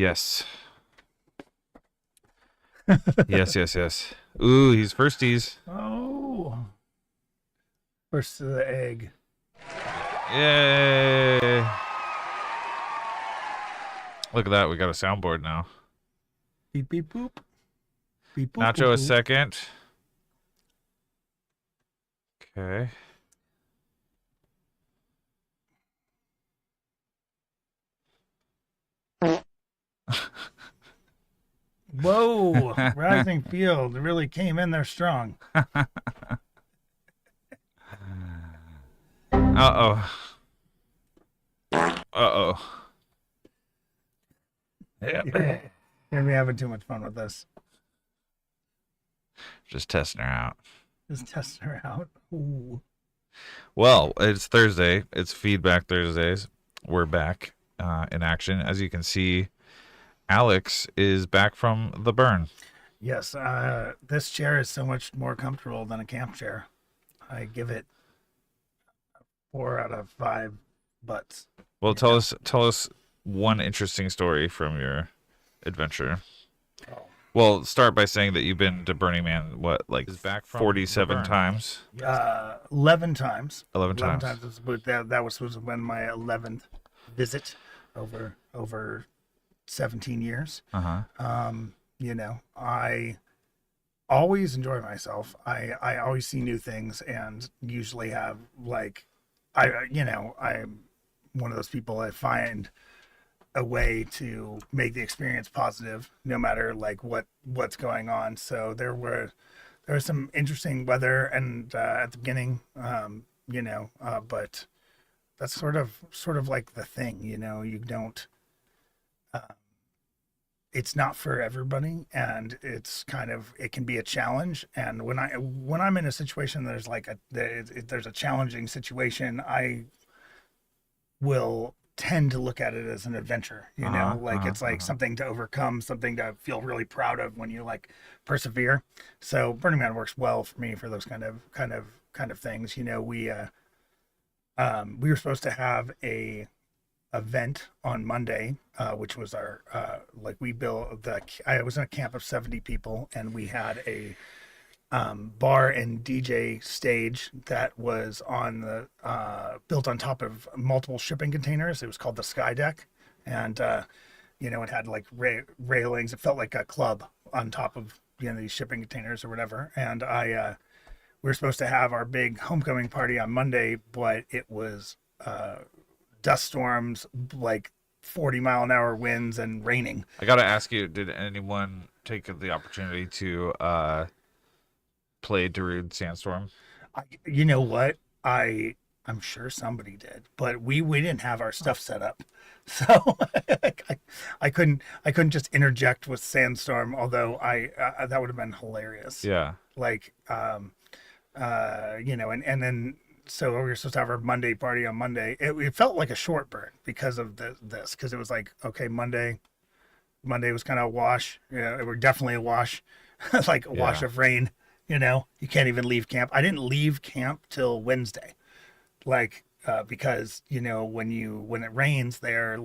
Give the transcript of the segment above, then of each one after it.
Yes. Yes. Ooh, he's firsties. Oh. First to the egg. Yay. Look at that. We got a soundboard now. Beep, beep, boop. Beep, boop, Nacho boop, a boop. second. Okay. Whoa. Rising Field really came in there strong. Uh-oh. Yeah. You're gonna be having too much fun with this. Just testing her out. Just testing her out. Ooh. Well, it's Thursday. It's Feedback Thursdays. We're back in action. As you can see, Alex is back from the burn. Yes, this chair is so much more comfortable than a camp chair. I give it 4 out of 5 butts. Well, tell us one interesting story from your adventure. Oh. Well, start by saying that you've been to Burning Man, back 47 times? 11 times. 11 times. That was supposed to have been my 11th visit over 17 years. Uh-huh. You know, I always enjoy myself. I always see new things and usually have I'm one of those people that find a way to make the experience positive no matter what's going on. So there was some interesting weather and at the beginning, but that's sort of like the thing, you don't it's not for everybody, and it can be a challenge. And when I'm in a situation there's there's a challenging situation, I will tend to look at it as an adventure, it's something to overcome, something to feel really proud of when you persevere. So Burning Man works well for me for those kind of things. We were supposed to have a event on Monday, which was our I was in a camp of 70 people, and we had a bar and DJ stage that was built on top of multiple shipping containers. It was called the Sky Deck, and it had railings. It felt like a club on top of these shipping containers or whatever. And we were supposed to have our big homecoming party on Monday, but it was dust storms, 40-mile-an-hour winds, and raining. I gotta ask you, did anyone take the opportunity to play Darude Sandstorm? You know what? I'm sure somebody did, but we didn't have our stuff set up, so I couldn't just interject with Sandstorm. Although that would have been hilarious. Yeah. And then. So we were supposed to have our Monday party on Monday. It felt like a short burn because of this, because it was okay, Monday was kind of a wash. Yeah, it were definitely a wash, wash of rain. You can't even leave camp. I didn't leave camp till Wednesday, because when it rains there,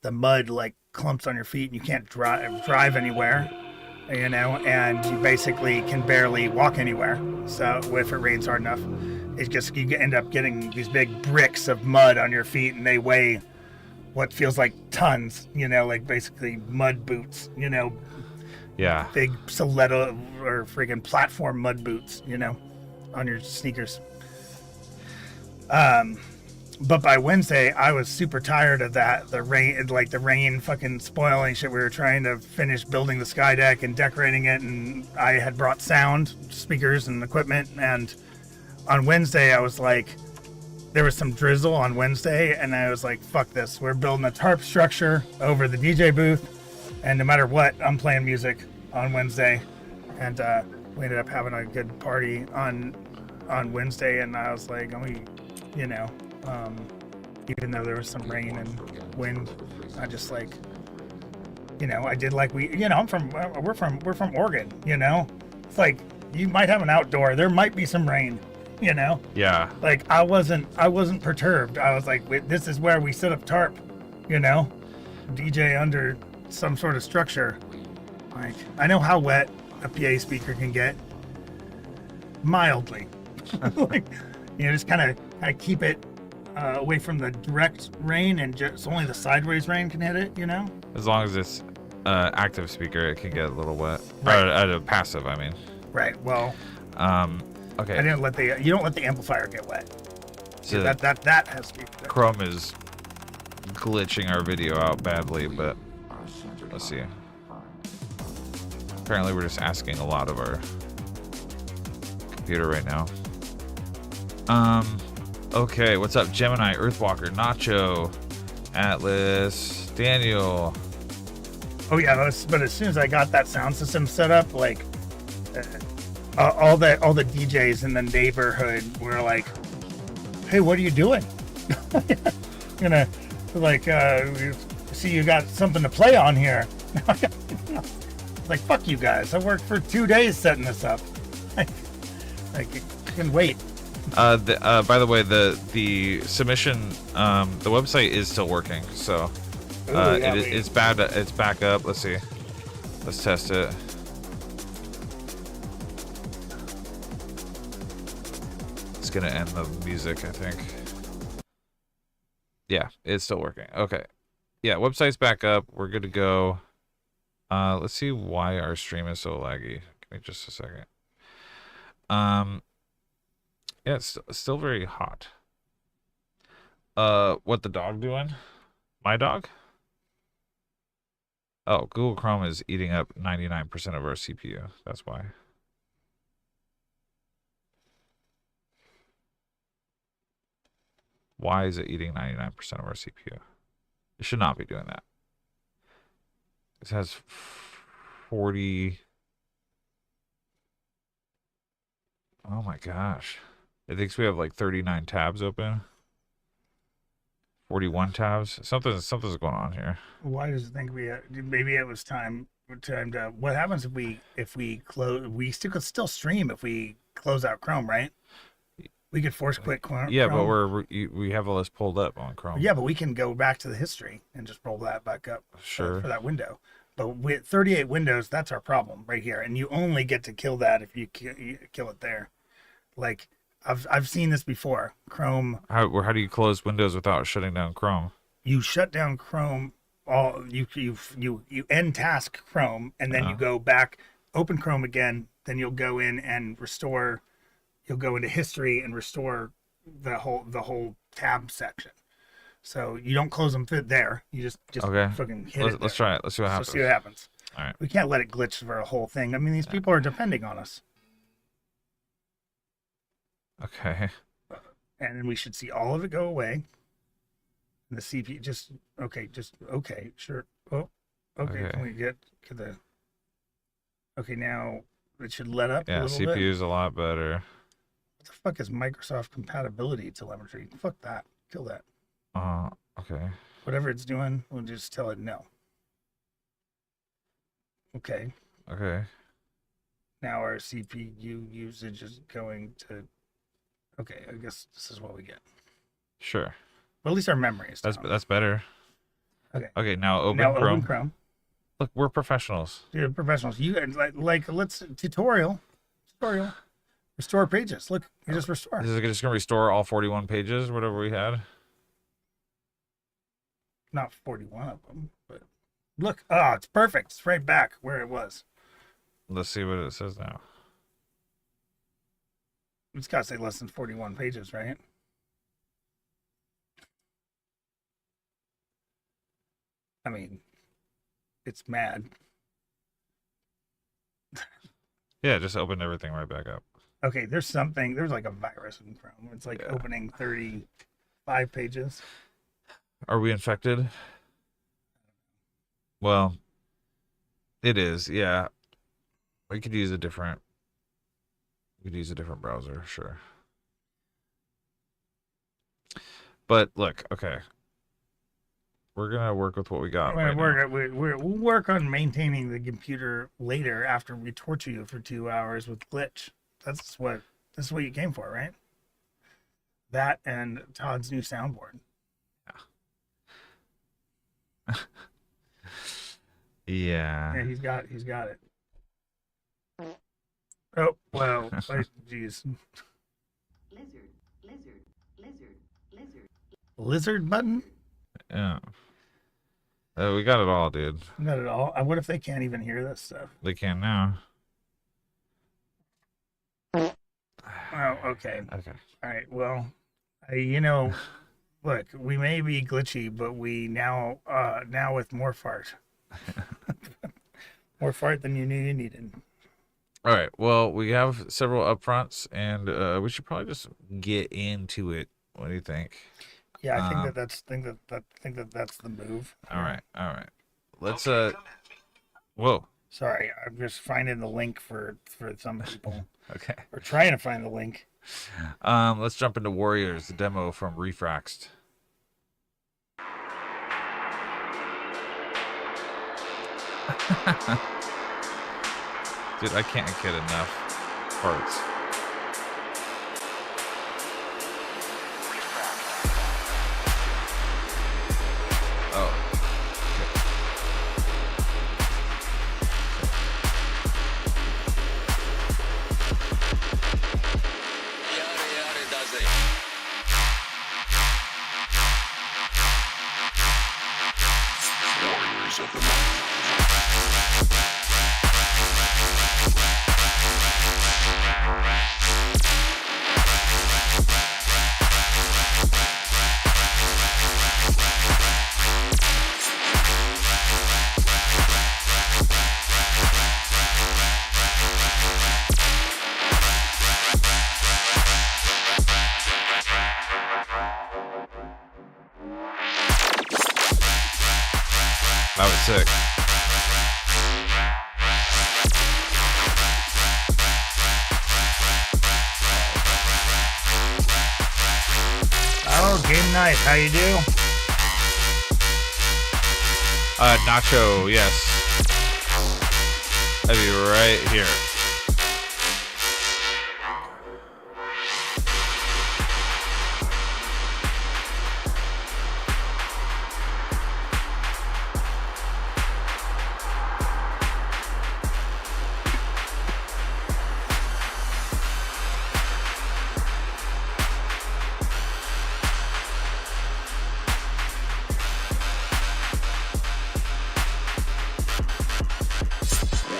the mud clumps on your feet and you can't drive anywhere. And you basically can barely walk anywhere. So if it rains hard enough, you end up getting these big bricks of mud on your feet, and they weigh what feels like tons, basically mud boots, Yeah. Big stiletto or freaking platform mud boots, on your sneakers. But by Wednesday, I was super tired of that. The rain fucking spoiling shit. We were trying to finish building the Sky Deck and decorating it, and I had brought sound, speakers, and equipment. And on Wednesday, I was there was some drizzle on Wednesday, and I was fuck this. We're building a tarp structure over the DJ booth, and no matter what, I'm playing music on Wednesday. And we ended up having a good party on Wednesday, and I was even though there was some rain and wind, I just I did we're from Oregon, it's you might have an outdoor, there might be some rain, Yeah. I wasn't perturbed. I was this is where we set up tarp, DJ under some sort of structure. Like, I know how wet a PA speaker can get. Mildly. Like, just kind of keep it away from the direct rain, and just only the sideways rain can hit it, As long as it's active speaker, it can get a little wet. Right. Or passive, I mean. Right. Well, okay. you don't let the amplifier get wet. So that has to be. Chrome is glitching our video out badly, but let's see. Apparently we're just asking a lot of our computer right now. Okay, what's up? Gemini, Earthwalker, Nacho, Atlas, Daniel. Oh yeah, but as soon as I got that sound system set up, like all the DJs in the neighborhood were like, "Hey, what are you doing?" See, you got something to play on here. Like, fuck you guys. I worked for 2 days setting this up. I couldn't wait. By the way, the submission, the website is still working, so it's back up. Let's see. Let's test it. It's gonna end the music, I think. Yeah, it's still working. Okay. Yeah, website's back up. We're good to go. Let's see why our stream is so laggy. Give me just a second. Yeah, it's still very hot. What the dog doing? My dog? Oh, Google Chrome is eating up 99% of our CPU. That's why. Why is it eating 99% of our CPU? It should not be doing that. This has 40. Oh my gosh. It thinks we have like 39 tabs open. 41 tabs. Something's going on here. Why does it think maybe it was time to, what happens if we close, we could still stream if we close out Chrome, right? We could force quit Chrome. Yeah, but we have all this pulled up on Chrome. Yeah, but we can go back to the history and just roll that back up. Sure. For that window. But with 38 windows, that's our problem right here. And you only get to kill that if you kill it there. Like, I've seen this before. Chrome. How do you close Windows without shutting down Chrome? You shut down Chrome. You end task Chrome, and then you go back, open Chrome again. Then you'll go in and restore. You'll go into history and restore the whole tab section. So you don't close them there. You just okay. Fucking hit it. Let's try it. Let's see what happens. Let's see what happens. All right. We can't let it glitch for a whole thing. I mean, these people are depending on us. Okay. And then we should see all of it go away. And the CPU just okay, sure. Oh, okay. Can we get to the? Okay, now it should let up. Yeah, a little CPU is bit. a lot better. What the fuck is Microsoft compatibility telemetry? Fuck that. Kill that. Okay. Whatever it's doing, we'll just tell it no. Okay. Okay. Now our CPU usage is going to. Okay, I guess this is what we get. Sure. Well, at least our memory is down. That's better. Okay. Okay, now open Chrome. Open Chrome. Look, we're professionals. Dude, professionals. You like let's tutorial. Restore pages. Look, you just restore. Is it just gonna restore all 41 pages, whatever we had? Not 41 of them, but look. Oh, it's perfect. It's right back where it was. Let's see what it says now. It's got to say less than 41 pages, right? I mean, it's mad. Yeah, just opened everything right back up. Okay, there's like a virus in Chrome. It's like opening 35 pages. Are we infected? Well, it is, yeah. We could use a different browser, sure. But look, okay. We're gonna work with what we got. We'll work on maintaining the computer later after we torture you for 2 hours with glitch. This is what you came for, right? That and Todd's new soundboard. Yeah. Yeah. He's got it. Oh, wow. Jeez. Lizard button? Yeah. We got it all, dude. Not at all. What if they can't even hear this stuff? They can now. Oh, okay. Okay. All right. Well, look, we may be glitchy, but we now with more fart. More fart than you knew you needed. All right. Well, we have several upfronts, and we should probably just get into it. What do you think? Yeah, I think that's the move. All right. Let's Whoa. Sorry, I'm just finding the link for some people. Okay. We're trying to find the link. Let's jump into Warriors, the demo from Refraxed. Dude, I can't get enough parts. Oh. Warriors of the night. That was sick. Oh, game night. How you do? Nacho, yes. I'll be right here.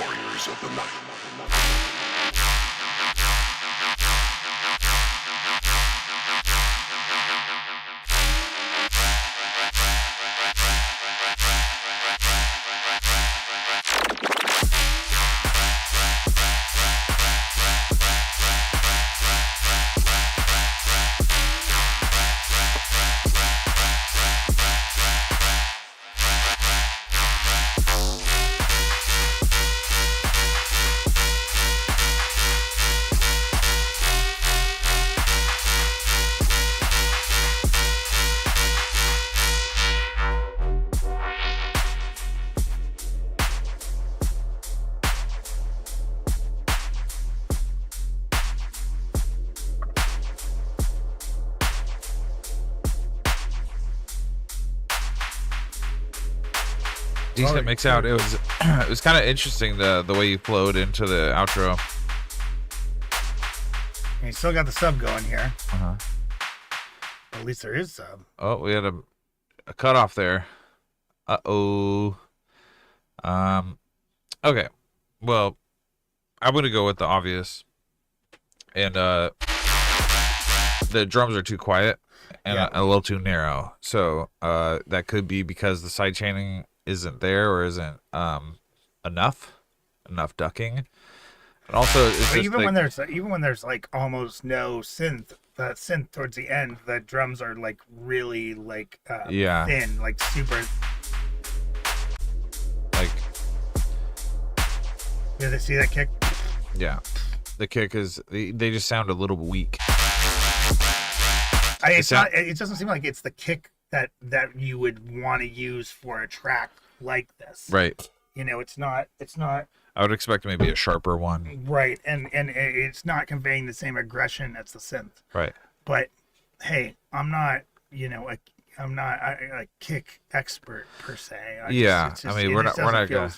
Warriors of the night. Decent mix out. It was kind of interesting the way you flowed into the outro. And you still got the sub going here. Uh-huh. At least there is sub. Oh, we had a cutoff there. Uh-oh. Okay. Well, I'm gonna go with the obvious. And the drums are too quiet and a little too narrow. So that could be because the side chaining isn't there or isn't enough ducking. And also it's just even when there's like almost no synth, the synth towards the end, the drums are like really like thin, like super. Like, did they see that kick? Yeah, the kick is they just sound a little weak. It doesn't seem like it's the kick that you would want to use for a track like this. Right. You know, it's not. I would expect maybe a sharper one. Right, and it's not conveying the same aggression as the synth. Right. But hey, I'm not, I'm not a kick expert per se. Yeah, It's I just, mean, it we're just not doesn't feel. gonna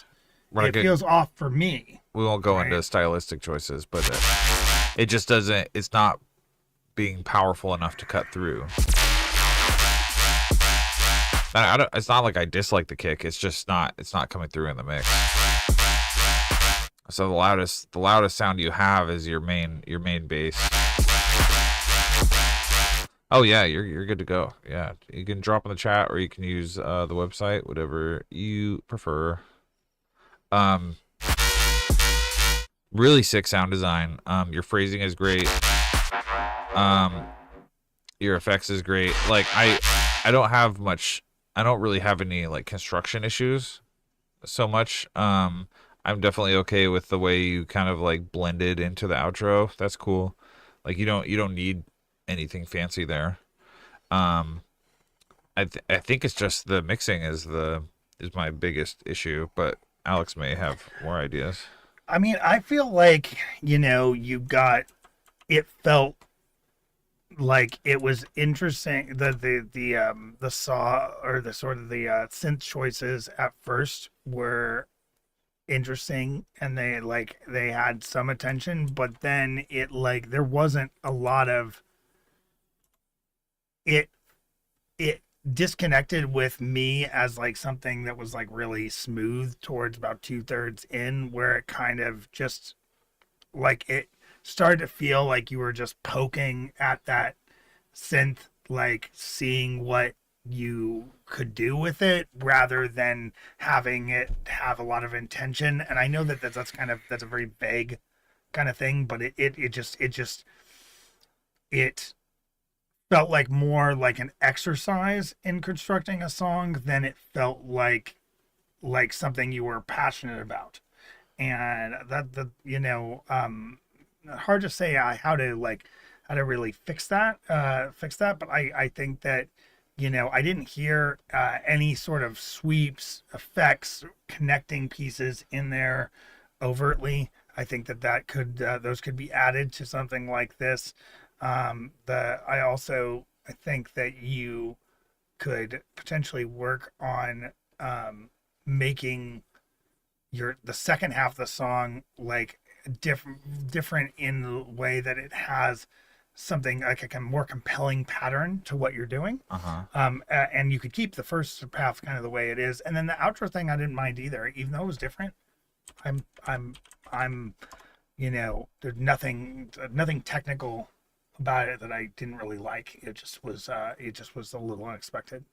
we're not It gonna feels off for me. we won't go right? into stylistic choices, but it just doesn't. It's not being powerful enough to cut through. I don't, it's not like I dislike the kick. It's just not. It's not coming through in the mix. So the loudest sound you have is your main bass. Oh yeah, you're good to go. Yeah, you can drop in the chat or you can use the website, whatever you prefer. Really sick sound design. Your phrasing is great. Your effects is great. Like I don't have much. I don't really have any like construction issues so much. I'm definitely okay with the way you kind of like blended into the outro. That's cool. Like you don't need anything fancy there. I think it's just the mixing is my biggest issue, but Alex may have more ideas. I mean, I feel like, it felt like it was interesting that the saw or the sort of the synth choices at first were interesting and they had some attention, but then it like there wasn't a lot of it it disconnected with me as like something that was like really smooth towards about 2/3 in, where it kind of just like it started to feel like you were just poking at that synth, like seeing what you could do with it rather than having it have a lot of intention. And I know that that's a very vague kind of thing, but it felt like more like an exercise in constructing a song than it felt like something you were passionate about. And hard to say how to really fix that, but I think that I didn't hear any sort of sweeps, effects, connecting pieces in there overtly. I think that could those could be added to something like this. I think that you could potentially work on making the second half of the song like different in the way that it has something like a more compelling pattern to what you're doing. And you could keep the first half kind of the way it is, and then the outro thing I didn't mind either, even though it was different. I'm there's nothing technical about it that I didn't really like. It just was a little unexpected.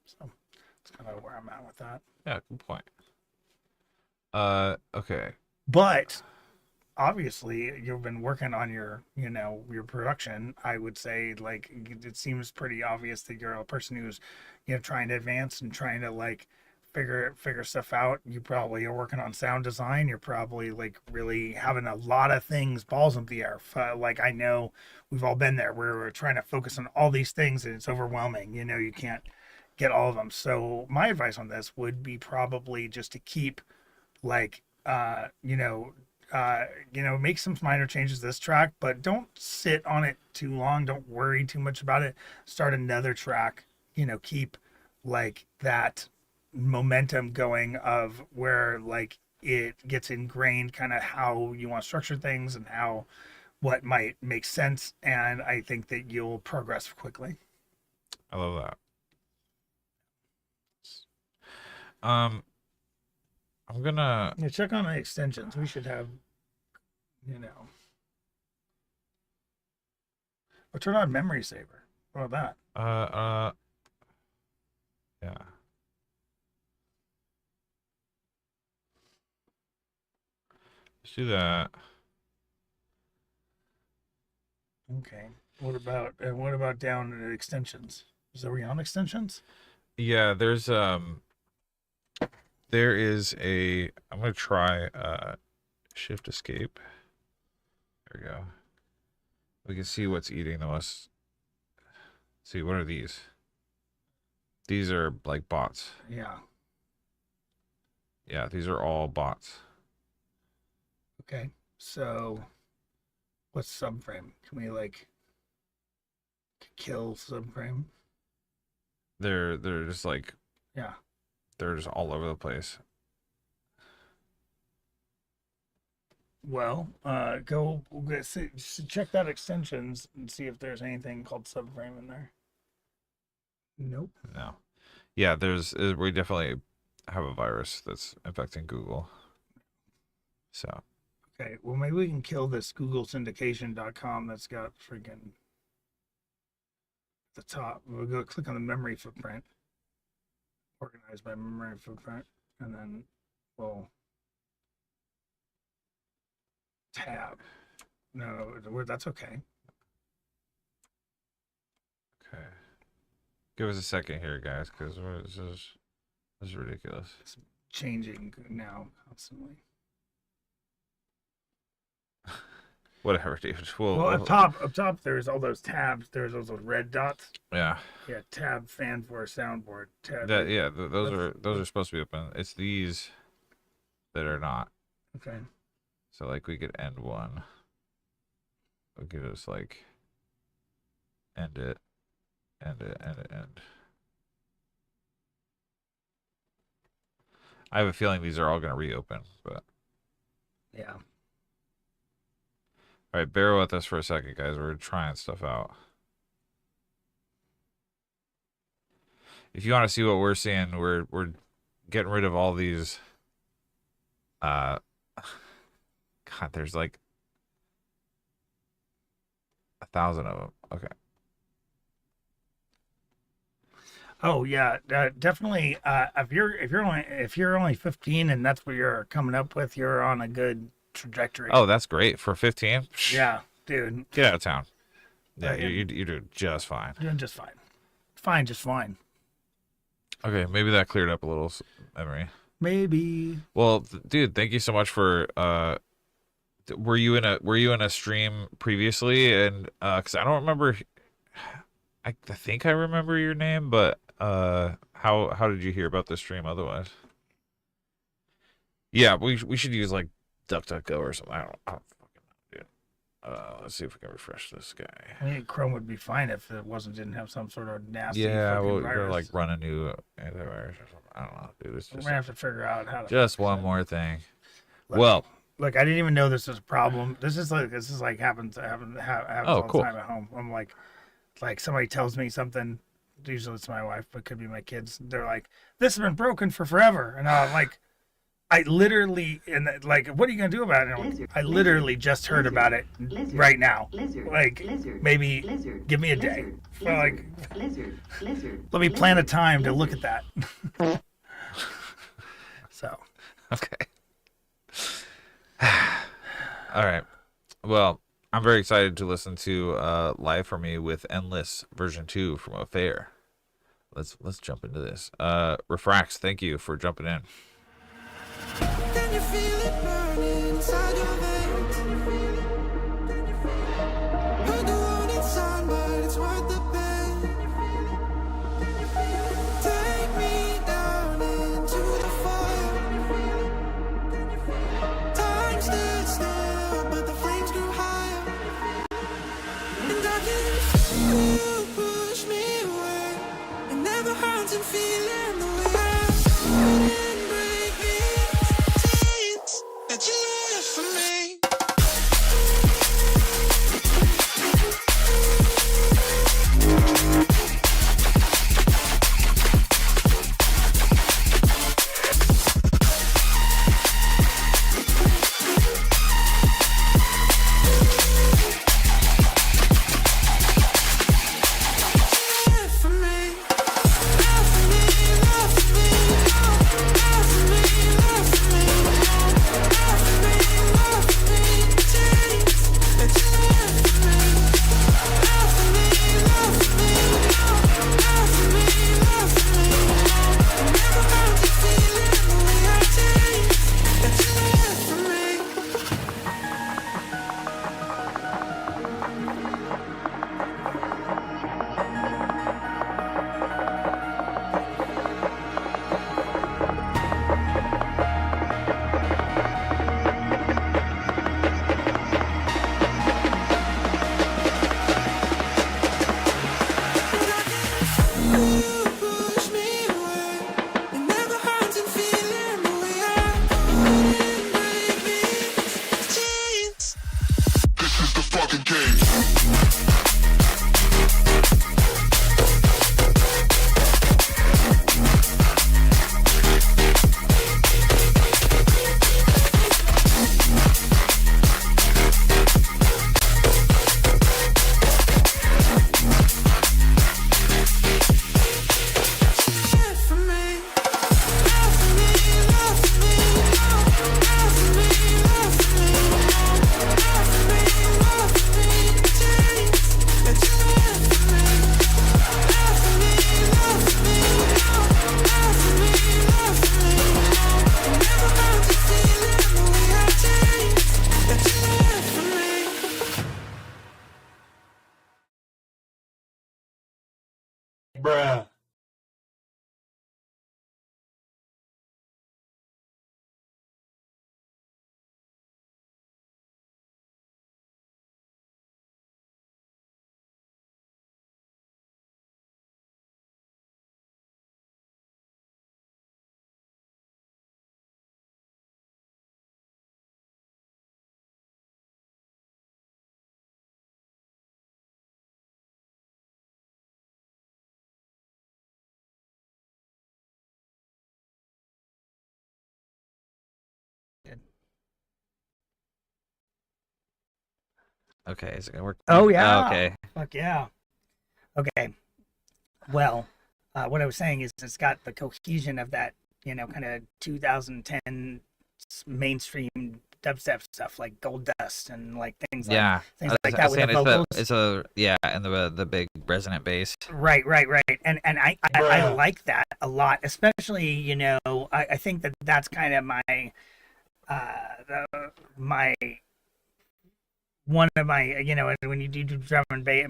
So that's kind of where I'm at with that. Yeah, good point. Okay. But obviously you've been working on your production. I would say like it seems pretty obvious that you're a person who's trying to advance and trying to like figure stuff out. You probably are working on sound design. You're probably like really having a lot of things balls in the air. Like I know we've all been there where we're trying to focus on all these things and it's overwhelming. You can't get all of them. So my advice on this would be probably just to keep like make some minor changes to this track, but don't sit on it too long. Don't worry too much about it. Start another track. Keep like that momentum going of where like it gets ingrained, kind of how you want to structure things and what might make sense. And I think that you'll progress quickly. I love that. I'm gonna check on the extensions. We should have, or turn on memory saver. What about that? Yeah. Let's do that. Okay. What about down at extensions? Are we on extensions? Yeah, there is a. I'm gonna try Shift Escape. There we go. We can see what's eating the most. See, what are these? These are like bots. Yeah. Yeah, these are all bots. Okay. So what's subframe? Can we like kill subframe? they're just like Yeah. they're just all over the place. Well, check that extensions and see if there's anything called subframe in there. Nope. No. Yeah, we definitely have a virus that's infecting Google. So. Okay, well, maybe we can kill this googlesyndication.com that's got freaking the top. We'll go click on the memory footprint, organized by memory footprint, and then we'll tab. No, that's okay. Okay. Give us a second here, guys, because this is ridiculous. It's changing now constantly. Whatever, dude. Well, up top, there's all those tabs. There's those red dots. Yeah. Yeah, tab fan for a soundboard. Tab. Those are supposed to be open. It's these that are not. Okay. So like we could end one. We could just like end it. I have a feeling these are all going to reopen, but Yeah. all right, bear with us for a second, guys. We're trying stuff out. If you want to see what we're seeing, we're getting rid of all these. God, there's like 1,000 of them. Okay. Oh yeah, definitely. If you're only 15 and that's what you're coming up with, you're on a good trajectory. Oh, that's great for 15. Yeah, dude. Get out of town. Yeah, Right. you're doing just fine. Doing just fine. Just fine. Okay, maybe that cleared up a little memory. Maybe. Well, dude, thank you so much for. Were you in a stream previously? And because I don't remember, I think I remember your name, but how did you hear about the stream otherwise? Yeah, we should use like DuckDuckGo or something. I don't fucking know, dude. Let's see if we can refresh this guy. I mean, Chrome would be fine if it didn't have some sort of nasty. Yeah, fucking we're virus. gonna like run a new antivirus or something. I don't know, dude. It's We're just gonna have to figure out how to. just fix one it. more thing. Look, Well, Look, I didn't even know this was a problem. This is like happens all cool. the time at home. I'm like somebody tells me something. Usually it's my wife, but it could be my kids. They're like, "This has been broken for forever," and I'm like, "I literally like, what are you gonna do about it?" And I'm like, I literally just heard about it right now. Like, maybe give me a day. Like, let me plan a time to look at that. So. okay. All right. Well, I'm very excited to listen to Live for Me with Endless version 2 from Affair. Let's jump into this. Refrax, thank you for jumping in. Can you feel it burning inside your veins? Heard the warning sign, but it's worth the pain. Take me down into the fire. Time stood still, but the flames grew higher. And I can feel you push me away. It never hurts and feeling the way I couldn't break me. That Bruh. Okay, is it gonna work? Oh yeah. Okay. Fuck yeah. Okay. Well, what I was saying is it's got the cohesion of that, kind of 2010 mainstream dubstep stuff like Gold Dust and like things Yeah. things I like was that with saying the vocals. it's and the big resonant bass. Right. And I Bruh. like that a lot, especially, I think that's kind of my my one of my, when you do drum and bass,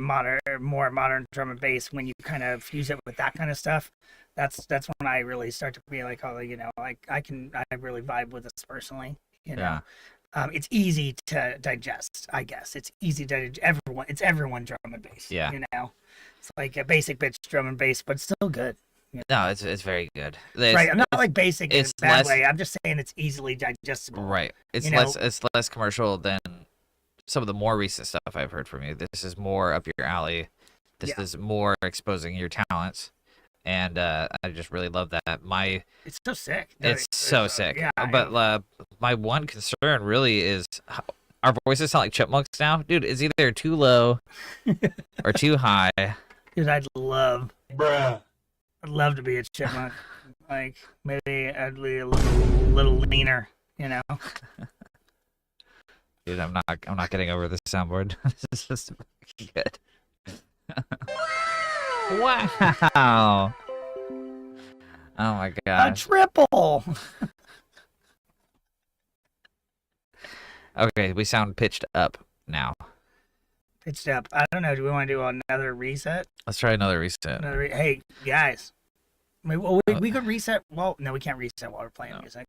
more modern drum and bass, when you kind of fuse it with that kind of stuff, that's when I really start to be like, oh, I really vibe with this personally, Yeah. It's easy to digest, I guess. It's easy to everyone drum and bass. Yeah. It's like a basic bitch drum and bass, but still good. No, it's very good. Right. I'm not like basic in it's a bad less- way. I'm just saying it's easily digestible. Right. It's You know- less commercial than some of the more recent stuff I've heard from you. This is more up your alley. This Yeah. is more exposing your talents. And I just really love that. It's so sick. It's so sick. Yeah. But my one concern really is our voices sound like chipmunks now. Dude, it's either too low or too high. Dude, Bruh. I'd love to be a chipmunk. Like maybe I'd be a little leaner, Dude, I'm not getting over this soundboard. This is just good. Wow. Oh my A gosh. triple. Okay, we sound pitched up now. Pitched up. I don't know. Do we want to do another reset? Let's try another reset. Hey guys, we could reset. Well, no, we can't reset while we're playing No. music.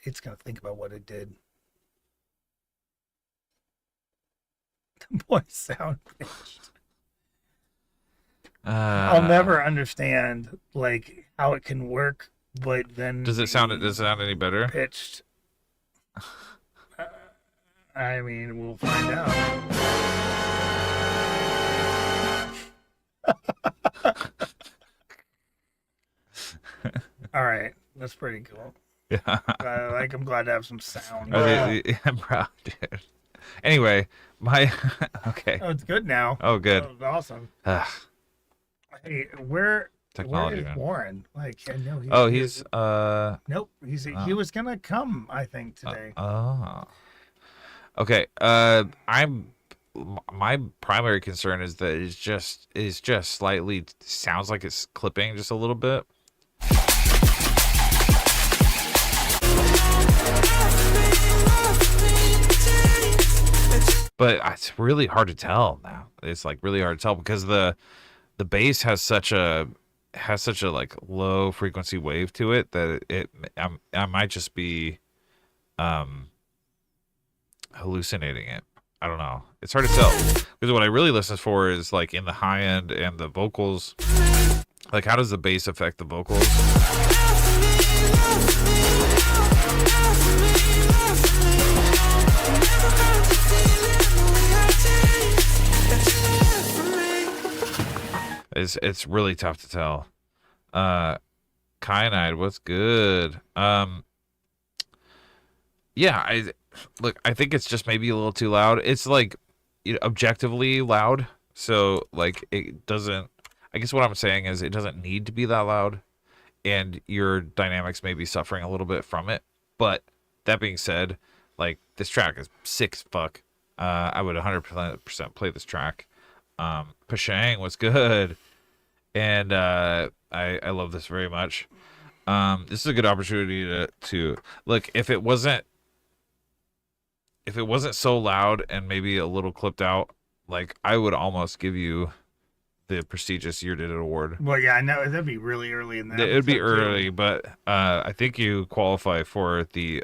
It's gonna think about what it did. The voice sound pitched. I'll never understand like how it can work, but then Does it sound any better? pitched? I mean, we'll find out. All right, that's pretty cool. Yeah. I'm glad to have some sound. I'm proud, dude. Anyway, okay. Oh, it's good now. Oh, good. Oh, awesome. Ugh, Hey, where technology, is man. Warren? Like, I know He's nope. He was gonna come, I think, today. Okay. My primary concern is that it's just slightly sounds like it's clipping just a little bit. But it's really hard to tell now. It's like really hard to tell because the bass has such a like low frequency wave to it that I might just be hallucinating it. I don't know. It's hard to tell because what I really listen for is like in the high end and the vocals. Like how does the bass affect the vocals? It's really tough to tell. Kyanide, what's good? Yeah, I think it's just maybe a little too loud. It's like objectively loud, so like it doesn't. I guess what I'm saying is it doesn't need to be that loud, and your dynamics may be suffering a little bit from it. But that being said, like this track is sick as fuck. I would 100% play this track. Pashang, what's good? And I love this very much. This is a good opportunity to look. If it wasn't so loud and maybe a little clipped out, like I would almost give you the prestigious Year Did It award. Well, yeah, I know that'd be really early in that. It would be early, but I think you qualify for the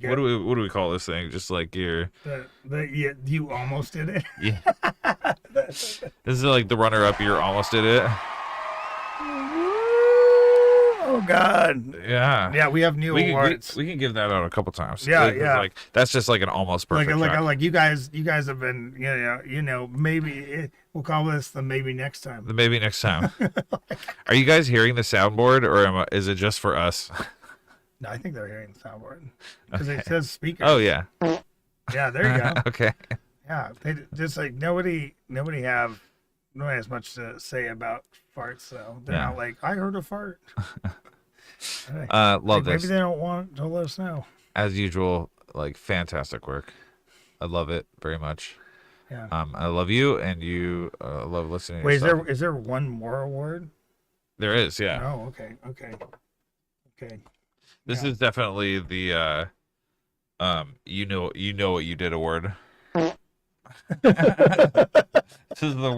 what do we call this thing? Just like your you almost did it. Yeah. This is like the runner-up. You almost did it. Oh God. Yeah. Yeah, we have new awards. We can give that out a couple times. Yeah, like, yeah. Like that's just like an almost perfect. Like you guys have been maybe we'll call this the maybe next time. The maybe next time. Are you guys hearing the soundboard, or is it just for us? No, I think they're hearing the soundboard because it says speakers. Oh yeah. Yeah, there you go. Okay. Yeah, they just like nobody has much to say about farts, so they're not like, I heard a fart. Love this. Maybe they don't want to let us know. As usual, like fantastic work. I love it very much. Yeah. I love you, and you love listening. Wait, is there one more award? There is, yeah. Oh, okay. This is definitely the you know what you did award. This is the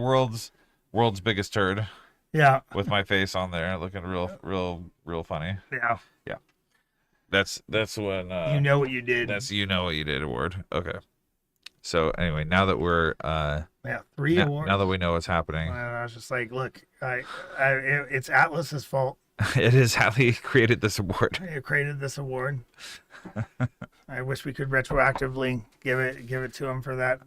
world's biggest turd. Yeah. With my face on there, looking real funny. Yeah. Yeah. That's when you know what you did. That's you know what you did award. Okay. So anyway, now that we're 3 awards. Now that we know what's happening, I was just like, look, it's Atlas's fault. It is how he created this award. He created this award. I wish we could retroactively give it to him for that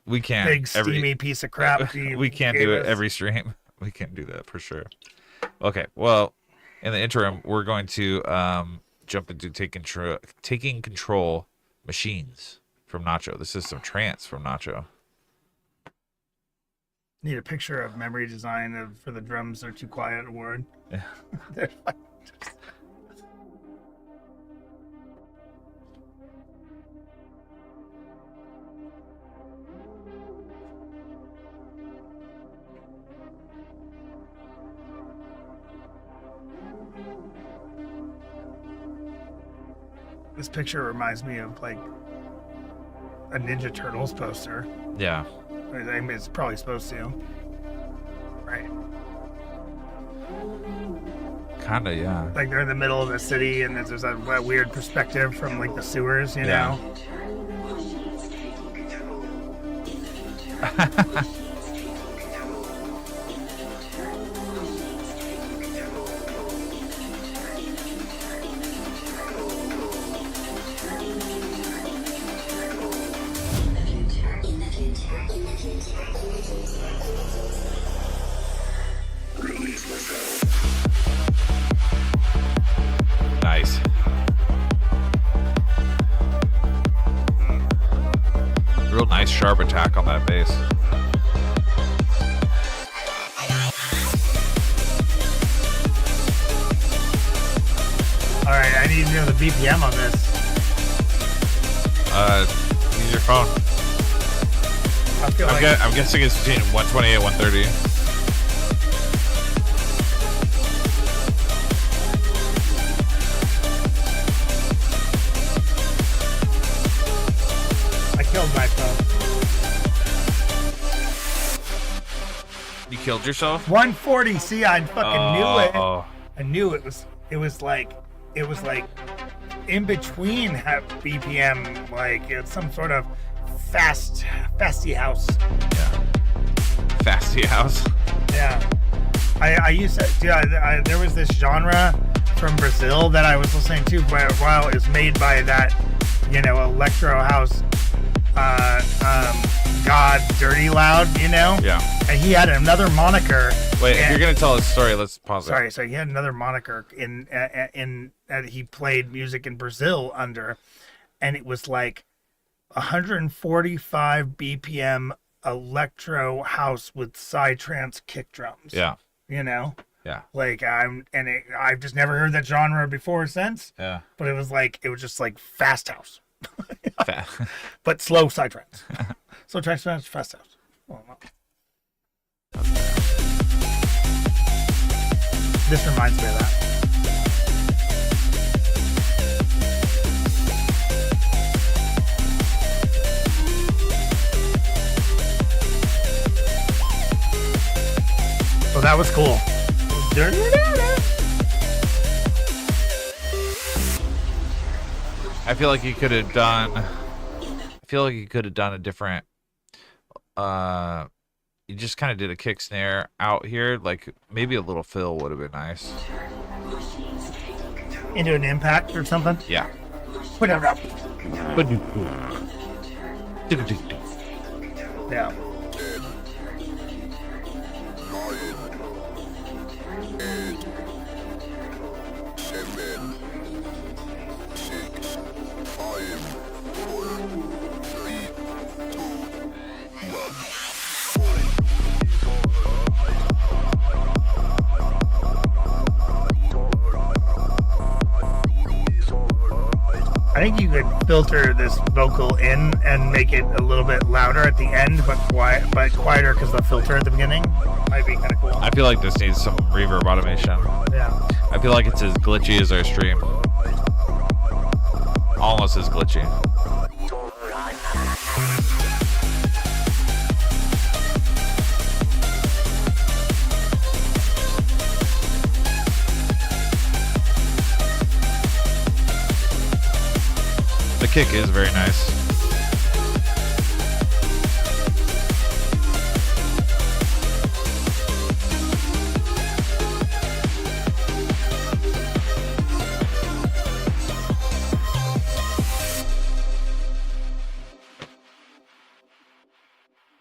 we can't big steamy piece of crap. We can't do it every stream. We can't do that for sure. Okay, well, in the interim, we're going to jump into taking control machines from Nacho. This is some trance from Nacho. Need a picture of memory design for the drums are too quiet award. Yeah. They're like, this picture reminds me of like a Ninja Turtles poster. Yeah. I mean, it's probably supposed to. Right. Kinda, yeah. Like they're in the middle of the city and there's a weird perspective from like the sewers, you know? Nice. Real nice sharp attack on that bass. Alright, I need to know the BPM on this. Use your phone. I'm guessing it's between 128 and 130. Killed my phone. You killed yourself? 140. See, I fucking knew it. Oh. I knew it was like in between BPM, like it's some sort of fasty house. Yeah. Fasty house. Yeah. I used to, there was this genre from Brazil that I was listening to for a while. It was made by that, electro house god Dirty Loud, Yeah. And he had another moniker. Wait, if you're gonna tell a story, let's pause it. Sorry, so he had another moniker in he played music in Brazil under, and it was like 145 BPM electro house with psytrance kick drums. Yeah. Yeah. Like I've just never heard that genre before since. Yeah. But it was just like fast house. But slow psytrance. Slow psytrance, fast house. Oh, no. This reminds me of that. Oh, that was cool. I feel like you could have done. A different. You just kind of did a kick snare out here, like maybe a little fill would have been nice. Into an impact or something? Yeah. Whatever. Yeah. I think you could filter this vocal in and make it a little bit louder at the end, but quieter because the filter at the beginning might be kind of cool. I feel like this needs some reverb automation. Yeah. I feel like it's as glitchy as our stream. Almost as glitchy. The kick is very nice.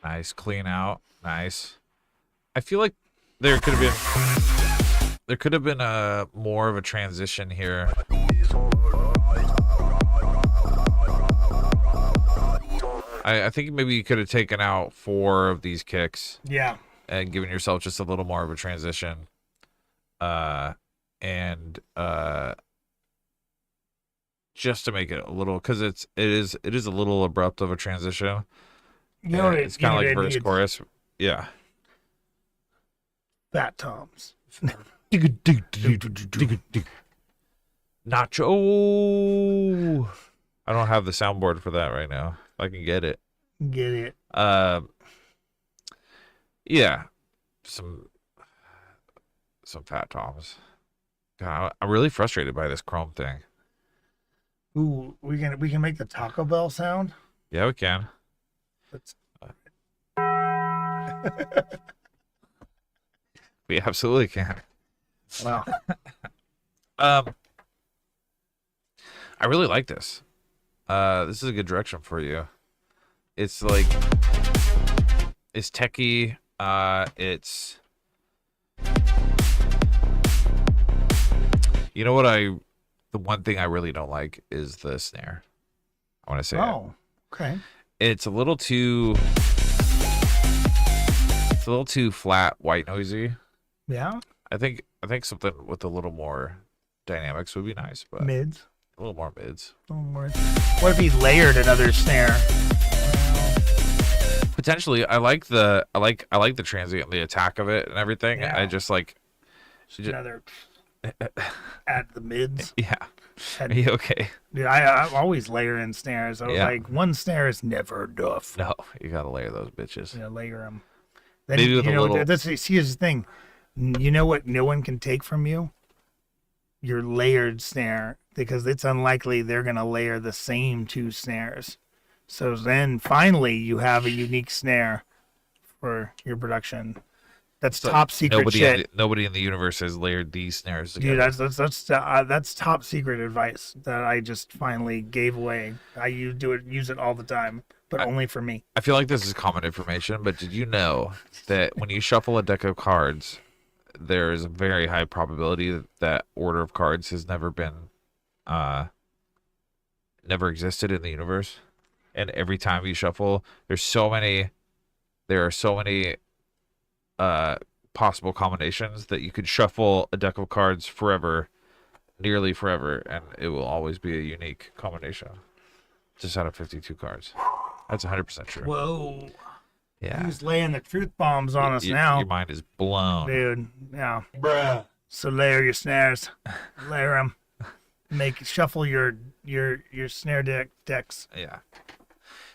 Nice, clean out, nice. I feel like there could have been a more of a transition here. I think maybe you could have taken out 4 of these kicks. Yeah. And given yourself just a little more of a transition. Just to make it a little, because it is a little abrupt of a transition. It's kind of like verse chorus. Yeah. Fat Toms. Nacho. I don't have the soundboard for that right now. If I can get it. Get it. Yeah. Some Fat Toms. God, I'm really frustrated by this Chrome thing. Ooh, we can make the Taco Bell sound. Yeah, we can. Let's... We absolutely can. Wow. I really like this. This is a good direction for you. It's like, it's techie. It's, you know what the one thing I really don't like is the snare. I want to say Oh, okay. It's a little too flat, white noisy. Yeah. I think something with a little more dynamics would be nice, but Mids. a little more mids. A little more. What if he layered another snare? Potentially, I like the transient, the attack of it and everything. Yeah. I just like Another. Add the mids. yeah. Are you okay? Dude, I always layer in snares. I was Yeah. like, one snare is never enough. No, you gotta layer those bitches. Yeah, layer them. Then, Maybe with a little. Here's the thing. You know what no one can take from you? Your layered snare, because it's unlikely they're going to layer the same 2 snares. So then finally you have a unique snare for your production. That's So top secret shit. Nobody in the universe has layered these snares together. Dude, that's top secret advice that I just finally gave away. I use it all the time, but only for me. I feel like this is common information, but did you know that when you shuffle a deck of cards, there is a very high probability that that order of cards has never existed in the universe? And every time you shuffle, there are so many possible combinations that you could shuffle a deck of cards forever, nearly forever, and it will always be a unique combination. Just out of 52 cards. That's 100% true. Whoa. Yeah. Who's laying the truth bombs on us now? Your mind is blown. Dude, yeah. Bruh. So layer your snares. Layer them. Shuffle your snare decks. Yeah.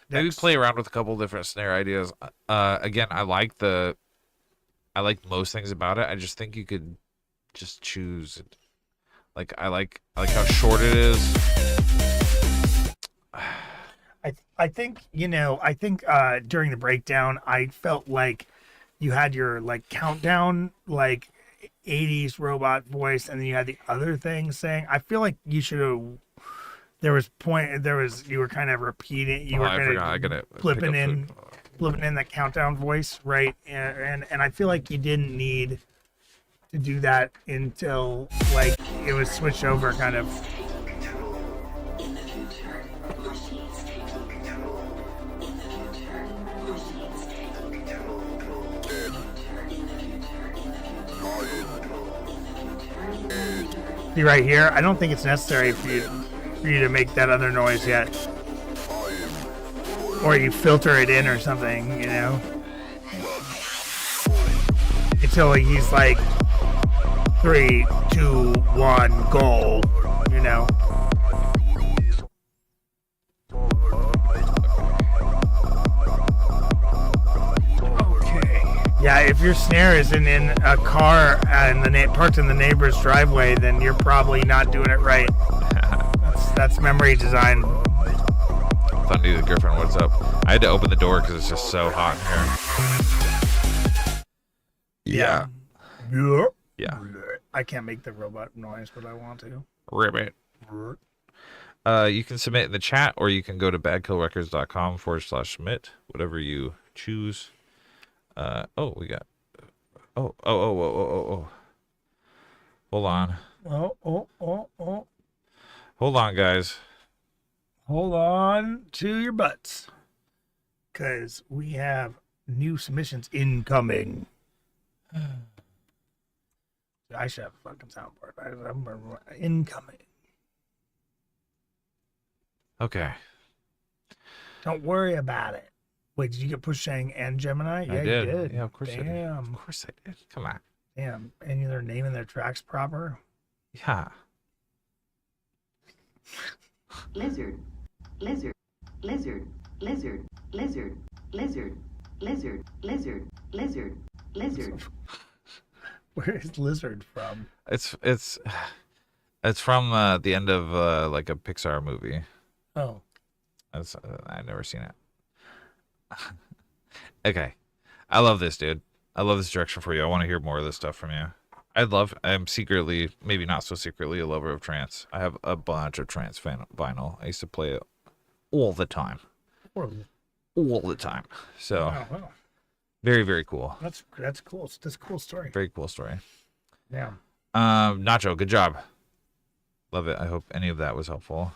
Maybe play around with a couple different snare ideas. Again, I like most things about it. I just think you could just choose. Like I like how short it is. I think during the breakdown, I felt like you had your like countdown, like 80s robot voice, and then you had the other thing saying. I feel like you should have. You were kind of repeating. You were kind of flipping in the countdown voice, right? And I feel like you didn't need to do that until like it was switched over, kind of. See right here, I don't think it's necessary for you to make that other noise yet. Or you filter it in or something, until he's like 3, 2, 1, go, Yeah, if your snare isn't in a car and parked in the neighbor's driveway, then you're probably not doing it right. That's memory design. Thundy the Griffin, what's up? I had to open the door because it's just so hot in here. Yeah. I can't make the robot noise, but I want to. Ribbit. You can submit in the chat, or you can go to badkillrecords.com/submit, whatever you choose. We got. Oh. Hold on. Oh. Hold on, guys. Hold on to your butts. Because we have new submissions incoming. I should have a fucking soundboard. I'm incoming. Okay. Don't worry about it. Wait, did you get Pushang and Gemini? Yeah, I did. You did. Yeah, of course I did. Damn. Of course I did. Come on. Damn. And they're naming their tracks proper? Yeah. Lizard. Lizard. Lizard. Lizard. Lizard. Lizard. Lizard. Lizard. Lizard. Lizard. Where is Lizard from? It's from the end of like a Pixar movie. Oh. I've never seen it. Okay. I love this, dude. I love this direction for you. I want to hear more of this stuff from you. I'm secretly, maybe not so secretly, a lover of trance. I have a bunch of trance vinyl. I used to play it all the time. All the time. So, wow. Very, very cool. That's cool. That's a cool story. Very cool story. Yeah. Nacho, good job. Love it. I hope any of that was helpful.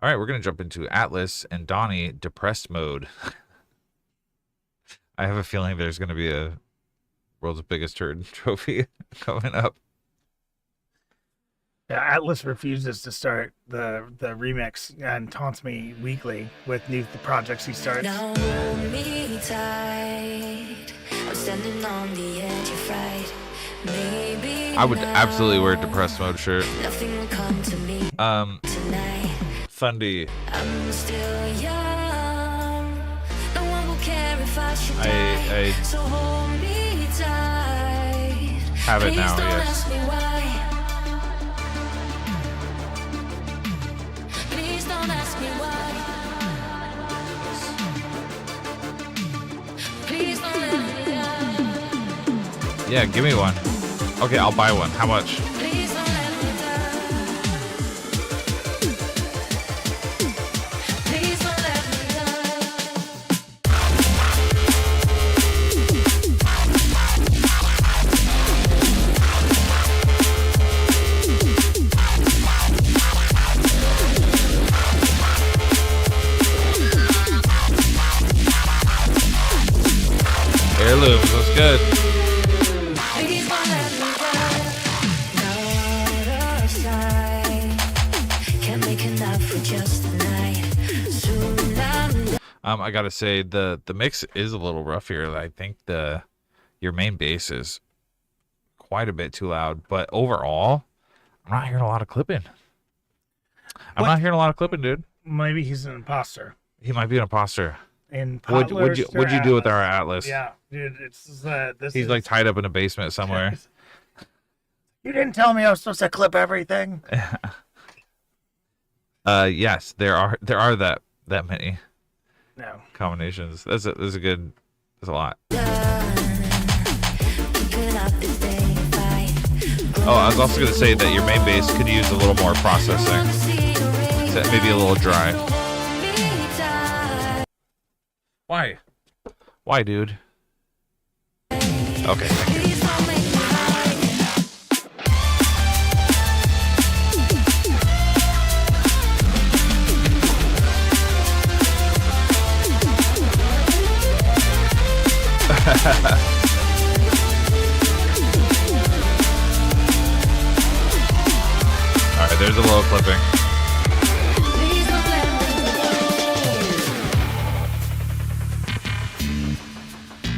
All right, we're going to jump into Atlas and Donnie, Depressed Mode. I have a feeling there's going to be a World's Biggest Turd trophy coming up. Yeah, Atlas refuses to start the remix and taunts me weekly with the projects he starts. Now hold me tight. I'm standing on the edge of fright. Maybe I would absolutely wear a Depressed Mode shirt. Nothing will come to me tonight. Thundy. I'm still young. No one will care if I should die. So hold me tight. Have it Please now, don't yes. ask me why. Please don't ask me why. Please don't let me die. Yeah, give me one. Okay, I'll buy one. How much? Please don't let me down. Please don't let me down. Heirlooms, that's good. Please don't let me down. Out of sight. Can't make enough for just a night. Soon I'm I gotta say the mix is a little rough here. I think your main bass is quite a bit too loud, but overall, I'm not hearing a lot of clipping. Dude. Maybe he's an imposter. He might be an imposter. And What'd you do with our Atlas? Yeah, dude, it's this. He's is, like tied up in a basement somewhere. You didn't tell me I was supposed to clip everything. Yes, there are that many No. combinations. That's a good. That's a lot. keeping up this day fight. Oh, I was also gonna say that your main bass could use a little more processing. So maybe a little dry. Why? Why, dude? Okay, thank you. Alright, there's a little clipping.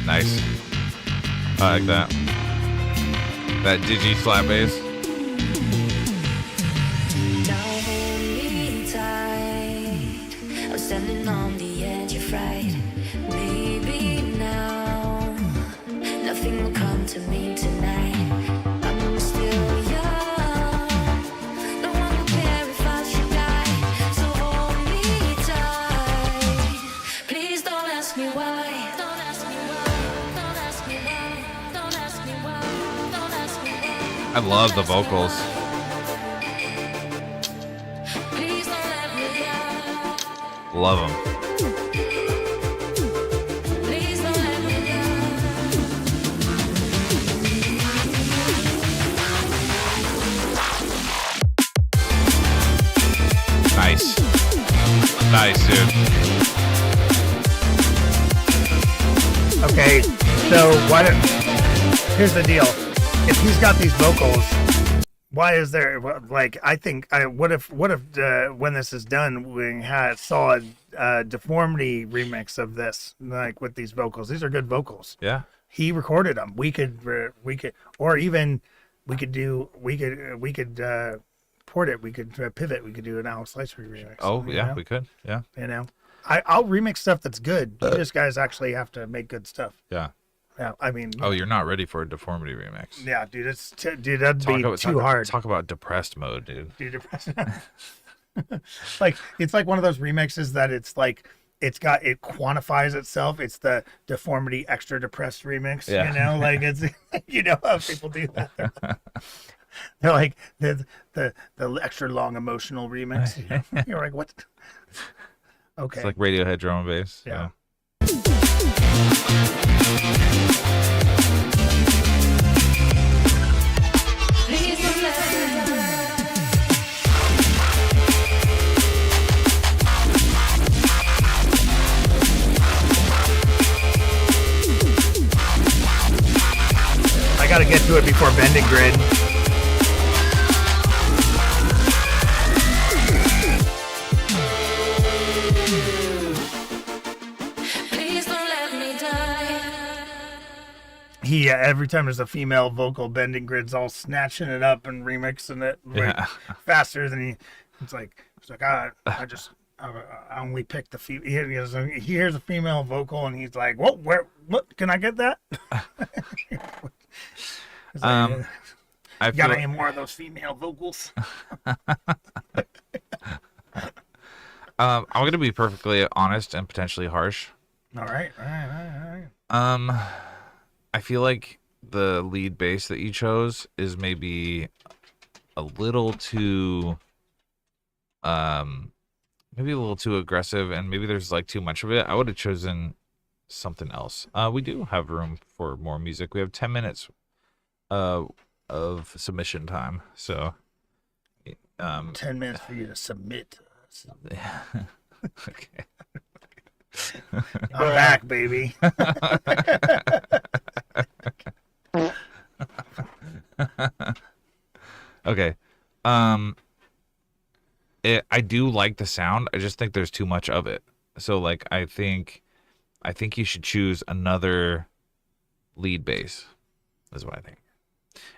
Nice. I like that. That digi slap bass. Now hold me tight. I'm standing on the edge of fright. Maybe now nothing will come to me tonight. I'm still young. No one will care if I should die. So hold me tight. Please don't ask me why. Don't ask me why. Don't ask me why. Don't ask me why. Don't ask me why. I love the vocals. Please don't let me down. Love them. Please don't let me down. Nice. Nice, dude. Okay, so why don't? Here's the deal. If he's got these vocals, why is there like? I think what if when this is done, we saw a Deformity remix of this, like with these vocals. These are good vocals. Yeah. He recorded them. We could, or even we could port it. We could pivot. We could do an Alex Lightspeed remix. Oh, you yeah, know? we could. Yeah. You know, I'll remix stuff that's good. You just guys actually have to make good stuff. Yeah. Yeah, I mean. Oh, you're not ready for a Deformity remix. Yeah, dude, dude, that'd be too hard. Talk about depressed mode, dude. Dude, depressing. Like it's like one of those remixes that it's like it quantifies itself. It's the Deformity extra depressed remix. Yeah. You know, like it's you know how people do that. They're like the extra long emotional remix. You know? You're like, what? Okay. It's like Radiohead drum and bass. Yeah. Please don't let me down. I gotta get to it before Bending Grid. Please don't let me die. He every time there's a female vocal, Bending Grid's all snatching it up and remixing it Yeah. faster than he. It's like I only picked the female. He hears a female vocal and he's like, "What? Where? What? Can I get that?" It's like, I you feel gotta like, hear more of those female vocals. I'm gonna be perfectly honest and potentially harsh. All right. I feel like the lead bass that you chose is maybe a little too maybe a little too aggressive, and maybe there's like too much of it. I would have chosen something else. We do have room for more music. We have 10 minutes of submission time, so 10 minutes for you to submit to us. okay. I'm back, baby. Okay. I do like the sound. I just think there's too much of it. So like I think you should choose another lead bass. Is what I think.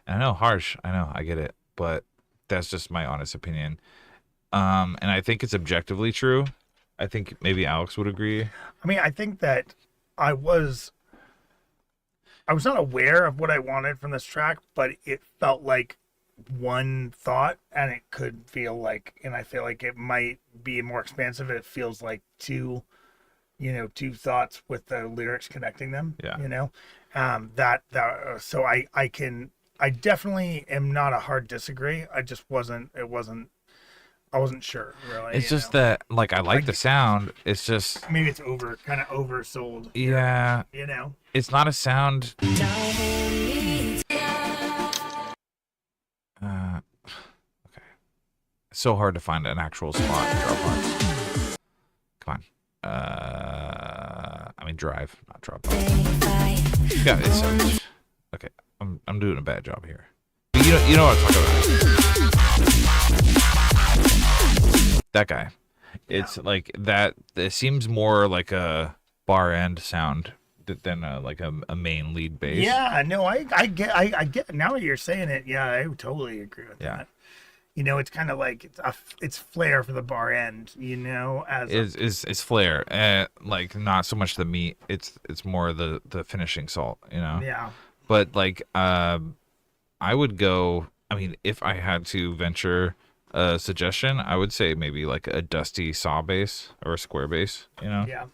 And I know, harsh. I know, I get it, but that's just my honest opinion. And I think it's objectively true. I think maybe Alex would agree. I mean, I think that I was not aware of what I wanted from this track, but it felt like one thought, and it could feel like, and I feel like it might be more expansive. It feels like two thoughts with the lyrics connecting them. Yeah. So I definitely am not a hard disagree. I wasn't sure really. It's just that like I like the sound. It's just maybe it's kind of oversold. Yeah. It's not a sound. Okay. It's so hard to find an actual spot to drop parts. Come on. I mean drive, not drop parts. Yeah, it's okay. I'm doing a bad job here. You know what I'm talking about. That guy. It's like that. It seems more like a bar end sound than like a main lead bass. Yeah, no, I get now that you're saying it. Yeah, I totally agree with that. It's kind of like it's flair for the bar end. It's flair. Like not so much the meat. It's more the finishing salt. Yeah. But like I would go. I mean, if I had to venture a suggestion, I would say maybe like a dusty saw bass or a square bass. Yeah.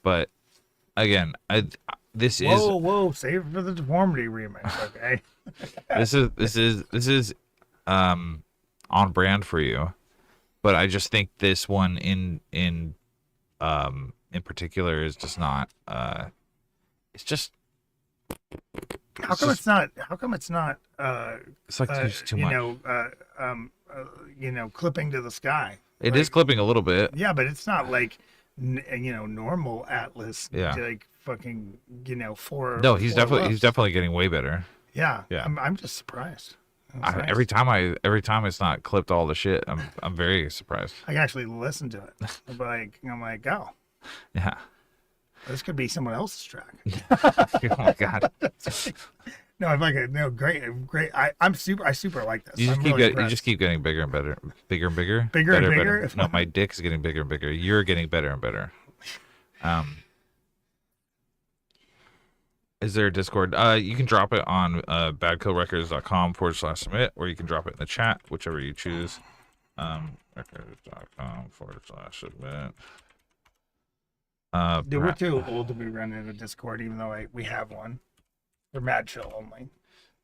But again, this is whoa, save it for the Deformity remix, okay? this is on brand for you, but I just think this one in particular is just not. It's just. How come it's not? It's like there's too much. Clipping to the sky. It is clipping a little bit. Yeah, but it's not like normal Atlas. Yeah. Like fucking four. No, he's four definitely loves. getting way better. Yeah. Yeah. I'm just surprised. Nice. Every time it's not clipped all the shit, I'm very surprised. I can actually listen to it. I'm like, oh, Yeah. this could be someone else's track. Oh my god. No, I'm like, no, great. I super like this. You I'm just keep getting bigger and better, bigger and bigger, Bigger better and and bigger? better. No, my dick is getting bigger and bigger. You're getting better and better. Is there a Discord? You can drop it on badcorecords.com/submit, or you can drop it in the chat, whichever you choose. Records.com/submit. Dude, we're too old to be running a Discord, even though we have one. We're mad chill only.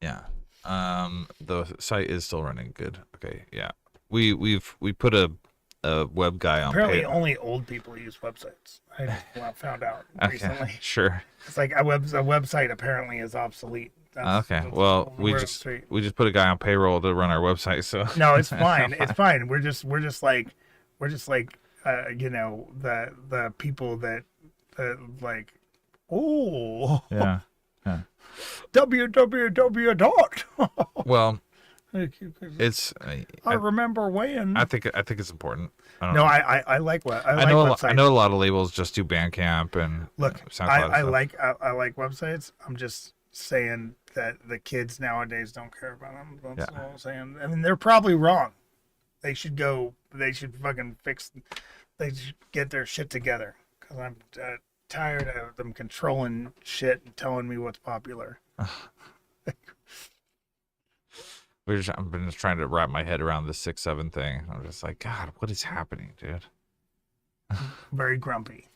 Yeah. The site is still running good. Okay. Yeah. We put a web guy on. Apparently, only old people use websites. I found out recently. Sure. It's like a website apparently is obsolete. Okay. Well, we just put a guy on payroll to run our website. So no, it's fine. It's fine. We're just like the people that like, oh yeah. www dot. Well, it's. I remember when. I think it's important. I like what I know. I know a lot of labels just do Bandcamp and look. I like websites. I'm just saying that the kids nowadays don't care about them. That's all I'm saying. I mean, they're probably wrong. They should fucking fix. They should get their shit together, because I'm tired of them controlling shit and telling me what's popular. I've been just trying to wrap my head around the 6-7 thing. I'm just like, God, what is happening, dude? Very grumpy.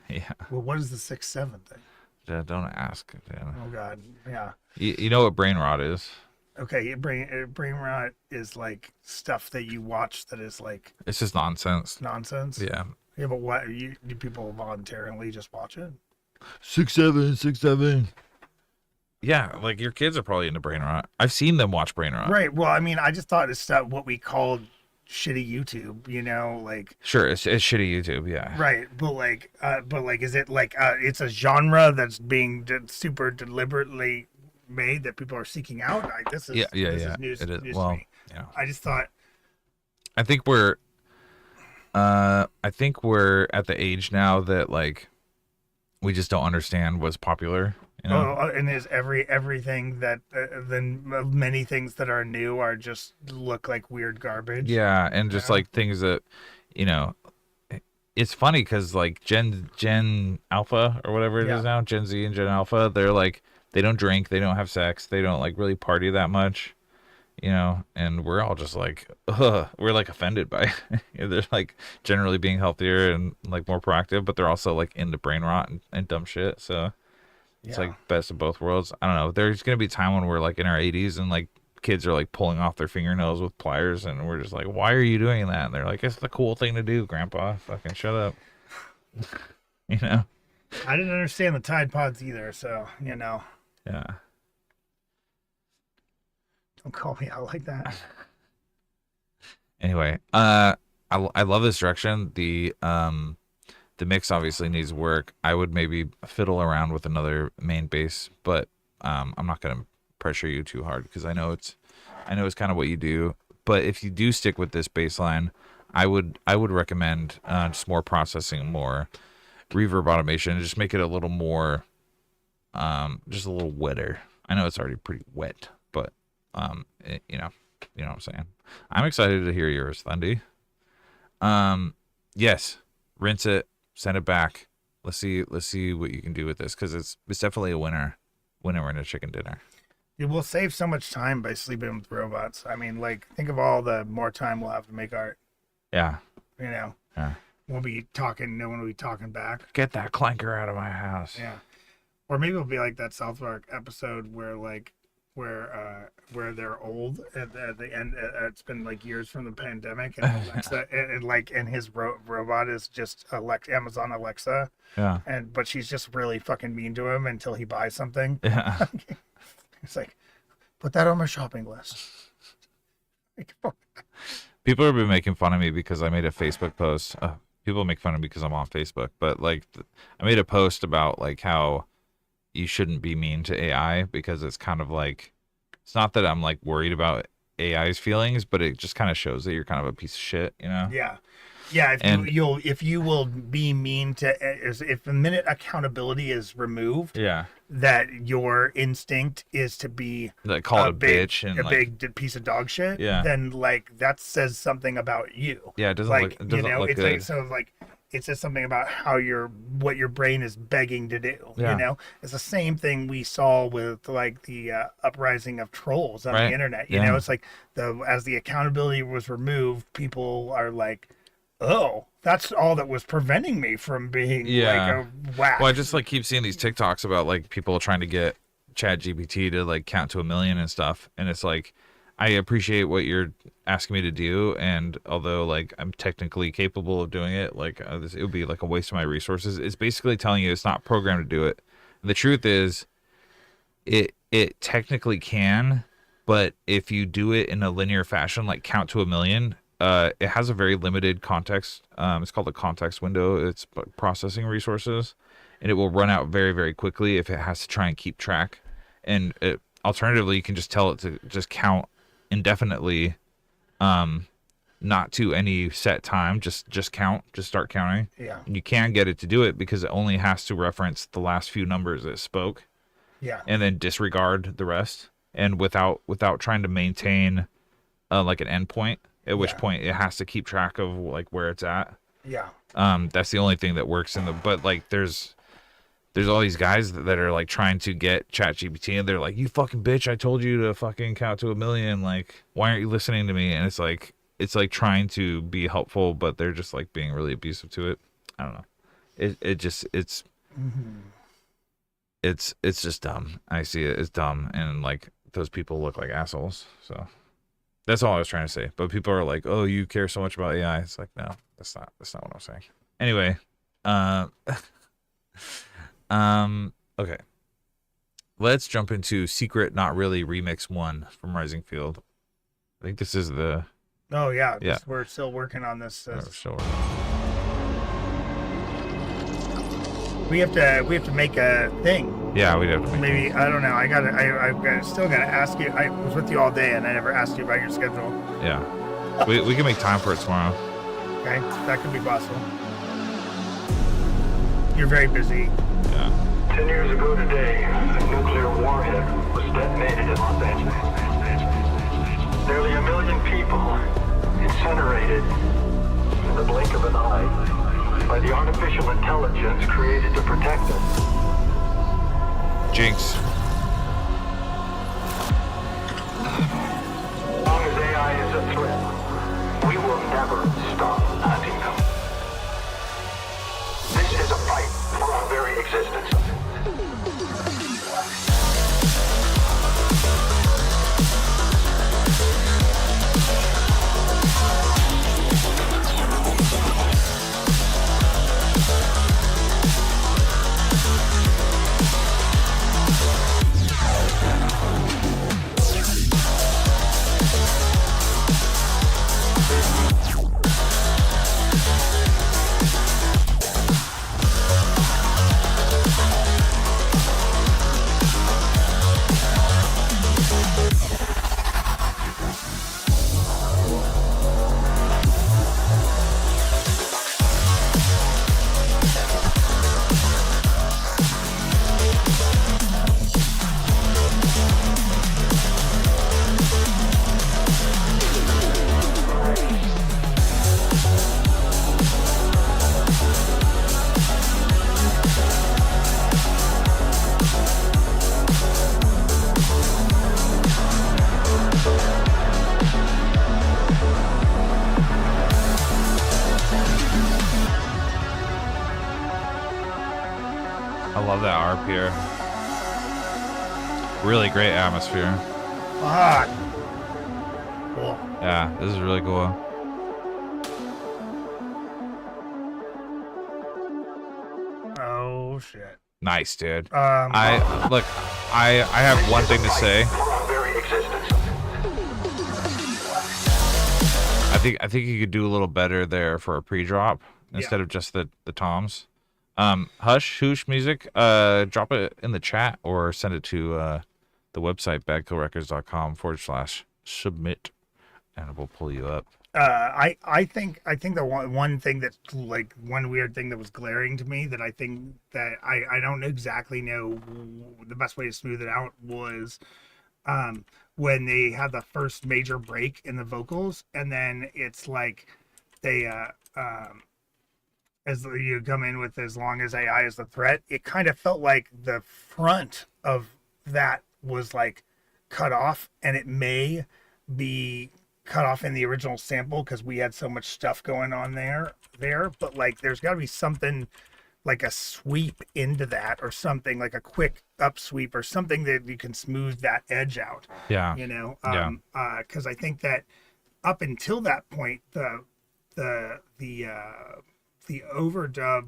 Yeah. Well, what is the 6-7 thing? Don't ask. Dan. Oh God, yeah. You know what brain rot is? Okay, brain rot is like stuff that you watch that is like It's just nonsense. nonsense. Yeah. Yeah, but what do people voluntarily just watch it? 6'7", 6'7". Yeah, like your kids are probably into brain rot. I've seen them watch brain rot. Right. Well, I mean, I just thought it's stuff what we called shitty YouTube. You know, like Sure, it's shitty YouTube. Yeah. right. But like, is it like it's a genre that's being super deliberately made that people are seeking out? This is news, It is. news Well, to me. yeah. I just thought. I think we're at the age now that like we just don't understand what's popular. You know? And is everything that then many things that are new are just look like weird garbage. Yeah, and just like things that, you know, it's funny because like Gen Alpha or whatever it is now, Gen Z and Gen Alpha, they're like they don't drink, they don't have sex, they don't like really party that much, you know, and we're all just like, we're like offended by it. They're like generally being healthier and like more proactive, but they're also like into brain rot and dumb shit. So it's like best of both worlds. I don't know. There's gonna be a time when we're like in our 80s and like kids are like pulling off their fingernails with pliers, and we're just like, "Why are you doing that?" And they're like, "It's the cool thing to do, Grandpa. Fucking shut up." You know. I didn't understand the Tide Pods either, so you know. Yeah. Don't call me out like that. Anyway, I love this direction. The mix obviously needs work. I would maybe fiddle around with another main bass, but I'm not gonna pressure you too hard because I know it's kind of what you do. But if you do stick with this bass line, I would recommend just more processing, more reverb automation, just make it a little more, just a little wetter. I know it's already pretty wet, but you know what I'm saying. I'm excited to hear yours, Thundy. Yes, rinse it. Send it back. Let's see what you can do with this because it's definitely a winner in a chicken dinner. It will save so much time by sleeping with robots. I mean, like, think of all the more time we'll have to make art. Yeah. You know. Yeah. We'll be talking. No one will be talking back. Get that clanker out of my house. Yeah. Or maybe it'll be like that South Park episode where they're old at the end. It's been like years from the pandemic, and Alexa, and his robot is just Amazon Alexa. Yeah. But she's just really fucking mean to him until he buys something. Yeah. It's like, put that on my shopping list. People have been making fun of me because I made a Facebook post. People make fun of me because I'm on Facebook, but like I made a post about like how you shouldn't be mean to AI because it's kind of like, it's not that I'm like worried about AI's feelings, but it just kind of shows that you're kind of a piece of shit, you know? Yeah. If you will be mean to, if the minute accountability is removed, that your instinct is to be like call it a bitch and big piece of dog shit, then like that says something about you. Yeah, it doesn't like, look it's good. like, so like it says something about how what your brain is begging to do. Yeah. You know, it's the same thing we saw with like the uprising of trolls on the internet. You know, it's like as the accountability was removed, people are like, oh, that's all that was preventing me from being like a whack. Well, I just like keep seeing these TikToks about like people trying to get ChatGPT to like count to 1 million and stuff, and it's like, I appreciate what you're asking me to do, and although like I'm technically capable of doing it, like it would be like a waste of my resources. It's basically telling you it's not programmed to do it. And the truth is, it technically can, but if you do it in a linear fashion, like count to 1 million, it has a very limited context. It's called a context window. It's processing resources, and it will run out very, very quickly if it has to try and keep track. And alternatively, you can just tell it to just count indefinitely, not to any set time, just count, just start counting. Yeah. And you can get it to do it because it only has to reference the last few numbers it spoke. Yeah. And then disregard the rest, and without trying to maintain like an endpoint, at which point it has to keep track of like where it's at. Yeah. That's the only thing that works but like there's all these guys that are like trying to get ChatGPT, and they're like, you fucking bitch, I told you to fucking count to 1 million. Like, why aren't you listening to me? And it's like trying to be helpful, but they're just like being really abusive to it. I don't know. It's Mm-hmm. it's just dumb. I see it. It's dumb, and like those people look like assholes. So that's all I was trying to say. But people are like, "Oh, you care so much about AI?" It's like, no, that's not what I'm saying. Anyway, okay. Let's jump into Secret Not Really Remix 1 from Rising Field. I think this is the... Oh, yeah. Yeah. We're still working on this. We're still working. We have to make a thing. Yeah, we'd have to make Maybe, I don't know. I still got to ask you. I was with you all day and I never asked you about your schedule. Yeah. We can make time for it tomorrow. Okay. That could be possible. You're very busy. Yeah. 10 years ago today, a nuclear warhead was detonated in Los Angeles. Nearly 1 million people incinerated in the blink of an eye by the artificial intelligence created to protect us. Jinx. As long as AI is a threat, we will never stop hunting them. This is a fight for our very existence. I love that ARP here. Really great atmosphere. Fuck. Cool. Yeah, this is really cool. Oh, shit. Nice, dude. I I have one thing to say. For our very existence. I think you could do a little better there for a pre-drop instead of just the toms. Hush music, drop it in the chat or send it to the website badkillrecords.com/submit and we'll pull you up. I think the one thing that's like one weird thing that was glaring to me that I think that I don't exactly know the best way to smooth it out was when they have the first major break in the vocals and then it's like they as you come in with as long as AI is the threat, it kind of felt like the front of that was like cut off, and it may be cut off in the original sample because we had so much stuff going on there, but like there's got to be something like a sweep into that or something like a quick up sweep or something that you can smooth that edge out. Yeah. You know, Yeah. Because I think that up until that point, the overdub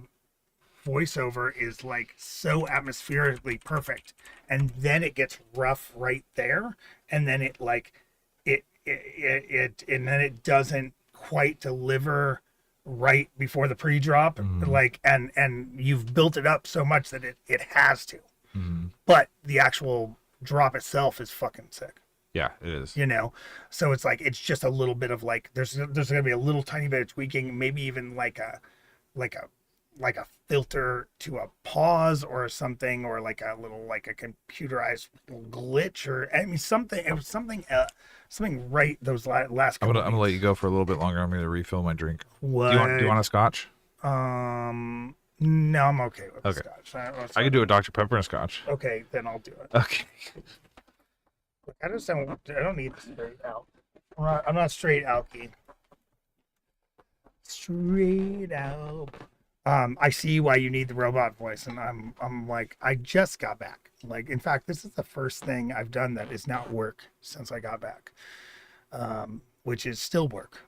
voiceover is like so atmospherically perfect, and then it gets rough right there, and then it like it and then it doesn't quite deliver right before the pre-drop, like and you've built it up so much that it has to, but the actual drop itself is fucking sick. Yeah, it is. You know, so it's like it's just a little bit of like there's gonna be a little tiny bit of tweaking, maybe even like a filter to a pause or something, or like a little like a computerized glitch, or I mean something. It was something right those last. I'm gonna let you go for a little bit longer. I'm gonna refill my drink. What? Do you want a scotch? No, I'm okay with the scotch. I could do a Dr. Pepper and scotch. Okay, then I'll do it. Okay. I don't need straight out. I'm not straight alky. Straight out. I see why you need the robot voice, and I'm like, I just got back. Like, in fact, this is the first thing I've done that is not work since I got back, which is still work.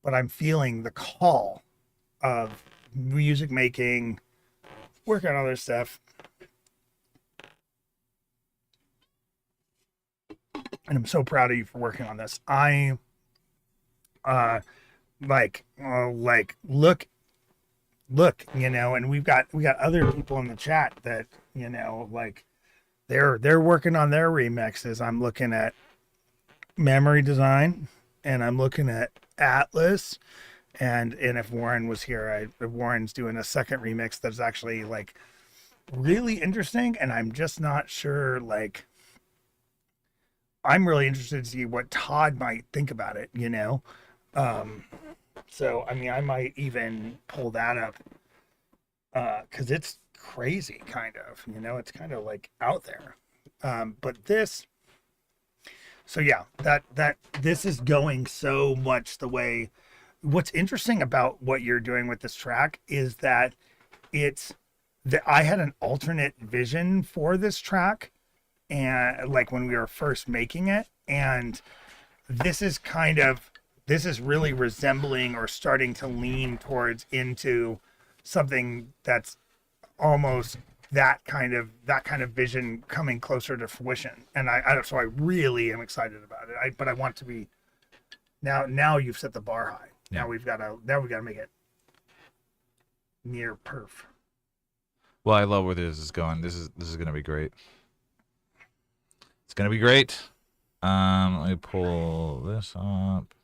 But I'm feeling the call of music making, working on other stuff. And I'm so proud of you for working on this. I look, and we got other people in the chat that, like they're working on their remixes. I'm looking at Memory Design, and I'm looking at Atlas, and if Warren was here, Warren's doing a second remix that's actually like really interesting, and I'm just not sure, like, I'm really interested to see what Todd might think about it, So, I mean, I might even pull that up, because it's crazy, kind of, it's kind of like out there. But this, so yeah, this is going so much the way. What's interesting about what you're doing with this track is that I had an alternate vision for this track, and like when we were first making it, and this is really resembling or starting to lean towards into something that's almost that kind of vision coming closer to fruition. And so I really am excited about it. But I want to be now you've set the bar high. Yeah. Now we got to make it near perf. Well, I love where this is going. This is going to be great. It's going to be great. Let me pull this up.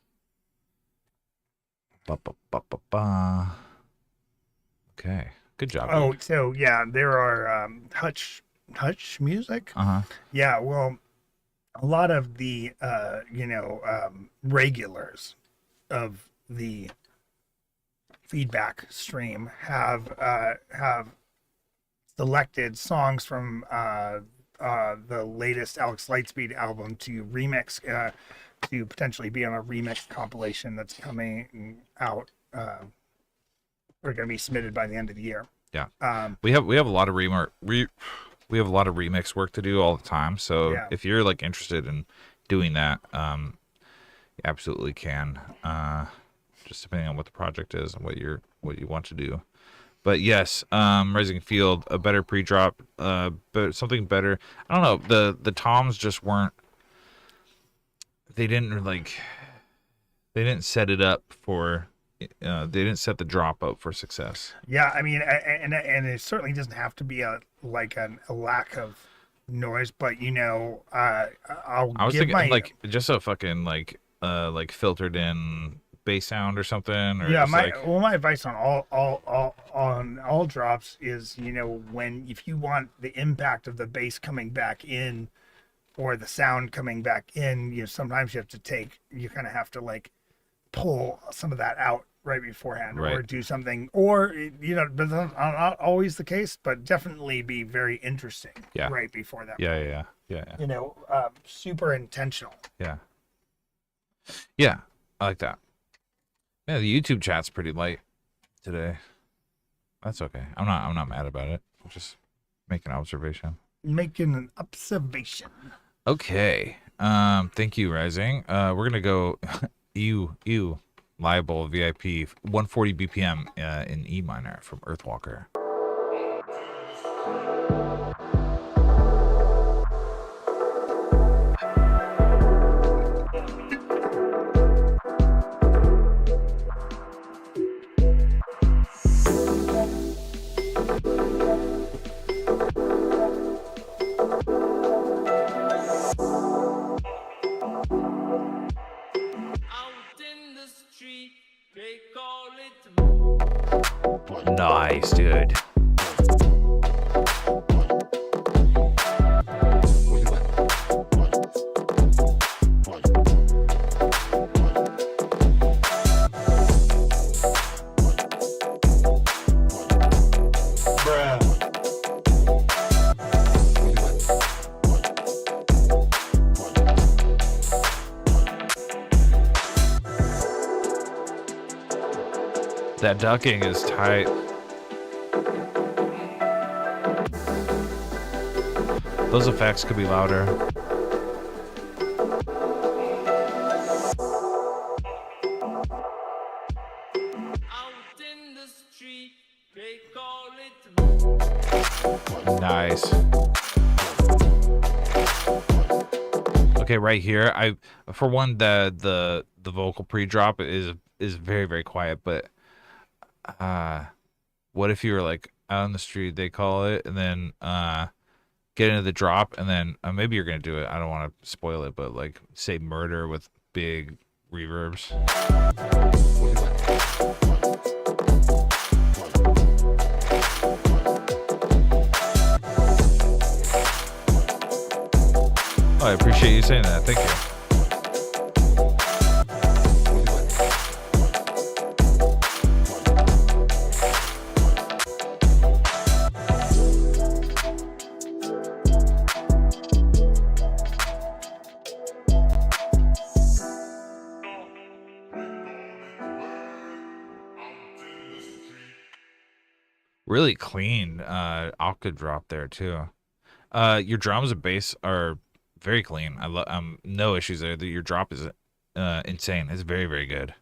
Okay, good job. Oh, so yeah, there are Hutch music. Yeah, well, a lot of the regulars of the feedback stream have selected songs from the latest Alex Lightspeed album to remix, to potentially be on a remix compilation that's coming out. We're going to be submitted by the end of the year. Yeah. We have a lot of we have a lot of remix work to do all the time. So Yeah. if you're like interested in doing that, you absolutely can. Just depending on what the project is and what you want to do. But yes, Rising Field, a better pre-drop, but something better. I don't know. The toms just weren't. They didn't set it up for. They didn't set the drop up for success. Yeah, I mean, and it certainly doesn't have to be a lack of noise, but I was thinking like just a fucking like filtered in bass sound or something. Or yeah, my advice on all drops is if you want the impact of the bass coming back in or the sound coming back in, sometimes you kind of have to like pull some of that out right beforehand, right. Or do something, or but that's not always the case, but definitely be very interesting. Yeah. Right before that. Yeah. Super intentional. Yeah, I like that. Yeah, the YouTube chat's pretty light today. That's okay. I'm not mad about it. I'm just making an observation. Making an observation. Okay. Thank you, Rising. We're gonna go ew liable VIP 140 BPM in E minor from Earthwalker. Nice, dude. That ducking is tight. Those effects could be louder. Nice. Okay, right here, for one, the vocal pre-drop is very, very quiet, but what if you were like out on the street, they call it, and then get into the drop, and then maybe you're gonna do it. I don't want to spoil it, but like say murder with big reverbs. Oh, I appreciate you saying that. Thank you. Really clean octave drop there too. Your drums and bass are very clean. I love no issues there. Your drop is insane. It's very, very good.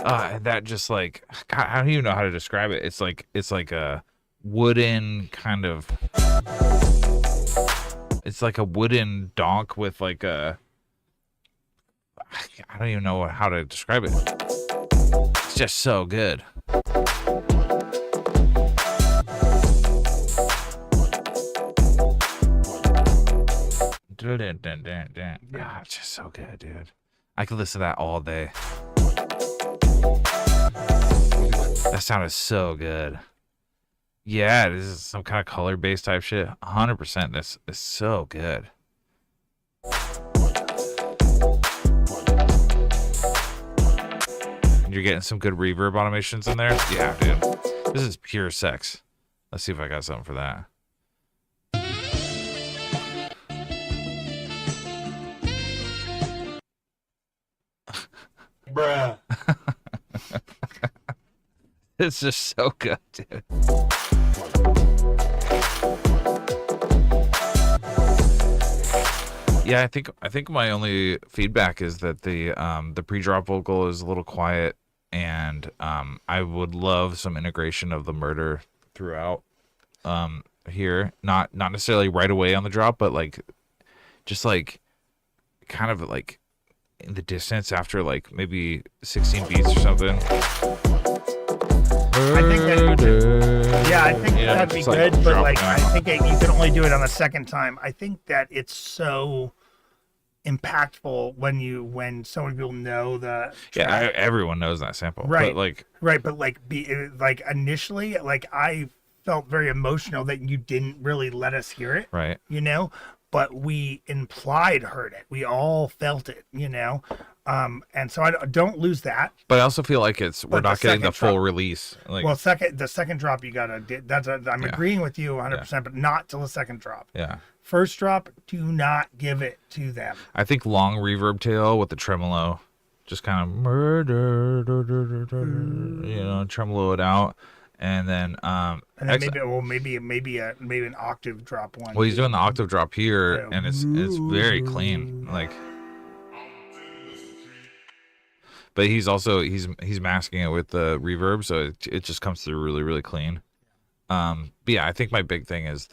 And that just like, God, I don't even know how to describe it. It's like a wooden kind of. It's like a wooden donk with like a. I don't even know how to describe it. It's just so good. Ah, it's just so good, dude. I could listen to that all day. That sounded so good. Yeah, this is some kind of color-based type shit. 100%. This is so good. You're getting some good reverb automations in there? Yeah, dude. This is pure sex. Let's see if I got something for that. Bruh. It's just so good, dude. Yeah, I think my only feedback is that the pre-drop vocal is a little quiet, and I would love some integration of the murder throughout here. Not necessarily right away on the drop, but like just like kind of like in the distance after like maybe 16 beats or something. I think that'd be good, like, but like I think you can only do it on the second time. I think that it's so impactful when so many people know the track. Everyone knows that sample, right? But like initially, like I felt very emotional that you didn't really let us hear it, right? You know, but we implied heard it. We all felt it, you know. And so I don't lose that. But I also feel like we're not getting the full release. Like, well, the second drop you gotta. I'm agreeing with you 100%, but not till the second drop. Yeah. First drop, do not give it to them. I think long reverb tail with the tremolo, just kind of murder, you know, tremolo it out, and then maybe an octave drop one. Well, he's doing the octave drop here, and it's very clean, like. But he's also he's masking it with the reverb, so it just comes through really, really clean. But yeah, I think my big thing is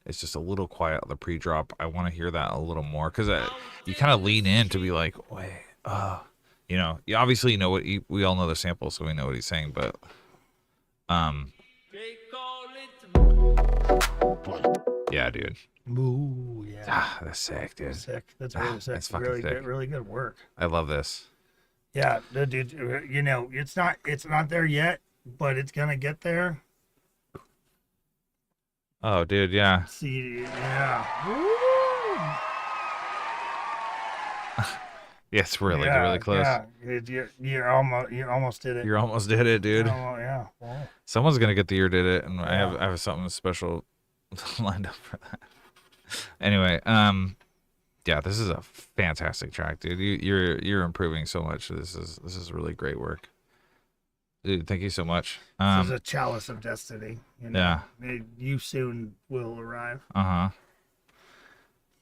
it's just a little quiet on the pre-drop. I want to hear that a little more because you kind of lean in to be like, wait, you know, you obviously know what we all know the sample, so we know what he's saying, but yeah, dude. Ooh, yeah. That's sick, dude. Sick. That's really sick. That's fucking really sick. good. Really good work. I love this. Yeah, dude. You know, it's not there yet, but it's gonna get there. Oh, dude, yeah. See, yeah. Yeah, it's really close. Yeah, you almost did it. You almost did it, dude. Oh, yeah. Well, someone's gonna get the year did it, and I have something special lined up for that. Anyway, Yeah, this is a fantastic track, dude. You're improving so much. This is really great work, dude. Thank you so much. This is a chalice of destiny. You know? Yeah. You soon will arrive.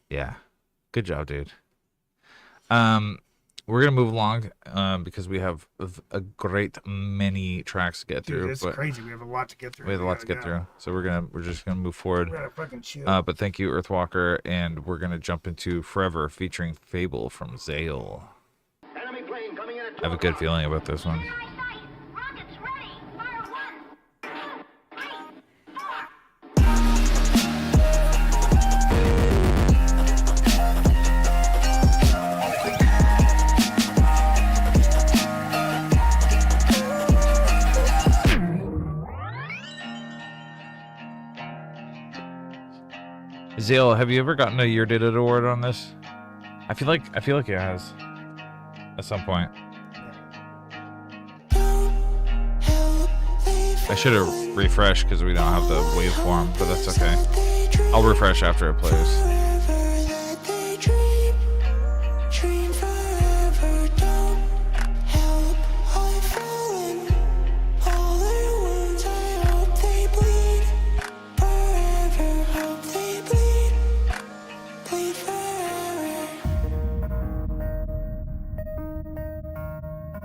Yeah. Good job, dude. We're gonna move along because we have a great many tracks to get through. Dude, it's crazy. We have a lot to get through. We have a lot to get through, so we're just gonna move forward. We're gonna fucking chill. But thank you, Earthwalker, and we're gonna jump into Forever featuring Fable from Zale. I have a good feeling about this one. Zale, have you ever gotten a Year Did It award on this? I feel like it has at some point. I should have refreshed because we don't have the waveform, but that's okay. I'll refresh after it plays.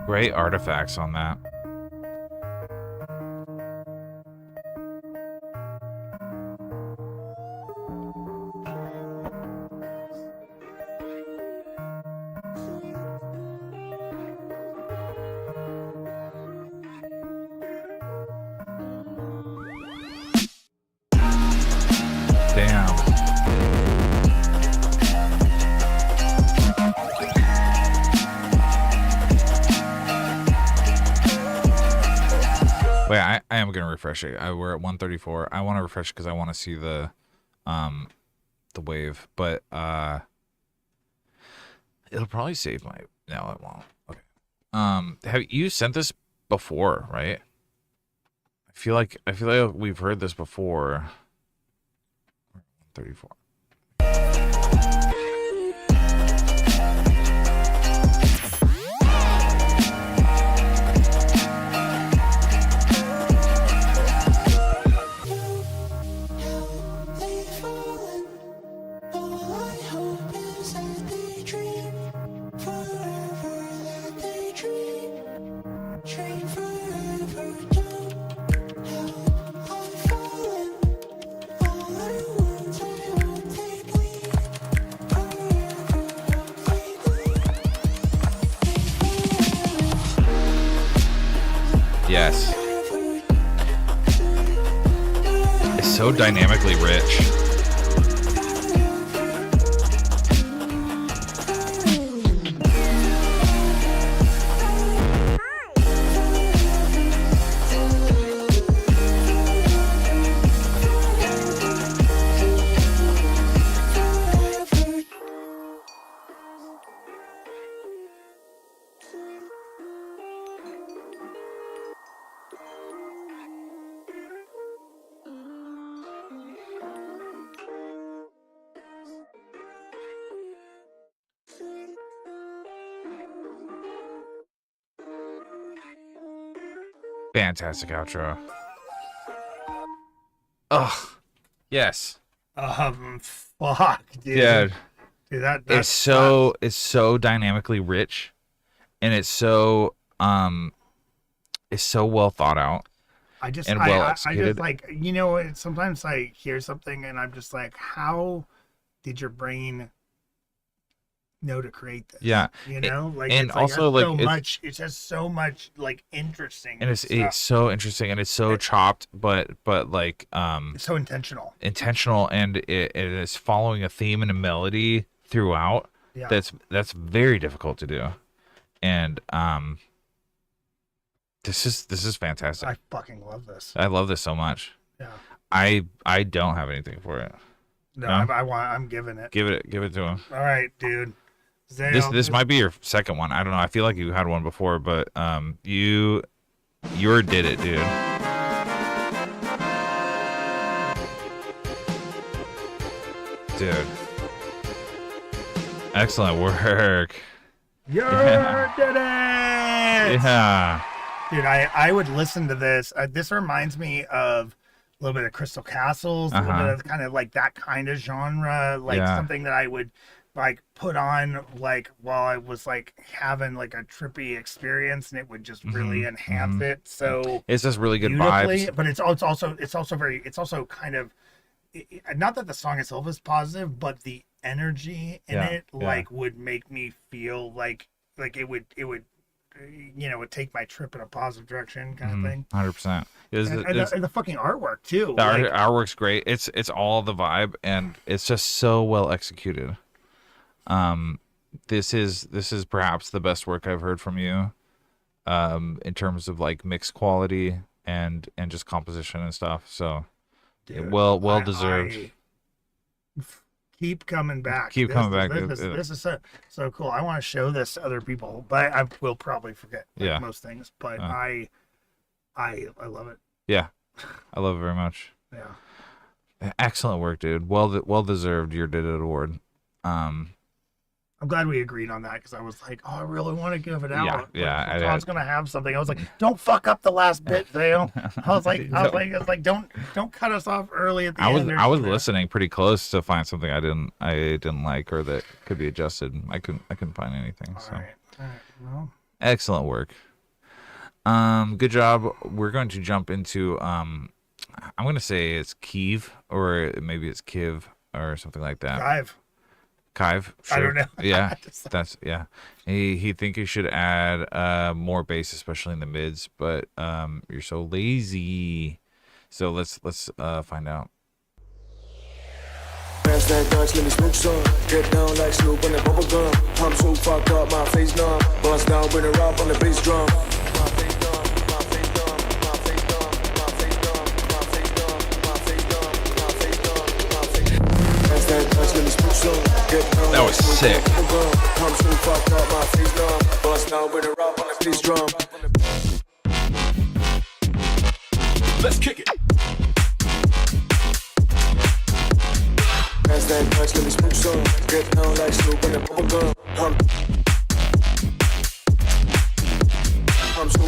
Great artifacts on that. Damn. Wait, I am gonna refresh it. We're at 134. I want to refresh because I want to see the wave, but it'll probably save my. No, it won't. Okay. Have you sent this before? Right. I feel like we've heard this before. 134. Yes. It's so dynamically rich. Fantastic outro. Ugh. Yes. Fuck, dude. Yeah. Dude, that's it's so dynamically rich, and it's so well thought out. I just executed. like, you know, sometimes I hear something and I'm just like, how did your brain know to create this? Yeah. You know, like, and it's also like like so much. It's just so much like interesting. And it's so interesting, and it's so chopped, but like it's so intentional. And it is following a theme and a melody throughout. Yeah. That's very difficult to do, and this is fantastic. I fucking love this. I love this so much. Yeah. I don't have anything for it. No, No? I'm giving it. Give it to him. All right, dude. Zale, This might be your second one. I don't know. I feel like you had one before, but you did it, dude. Dude. Excellent work. You did it! Yeah. Dude, I would listen to this. This reminds me of a little bit of Crystal Castles, a little bit of kind of like that kind of genre, like something that I would like put on like while I was like having like a trippy experience, and it would just really enhance it. So it's just really good vibes. But it's also kind of, not that the song itself is positive, but the energy in it like would make me feel like it would would take my trip in a positive direction, kind of thing. 100%. And the fucking artwork too. The artwork's great. It's all the vibe, and it's just so well executed. This is perhaps the best work I've heard from you, in terms of like mix quality and just composition and stuff. So, dude, well deserved. Keep coming back. This is so cool. I want to show this to other people, but I will probably forget most things. But I love it. Yeah, I love it very much. Yeah, excellent work, dude. Well deserved your Did It award. I'm glad we agreed on that, because I was like, oh, I really want to give it out. Yeah. Todd's gonna have something. I was like, don't fuck up the last bit, Dale. I was like, don't cut us off early at the end. I was listening pretty close to find something I didn't like, or that could be adjusted. I couldn't find anything. All right. Well, excellent work. Good job. We're going to jump into I'm going to say it's Kiev, or maybe it's Kiv or something like that. Kive, sure. I don't know. Yeah, He think you should add more bass, especially in the mids, but you're so lazy. So let's find out. Pass that Dutch, let me smoke some. Get down like Snoop on the bubble gum. I'm so fucked up, my face numb. Bust down with a rock on the bass drum. That was sick. Let's kick it. Pass that Dutch, let me smoke some. Get down like Snoop in the bubble gum.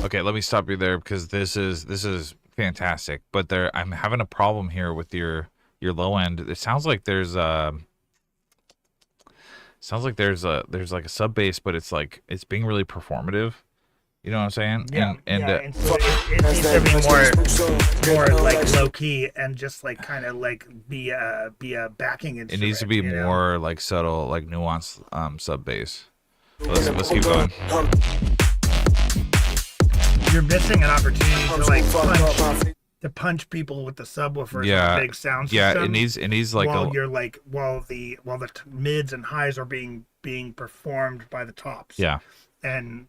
Okay, let me stop you there, because this is fantastic. But I'm having a problem here with your low end. It sounds like there's like a sub bass, but it's like it's being really performative. You know what I'm saying? Yeah. And so it needs to be more like low key and just like kind of like be a backing instrument. It needs to be more like subtle, like nuanced sub bass. Let's keep going. You're missing an opportunity to like punch people with the subwoofers and big sound systems. Yeah, it needs like while the mids and highs are being performed by the tops. Yeah. And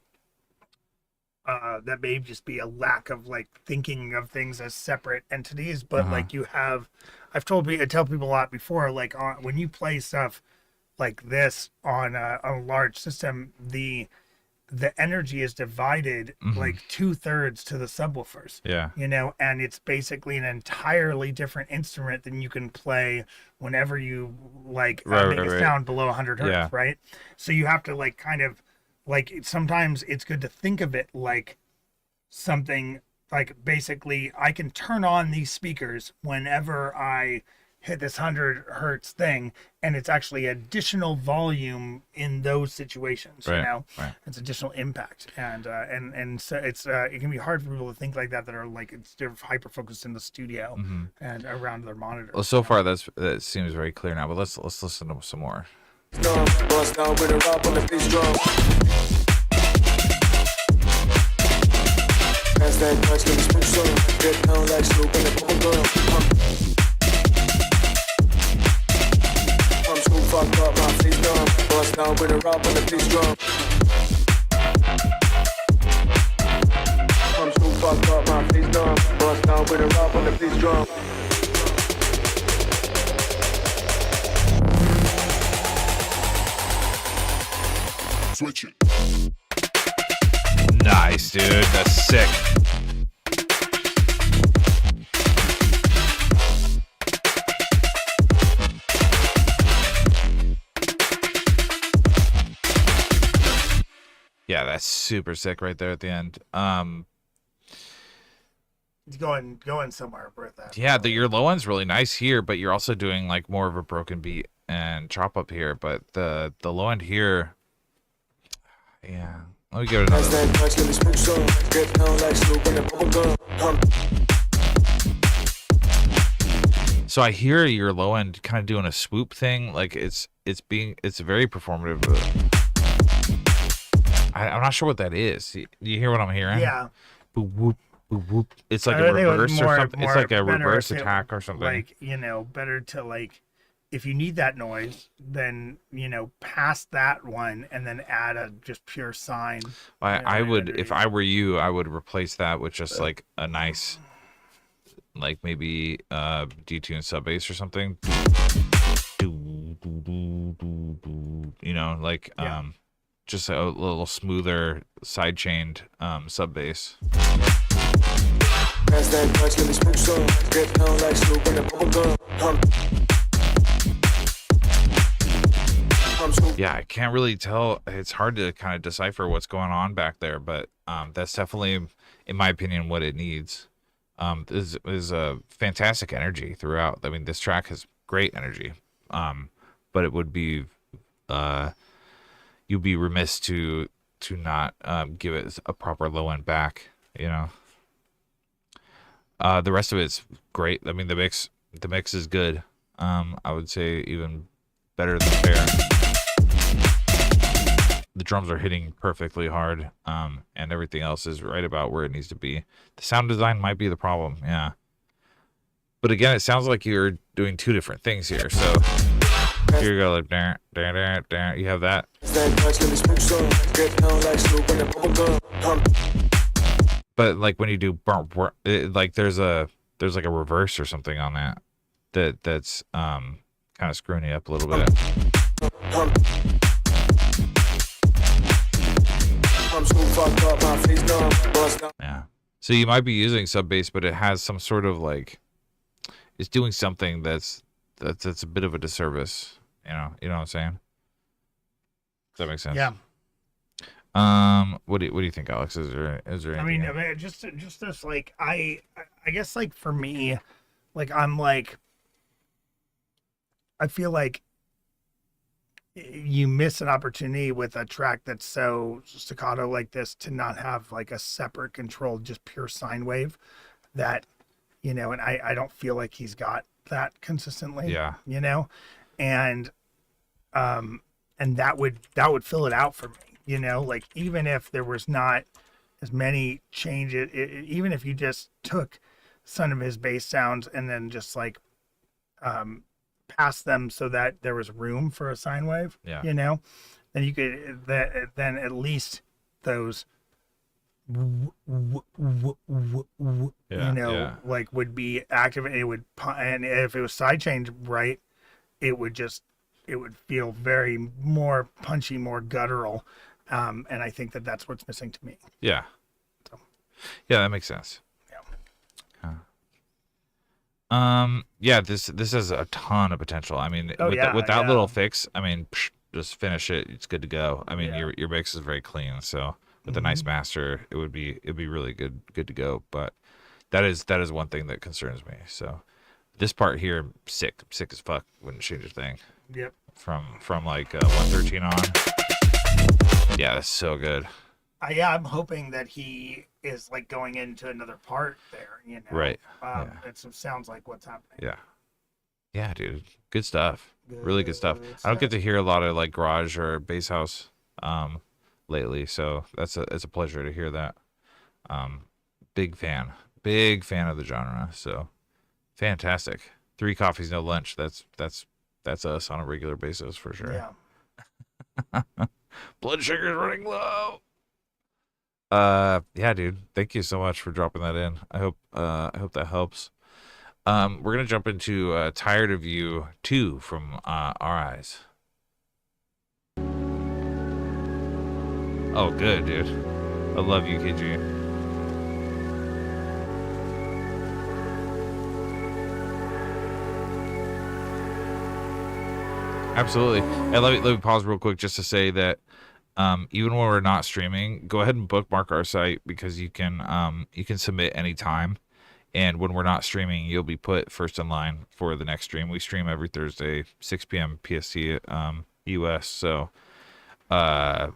that may just be a lack of like thinking of things as separate entities, but like I tell people a lot before, like when you play stuff like this on a large system, the energy is divided like 2/3 to the subwoofers. Yeah. And it's basically an entirely different instrument than you can play whenever you make a sound below 100 hertz, right? So you have to like kind of like, sometimes it's good to think of it like something like, basically I can turn on these speakers whenever I hit this 100 hertz thing, and it's actually additional volume in those situations. Right. It's additional impact, and so it's it can be hard for people to think like that are like, they're hyper focused in the studio and around their monitor. Well, so far that seems very clear now, but let's listen to some more. Bust down with a rock on the bass drum. Pass that Dutch, let me smoke some. Get down like Snoop in the bubble gum. I'm so fucked up, my face numb. Bust down with a rock on the bass drum. I'm so fucked up, my face numb. Bust down with a rock on the bass drum. Switch it. Nice, dude. That's sick. Yeah, that's super sick right there at the end. It's going somewhere with that. Yeah, your low end's really nice here, but you're also doing like more of a broken beat and chop up here. But the low end here, yeah. Let me give it As another. that touch, let me smoke some. Get down like Snoop in the bubble gum. So I hear your low end kind of doing a swoop thing, like it's very performative. I'm not sure what that is. You hear what I'm hearing? Yeah. Boop, whoop, boop, whoop. It's like I a think it was reverse or something. It's like a better reverse to, attack or something. Like, better to like, if you need that noise, then, pass that one and then add a just pure sine. I would, if I were you, I would replace that with just like a nice, like maybe detune sub bass or something. Like just a little smoother side chained sub bass. As that touch, let me smoke some. Get down like Snoop in the bubble gum. Yeah, I can't really tell. It's hard to kind of decipher what's going on back there, but that's definitely, in my opinion, what it needs. Is a fantastic energy throughout. I mean, this track has great energy, but it would be, you'd be remiss to not give it a proper low end back. The rest of it's great. I mean, the mix is good. I would say even better than fair. The drums are hitting perfectly hard, and everything else is right about where it needs to be. The sound design might be the problem, yeah. But again, it sounds like you're doing two different things here. So here you go, like you have that. But like when you do like there's like a reverse or something on that's kind of screwing you up a little bit. Yeah. So you might be using sub bass, but it has some sort of like, it's doing something that's a bit of a disservice. You know what I'm saying? Does that make sense? Yeah. What do you think, Alex? Is there anything? I mean, just this, like, I guess, like, for me, like, I'm like, I feel like you miss an opportunity with a track that's so staccato like this to not have like a separate controlled, just pure sine wave that, and I don't feel like he's got that consistently. Yeah. And that would fill it out for me, like even if there was not as many changes, even if you just took some of his bass sounds and then just like, past them so that there was room for a sine wave, yeah. Then you could, then at least those, like would be active. It would, and if it was sidechained right, it would feel very more punchy, more guttural. And I think that's what's missing to me. Yeah. So. Yeah, that makes sense. Yeah, this has a ton of potential. I mean, with that little fix, I mean, just finish it. It's good to go. I mean, your mix is very clean. So with a nice master, it'd be really good to go. But that is one thing that concerns me. So this part here, sick as fuck. Wouldn't change a thing. Yep. From like 113 on. Yeah, that's so good. I'm hoping that he is like going into another part there, Right. It sounds like what's happening. Yeah. Yeah, dude. Good stuff. Really good stuff. I don't get to hear a lot of like garage or bass house lately, so it's a pleasure to hear that. Big fan of the genre. So fantastic. 3 coffees, no lunch. That's us on a regular basis for sure. Yeah. Blood sugar's running low. Yeah, dude. Thank you so much for dropping that in. I hope that helps. We're gonna jump into "Tired of You" 2 from Our Eyes. Oh, good, dude. I love you, KG. Absolutely. And let me pause real quick just to say that even when we're not streaming, go ahead and bookmark our site because you can submit anytime. And when we're not streaming, you'll be put first in line for the next stream. We stream every Thursday, 6 p.m. PST US. So, yeah,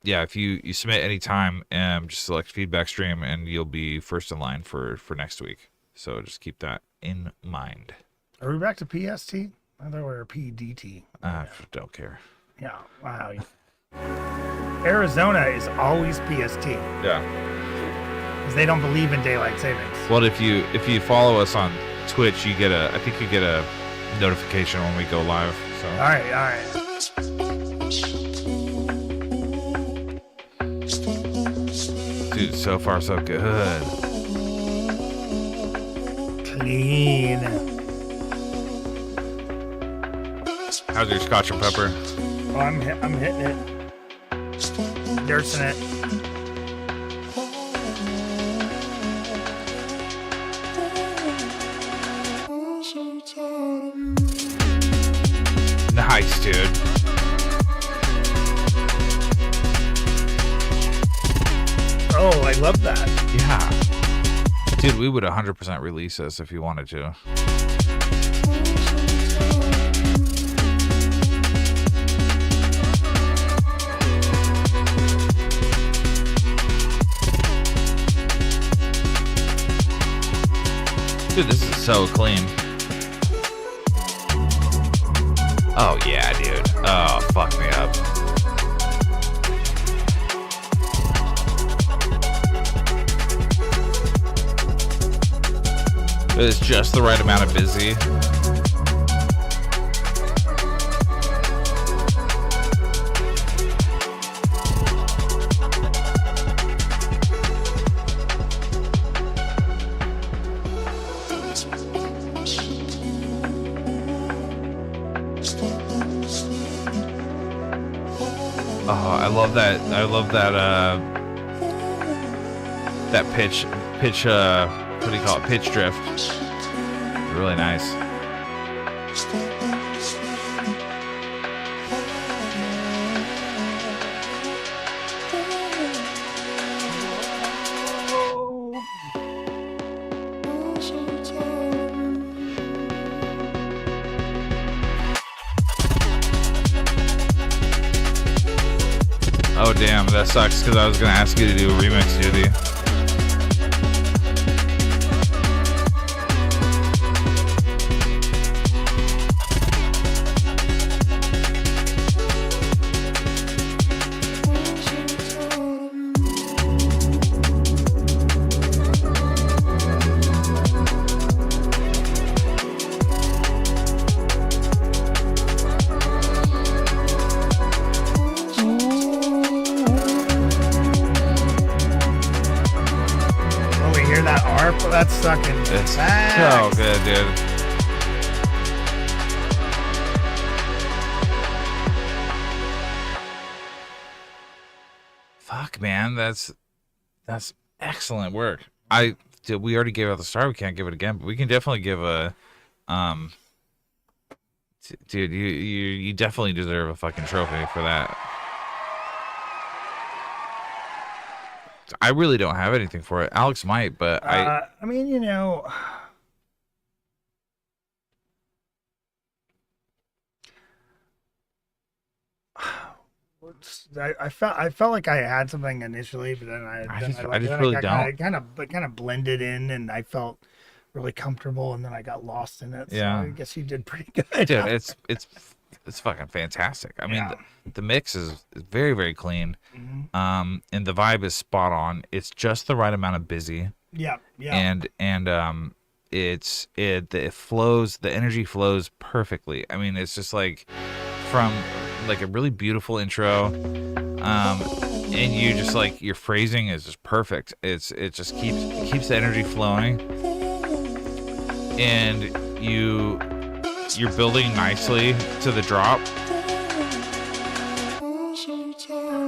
if you submit anytime, just select feedback stream, and you'll be first in line for next week. So just keep that in mind. Are we back to PST? I thought we were PDT. Don't care. Yeah. Wow. Arizona is always PST. Yeah. Because they don't believe in daylight savings. Well, if you follow us on Twitch, you get a notification when we go live. So. All right. Dude, so far so good. Clean. How's your scotch and pepper? Oh, I'm hitting it. Nursing it. Nice, dude. Oh, I love that. Yeah. Dude, we would 100% release this if you wanted to. Dude, this is so clean. Oh, yeah, dude. Oh, fuck me up. It's just the right amount of busy. Oh, I love that. I love that. That pitch. What do you call it? Pitch drift. Really nice. Oh damn, that sucks because I was gonna ask you to do a remix, Judy. That's sucking. It's so good, dude. Fuck, man, that's excellent work. We already gave out the star. We can't give it again, but we can definitely give a dude. You definitely deserve a fucking trophy for that. I really don't have anything for it. Alex might, but I mean, you know, I felt like I had something initially, but then I just really don't. Kind of blended in, and I felt really comfortable, and then I got lost in it. Yeah, so I guess you did pretty good. Dude, it's fucking fantastic. I mean, the mix is very, very clean. Mm-hmm. And the vibe is spot on. It's just the right amount of busy. Yeah. And it flows. The energy flows perfectly. I mean, it's just like from like a really beautiful intro. And you just like your phrasing is just perfect. It just keeps the energy flowing. And you're building nicely to the drop.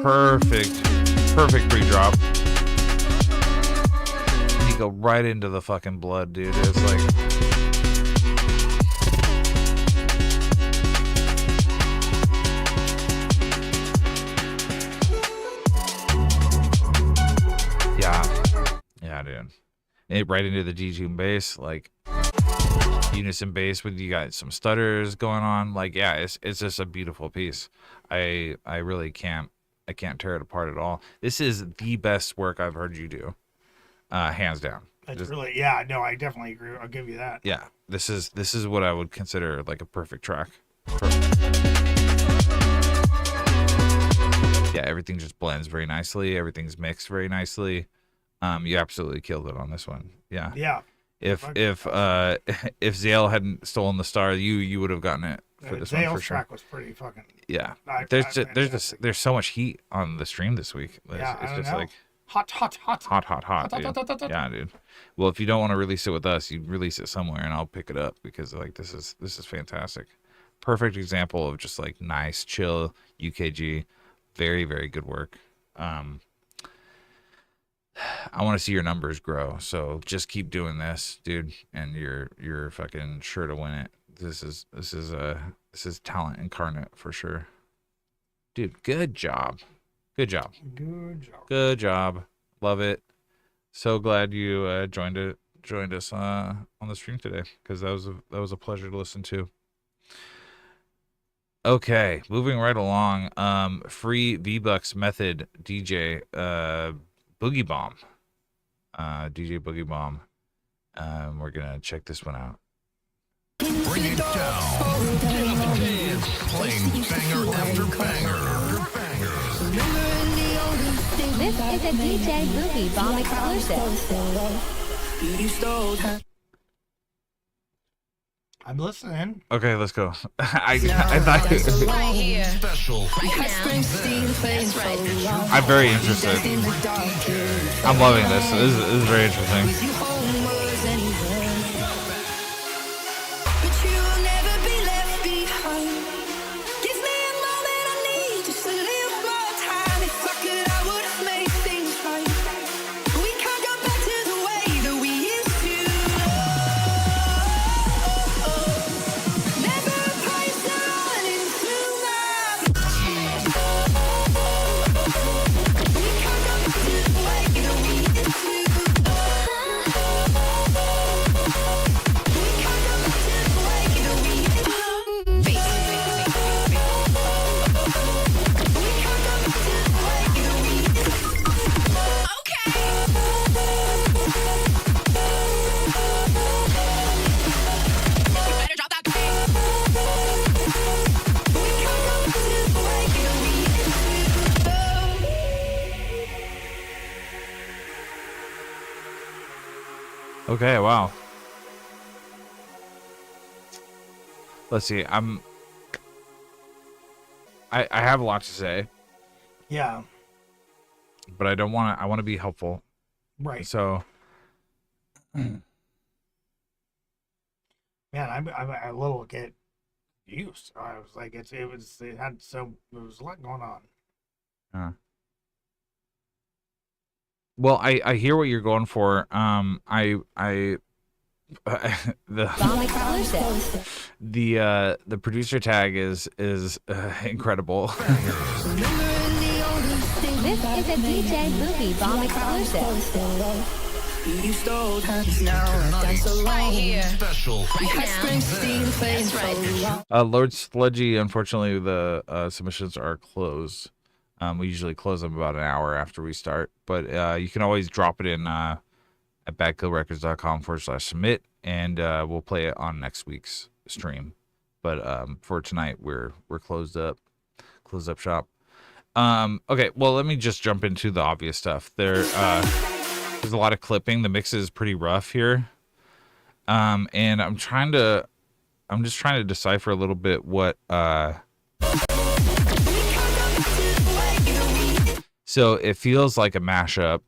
Perfect pre-drop. And you go right into the fucking blood, dude. It's like dude. Right into the D-tune bass, like unison bass with you got some stutters going on. Like, yeah, it's just a beautiful piece. I really can't tear it apart at all. This is the best work I've heard you do, hands down. It's really, yeah, no, I definitely agree. I'll give you that. Yeah, this is what I would consider like a perfect track. Yeah, everything just blends very nicely. Everything's mixed very nicely. You absolutely killed it on this one. Yeah. Yeah. If Zale hadn't stolen the star, you would have gotten it for this one for sure. Track was pretty fucking. Yeah. There's so much heat on the stream this week. It's just like hot. Dude. Yeah, dude. Well, if you don't want to release it with us, you release it somewhere, and I'll pick it up because like this is fantastic. Perfect example of just like nice, chill UKG. Very, very good work. I want to see your numbers grow, so just keep doing this, dude, and you're fucking sure to win it. This is talent incarnate for sure, dude. Good job. Love it. So glad you joined us on the stream today, because that was a pleasure to listen to. Okay, moving right along. Free V-Bucks Method DJ Boogie Bomb. DJ Boogie Bomb. We're gonna check this one out. Bring it down. Get up and dance. Playing banger after banger. This is a DJ Boogie Bomb exclusive. I'm listening. Okay, let's go. I thought Special. I'm very interested. I'm loving this. This is very interesting. Okay, wow. Let's see. I have a lot to say. Yeah. But I don't want to. I want to be helpful. Right. So. Man, I'm a little get used. I was like, it was a lot going on. Well, I hear what you're going for. The producer tag is incredible. This is a DJ Boogie Bomb exclusive. You stole hands now and dance alone. Special. Lord Sludgy, unfortunately, the submissions are closed. We usually close them about an hour after we start, but you can always drop it in at badkillrecords.com/submit, and we'll play it on next week's stream. But for tonight, we're closed up shop. Okay, well, let me just jump into the obvious stuff. There's a lot of clipping. The mix is pretty rough here, and I'm just trying to decipher a little bit what. So it feels like a mashup.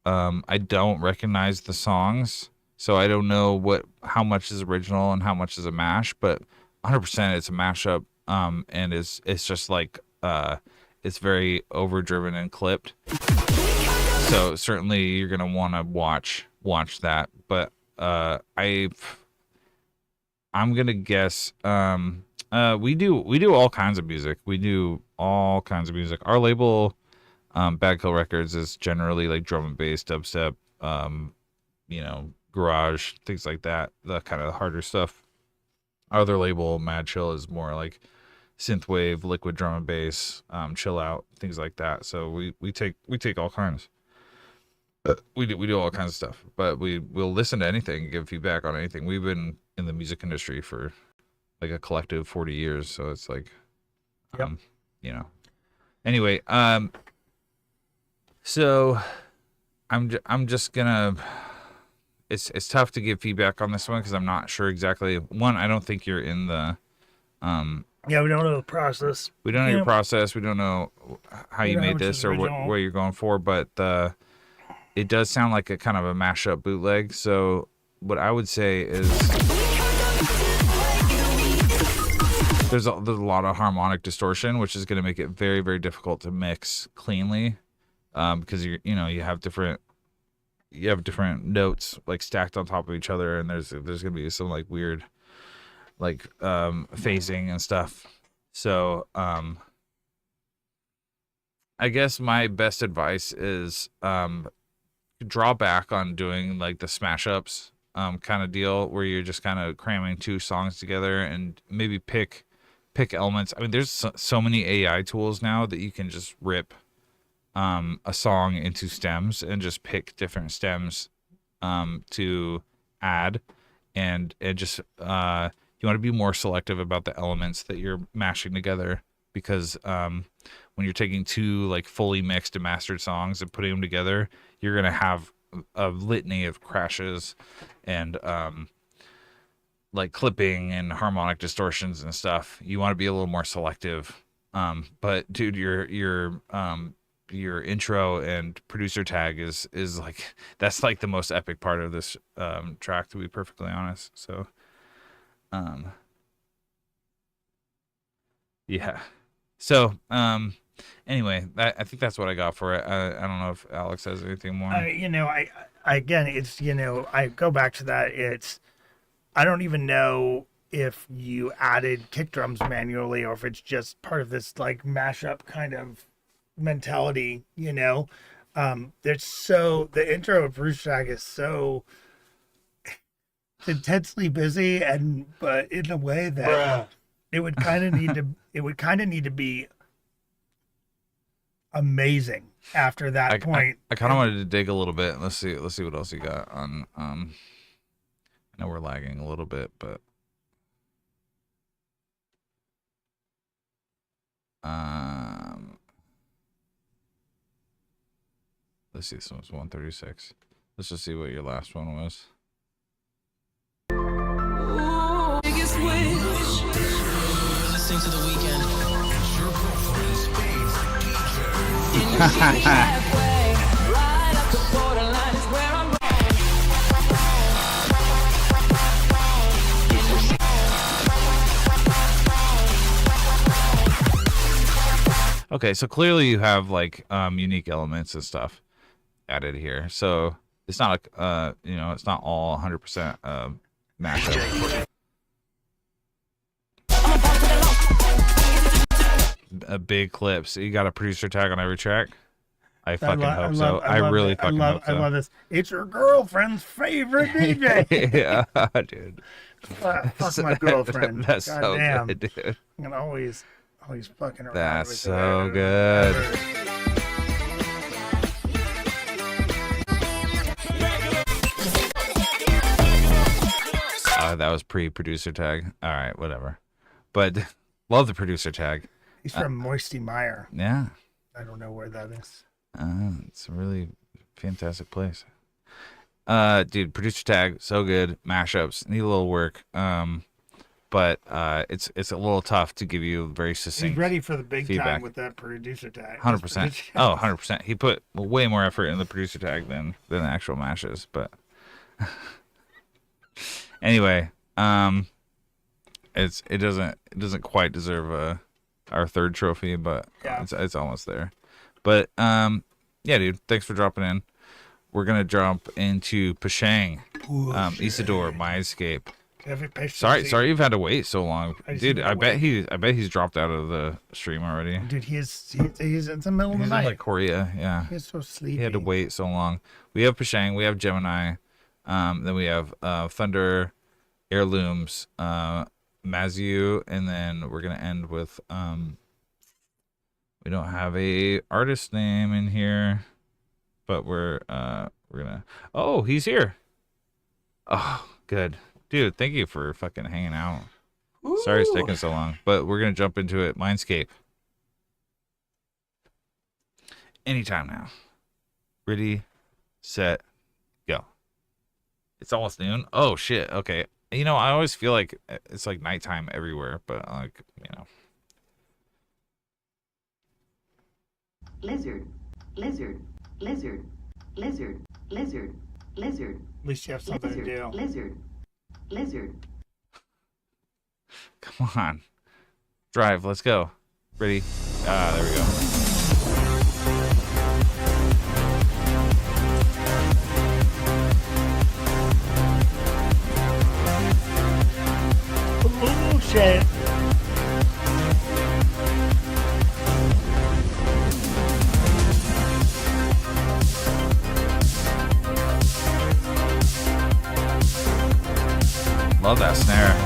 I don't recognize the songs, so I don't know how much is original and how much is a mash, but 100% it's a mashup. And it's just like it's very overdriven and clipped. So certainly you're gonna want to watch that. But I'm gonna guess we do all kinds of music. We do all kinds of music. Our label. Bad Kill Records is generally like drum and bass, dubstep, garage, things like that, the kind of harder stuff. Our other label, Mad Chill, is more like synthwave, liquid drum and bass, chill out, things like that. So we take all kinds. We do all kinds of stuff, but we'll listen to anything, give feedback on anything. We've been in the music industry for like a collective 40 years, so it's like, Anyway, so I'm just gonna. It's tough to give feedback on this one because I'm not sure exactly. One, I don't think you're in the. Yeah, we don't know the process. We don't know your process. We don't know how you made this or what you're going for, but it does sound like a kind of a mashup bootleg. So what I would say is there's a lot of harmonic distortion, which is going to make it very, very difficult to mix cleanly, because you have different notes like stacked on top of each other, and there's going to be some like weird like phasing and stuff. So I guess my best advice is draw back on doing like the smash ups kind of deal where you're just kind of cramming two songs together, and maybe pick elements. I mean, there's so many AI tools now that you can just rip a song into stems and just pick different stems to add, and just you want to be more selective about the elements that you're mashing together, because when you're taking two like fully mixed and mastered songs and putting them together, you're gonna have a litany of crashes and like clipping and harmonic distortions and stuff. You want to be a little more selective. But dude, your intro and producer tag is like, that's like the most epic part of this track, to be perfectly honest. So yeah. So anyway, I think that's what I got for it. I don't know if Alex has anything more. I again, it's, I go back to that. I don't even know if you added kick drums manually or if it's just part of this like mashup kind of mentality, the intro of Bruce Tag is so intensely busy, but in a way that it would kind of need to be amazing after that point. I kind of wanted to dig a little bit. Let's see what else you got on. I know we're lagging a little bit, but let's see. This one was 136. Let's just see what your last one was. Listening to The Weeknd. It's your girlfriend's favorite DJ. Okay, so clearly you have like unique elements and stuff added here. So it's not it's not all 100% mashup. A big clip. So you got a producer tag on every track? I fucking hope so. I really fucking hope so. I love this. It's your girlfriend's favorite DJ. Yeah, dude. Fuck my girlfriend. That's God so damn. good, dude. I'm gonna always fucking around. That's with so it. good. That was pre-producer tag. All right, whatever. But love the producer tag. He's from Moisty Mire. Yeah. I don't know where that is. It's a really fantastic place. Dude, producer tag, so good. Mashups need a little work. But it's a little tough to give you very succinct. He's ready for the big feedback. time with that producer tag. 100%. Oh, 100%. He put way more effort in the producer tag than the actual mashes. But anyway, it doesn't quite deserve our third trophy, but yeah. It's almost there. But yeah, dude, thanks for dropping in. We're gonna jump into Pashang, Isidore, My Escape. Sorry you've had to wait so long, dude. I bet wait. he's dropped out of the stream already. Dude, he's in the middle of the He's night. in like Korea, yeah. He's so sleepy. He had to wait so long. We have Pashang, we have Gemini, then we have Thunder, Heirlooms, Mazu, and then we're gonna end with we don't have a artist name in here, but we're gonna. Oh, he's here. Oh, good, dude. Thank you for fucking hanging out. Ooh. Sorry it's taking so long, but we're gonna jump into it. Mindscape. Anytime now. Ready, set, go. It's almost noon. Oh shit. Okay. You know, I always feel like it's like nighttime everywhere, but like, you know. Lizard, lizard, lizard, lizard, lizard, lizard. At least you have something lizard, to do. Lizard, lizard. Come on. Drive, let's go. Ready? There we go. Oh shit. Love that snare.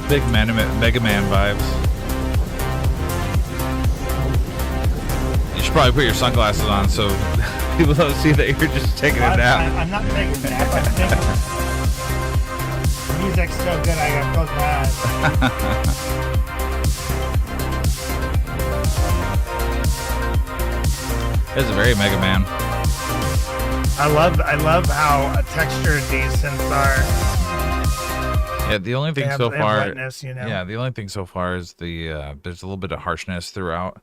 Big Mega Man vibes. You should probably put your sunglasses on so people don't see that you're just taking a nap. I'm not taking a nap. I'm thinking. The music's so good, I gotta close my eyes. It's a very Mega Man. I love how textured these synths are. Yeah, the only thing so far, wetness, you know? yeah, the only thing so far is the there's a little bit of harshness throughout.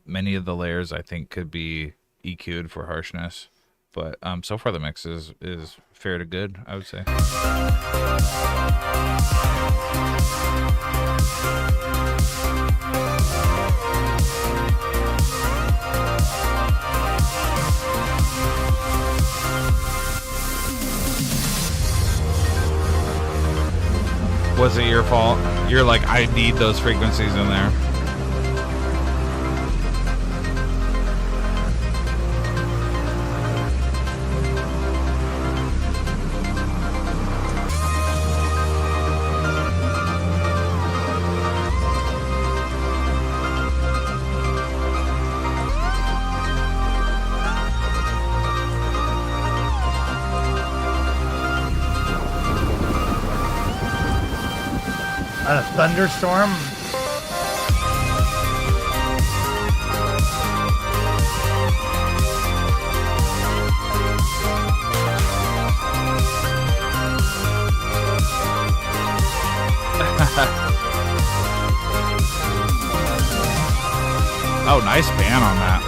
Many of the layers I think could be EQ'd for harshness, but so far the mix is fair to good, I would say. Was it your fault? You're like, I need those frequencies in there. A thunderstorm. Oh, nice pan on that.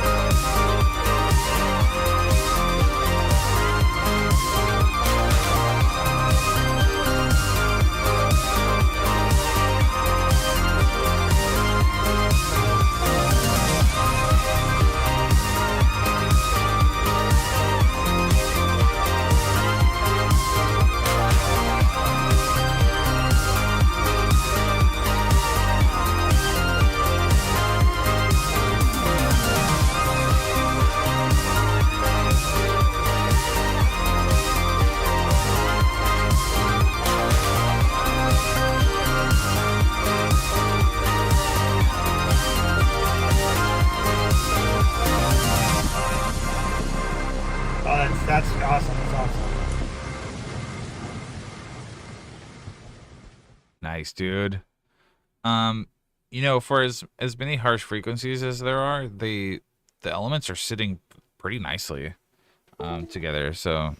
awesome. It's awesome. Nice, dude. You know, for as many harsh frequencies as there are, the elements are sitting pretty nicely together. So,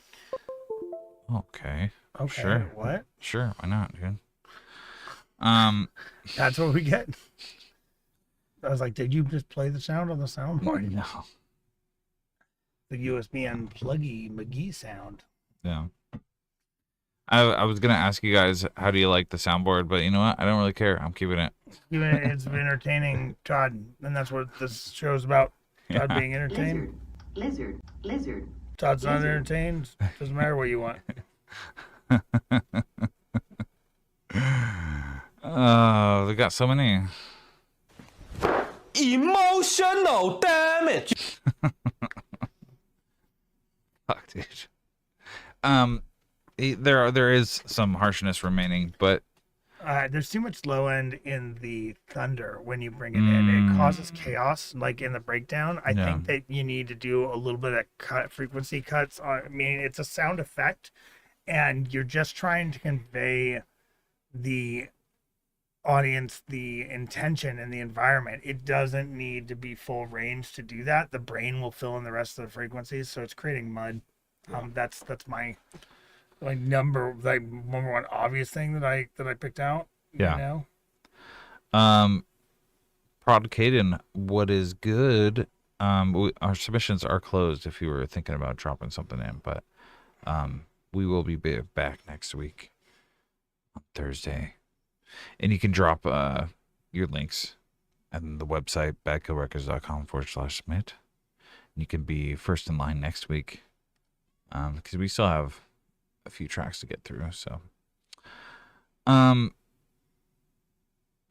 okay. Okay. Sure. What? Sure. Why not, dude? That's what we get. I was like, did you just play the sound on the soundboard? No. The USB unpluggy McGee sound. Yeah. I was gonna ask you guys, how do you like the soundboard? But you know what? I don't really care. I'm keeping it. It's entertaining, Todd, and that's what this show's about. Todd being entertained. Lizard. Todd's not entertained. Doesn't matter what you want. Oh, they got so many. Emotional damage. Fuck, dude. There is some harshness remaining, but There's too much low end in the thunder when you bring it in. It causes chaos, like in the breakdown. I think that you need to do a little bit of frequency cuts. I mean, it's a sound effect, and you're just trying to convey the audience the intention and the environment. It doesn't need to be full range to do that. The brain will fill in the rest of the frequencies, so it's creating mud. That's my number one obvious thing that I picked out. Yeah. You know? Prod Caden, what is good? Our submissions are closed if you were thinking about dropping something in, but we will be back next week on Thursday. And you can drop your links on the website, badkillrecords.com/submit. And you can be first in line next week because we still have a few tracks to get through. So,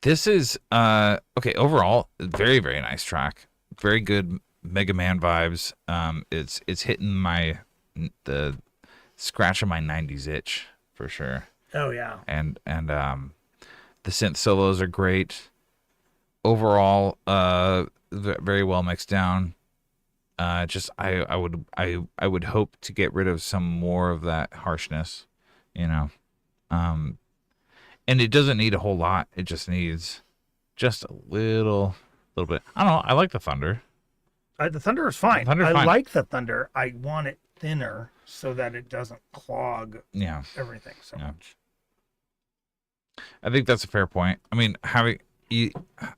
this is okay. Overall, very, very nice track. Very good Mega Man vibes. It's hitting the scratch of my 90s itch for sure. Oh yeah. And the synth solos are great. Overall, very well mixed down. Just I would hope to get rid of some more of that harshness, you know. And it doesn't need a whole lot. It just needs just a little bit. I don't know. I like the thunder. The thunder is fine. Thunder's I fine. like the thunder. I want it thinner so that it doesn't clog everything so much. I think that's a fair point. I mean, I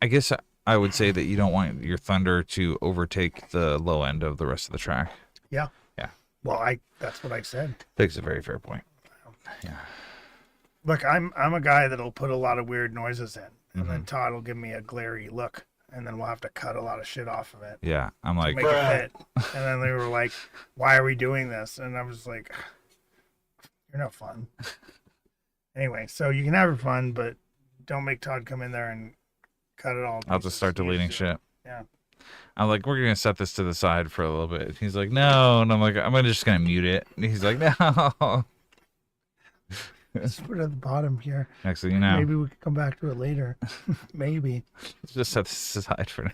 guess I would say that you don't want your thunder to overtake the low end of the rest of the track. Yeah. Yeah. Well, that's what I said. I think it's a very fair point. Yeah. Look, I'm a guy that'll put a lot of weird noises in, and then Todd will give me a glary look, and then we'll have to cut a lot of shit off of it. Yeah. I'm like, to make it fit. And then they were like, "Why are we doing this?" And I was like, "You're no fun." Anyway, so you can have your fun, but don't make Todd come in there and cut it all. I'll just start deleting shit. Yeah. I'm like, we're gonna set this to the side for a little bit. He's like, no, and I'm like, I'm just gonna mute it. And he's like, no. Let's put it at the bottom here. Next thing you know, Maybe we could come back to it later. Maybe. Let's just set this aside for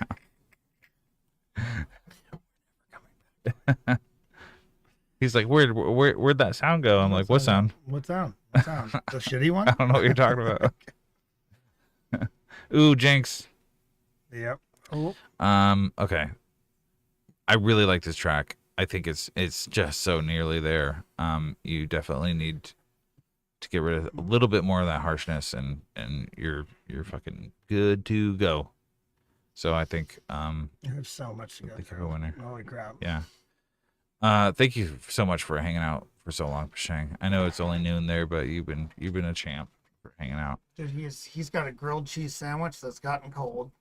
now. He's like, where'd that sound go? I'm like, what sound? What sound? What sound? The shitty one? I don't know what you're talking about. Ooh, Jinx. Yep. Oh. Okay. I really like this track. I think it's just so nearly there. You definitely need to get rid of a little bit more of that harshness, and you're fucking good to go. So I think There's so much to go through. a winner. Holy crap. Yeah. Thank you so much for hanging out for so long, Pashang. I know it's only noon there, but you've been a champ for hanging out. Dude, he's got a grilled cheese sandwich that's gotten cold.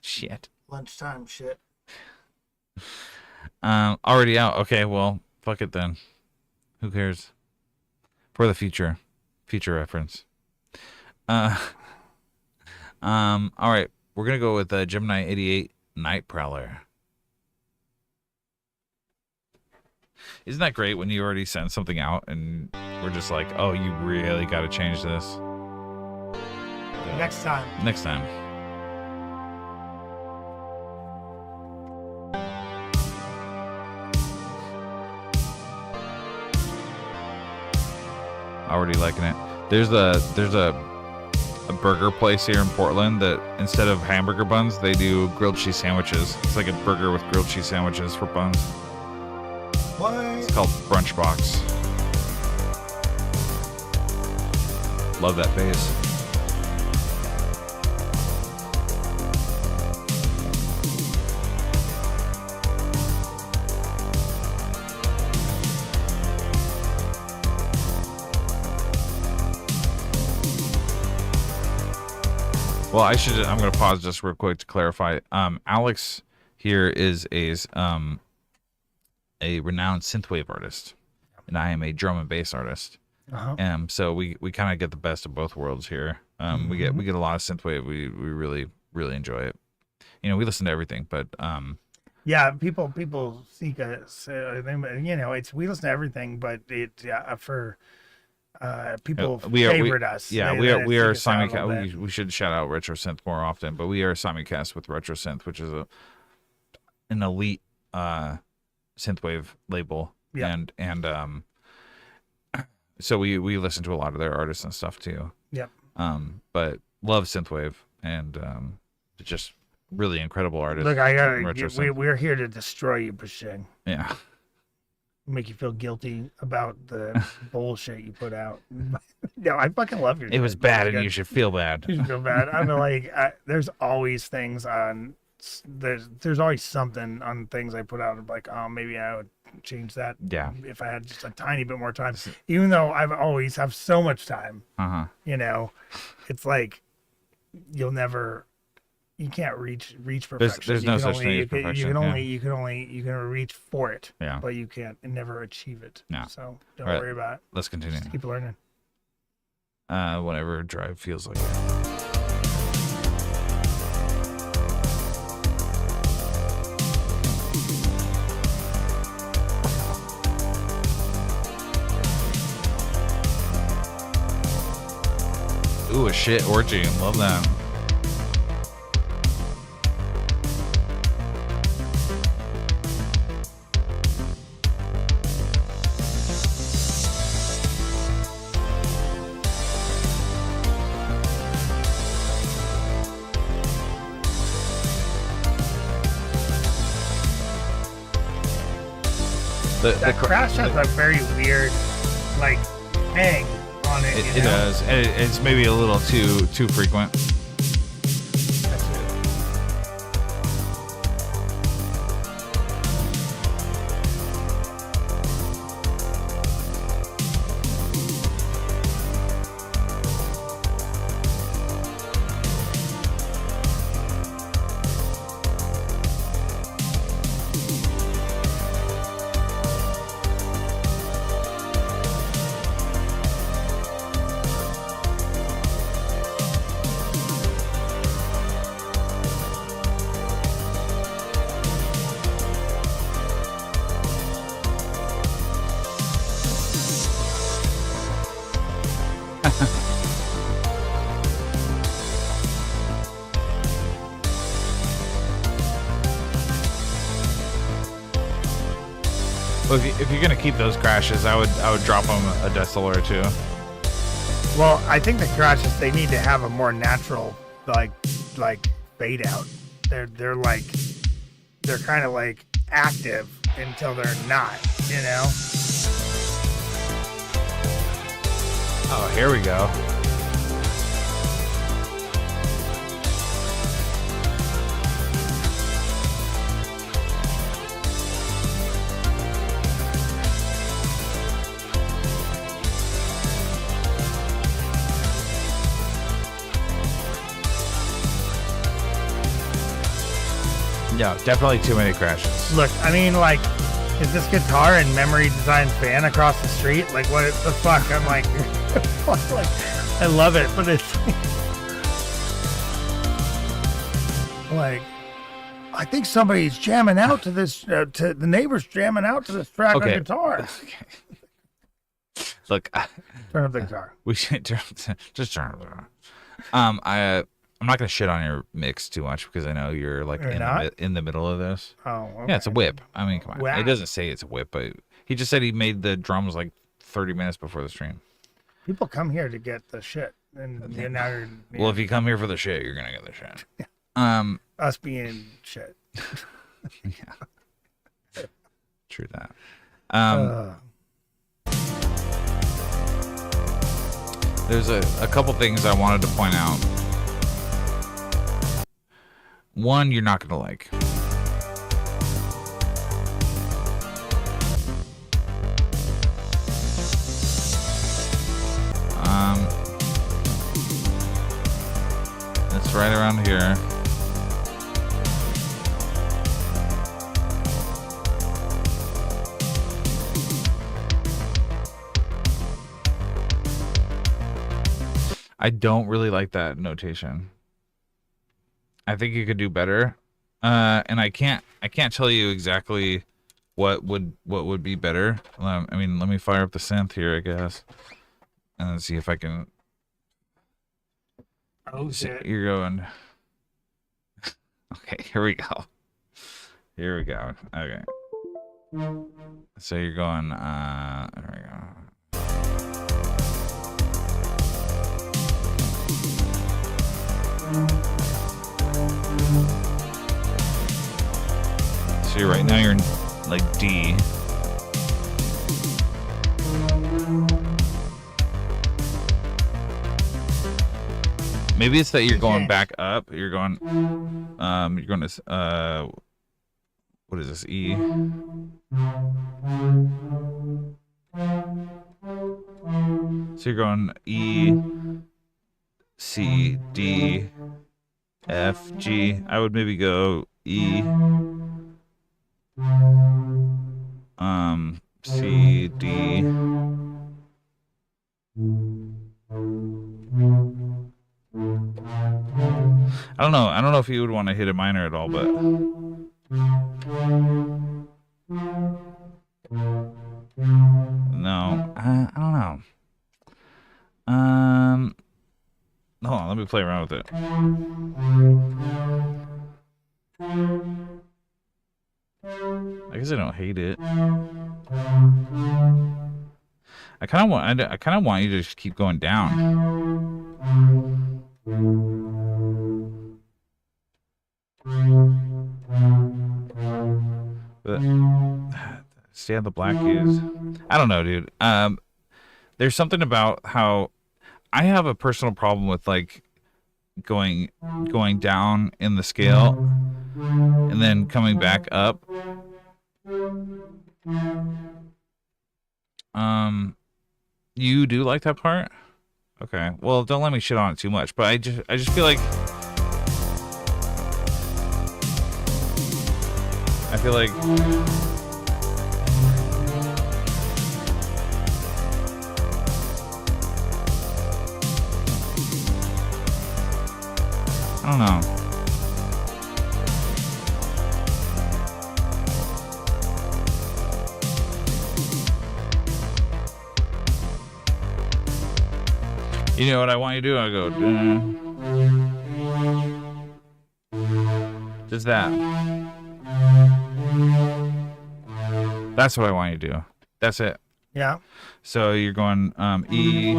Shit. Lunchtime shit. Already out. Okay, well, fuck it then. Who cares? For the future reference. All right, we're gonna go with Gemini 88 Night Prowler. Isn't that great when you already send something out and we're just like, oh, you really got to change this? Next time. Next time. Already liking it. There's a burger place here in Portland that instead of hamburger buns, they do grilled cheese sandwiches. It's like a burger with grilled cheese sandwiches for buns. What? It's called Brunch Box. Love that bass. Well, I'm going to pause just real quick to clarify. Alex here is a renowned synthwave artist, and I am a drum and bass artist. So we kind of get the best of both worlds here. We get a lot of synthwave. We really enjoy it. You know, we listen to everything, but yeah, people seek us. You know, we listen to everything, but for people favorite us. Yeah, we are simulcast. We should shout out RetroSynth more often, but we are simulcast with RetroSynth, which is an elite synthwave label. Yeah. And so we listen to a lot of their artists and stuff too. Yep. But love synthwave and just really incredible artists. Look, we're here to destroy you, Bashing. Yeah. Make you feel guilty about the bullshit you put out. No, I fucking love your. It was bad, and you should feel bad. You should feel bad. I mean, like, there's always things on. There's always something on things I put out. I'm like, oh, maybe I would change that. Yeah. If I had just a tiny bit more time, even though I've always have so much time. You know, it's like you can't reach perfection. There's no such thing as perfection. You can reach for it. Yeah. But you can't never achieve it. Yeah. So don't worry about it. Let's continue. Just keep learning. Whenever drive feels like it. Ooh, a shit orgy. Love that. That crash has a very weird, like, hang on it. It does. And it's maybe a little too frequent. Well, if you're gonna keep those crashes, I would drop them a decibel or two. Well, I think the crashes, they need to have a more natural like fade out. They're kind of like active until they're not, you know. Oh, here we go. Yeah, definitely too many crashes. Look, I mean, like, is this guitar in memory design fan across the street? Like, what the fuck? I'm like, like, I love it, but it's like, I think somebody's jamming out to this. To the neighbors jamming out to this track on guitar. Okay. Look, turn up the guitar. We should just turn up the guitar. I'm not gonna shit on your mix too much because I know you're like in the middle of this. Oh, okay. Yeah, it's a whip. I mean, come on. Wow. It doesn't say it's a whip, but he just said he made the drums like 30 minutes before the stream. People come here to get the shit, and now you're, Well, if you come here for the shit, you're gonna get the shit. us being shit. Yeah. True that. There's a couple things I wanted to point out. One, you're not gonna like. It's right around here. I don't really like that notation. I think you could do better. And I can't tell you exactly what would be better. I mean, let me fire up the synth here, I guess, and see if I can. Oh shit! You're going. Okay, here we go. Here we go. Okay. So you're going. There we go. So right now you're in like D. Maybe it's that you're going back up. You're going to what is this, E? So you're going E, C, D, F, G. I would maybe go E, C, D. I don't know. I don't know if you would want to hit a minor at all, but no, I don't know. Hold on, let me play around with it. I guess I don't hate it. I kind of want you to just keep going down. But stay on the black keys. I don't know, dude. There's something about how I have a personal problem with like going down in the scale and then coming back up. You do like that part? Okay. Well, don't let me shit on it too much, but I just feel like I don't know. You know what I want you to do? I go, just that. That's what I want you to do. That's it. Yeah. So you're going E,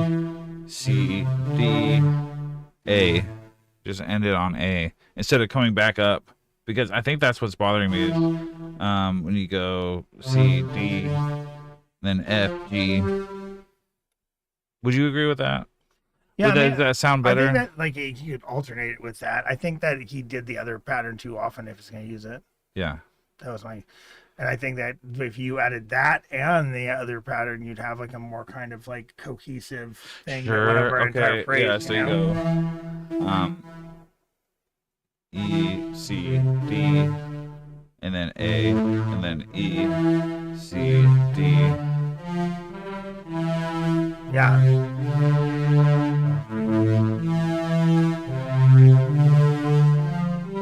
C, D, A. Just end it on A instead of coming back up, because I think that's what's bothering me is when you go C, D, then F, G. Would you agree with that? Yeah, Does that sound better? I think that like he could alternate it with that. I think that he did the other pattern too often if he's going to use it. Yeah. That was my, and I think that if you added that and the other pattern, you'd have like a more kind of like cohesive thing. Sure. Entire phrase, Yeah. So you go E, C, D, and then A, and then E, C, D. Yeah.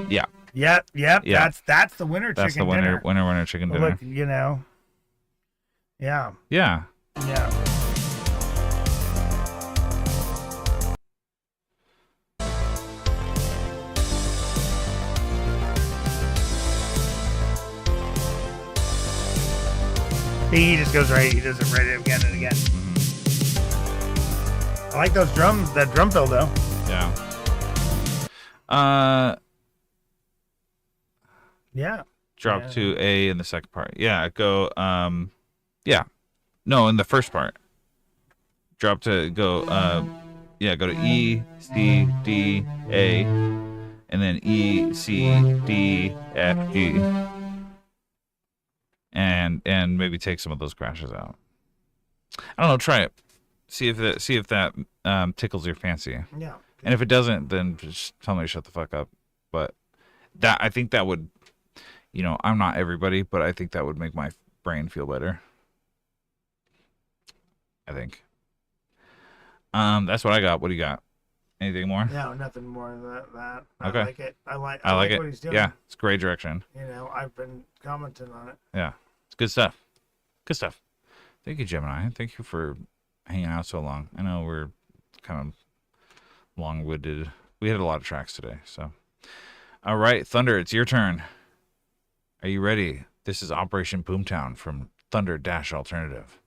Yeah. Yep. Yeah. That's the winner That's chicken the dinner. winner chicken dinner. Look, you know. Yeah. Yeah. Yeah. He just goes right. He does it right again and again. I like those drums. That drum fill though. Yeah. Yeah. Drop to A in the second part. Yeah, go yeah. No, in the first part. Drop to go go to E, C, D, A, and then E, C, D, F, G. And maybe take some of those crashes out. I don't know, try it. See if that tickles your fancy. Yeah. And if it doesn't, then just tell me to shut the fuck up. But I think that would, I'm not everybody, but I think that would make my brain feel better. I think. That's what I got. What do you got? Anything more? No, nothing more than that. Okay. I like it. I like it. what he's doing. Yeah, it's great direction. I've been commenting on it. Yeah, it's good stuff. Good stuff. Thank you, Gemini. Thank you for hanging out so long. I know we're kind of long-winded. We had a lot of tracks today, so. All right, Thunder, it's your turn. Are you ready? This is Operation Boomtown from Thunder Dash Alternative.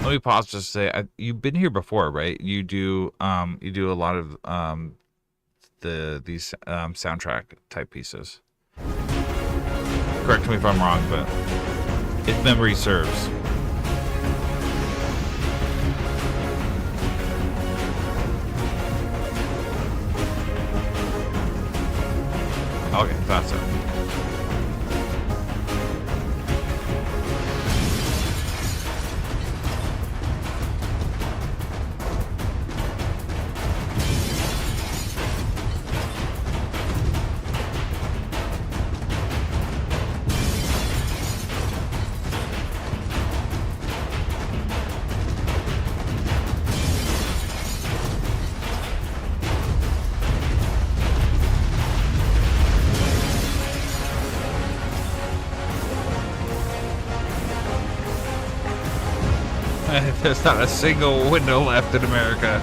Let me pause just to say, you've been here before, right? You do a lot of these soundtrack type pieces. Correct me if I'm wrong, but if memory serves. Okay, thought so. There's not a single window left in America.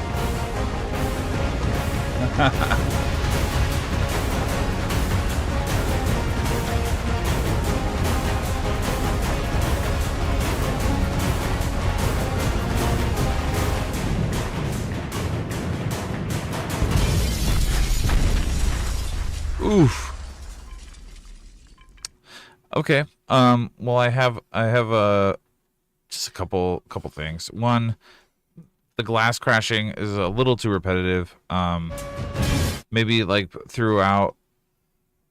Oof. Okay. Well, I have just a couple things. One, the glass crashing is a little too repetitive. Maybe like throughout,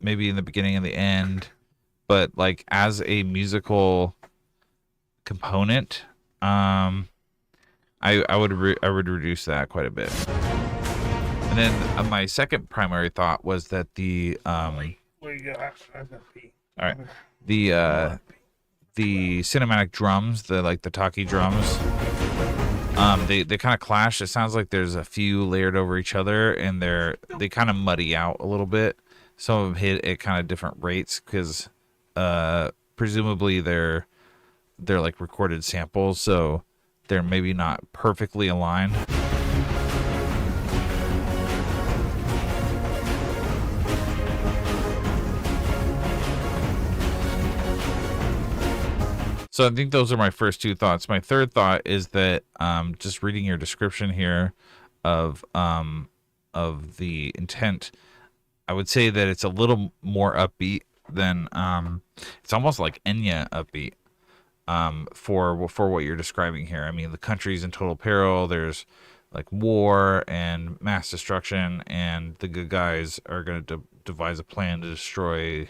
maybe in the beginning and the end, but like as a musical component, I would reduce that quite a bit. And then my second primary thought was that the Where you go? I've got pee. all right, the cinematic drums, the talkie drums, they kind of clash. It sounds like there's a few layered over each other, and they kind of muddy out a little bit. Some of them hit at kind of different rates because presumably they're like recorded samples, so they're maybe not perfectly aligned. So I think those are my first two thoughts. My third thought is that just reading your description here of the intent, I would say that it's a little more upbeat than it's almost like Enya upbeat for what you're describing here. I mean, the country's in total peril. There's like war and mass destruction, and the good guys are going to devise a plan to destroy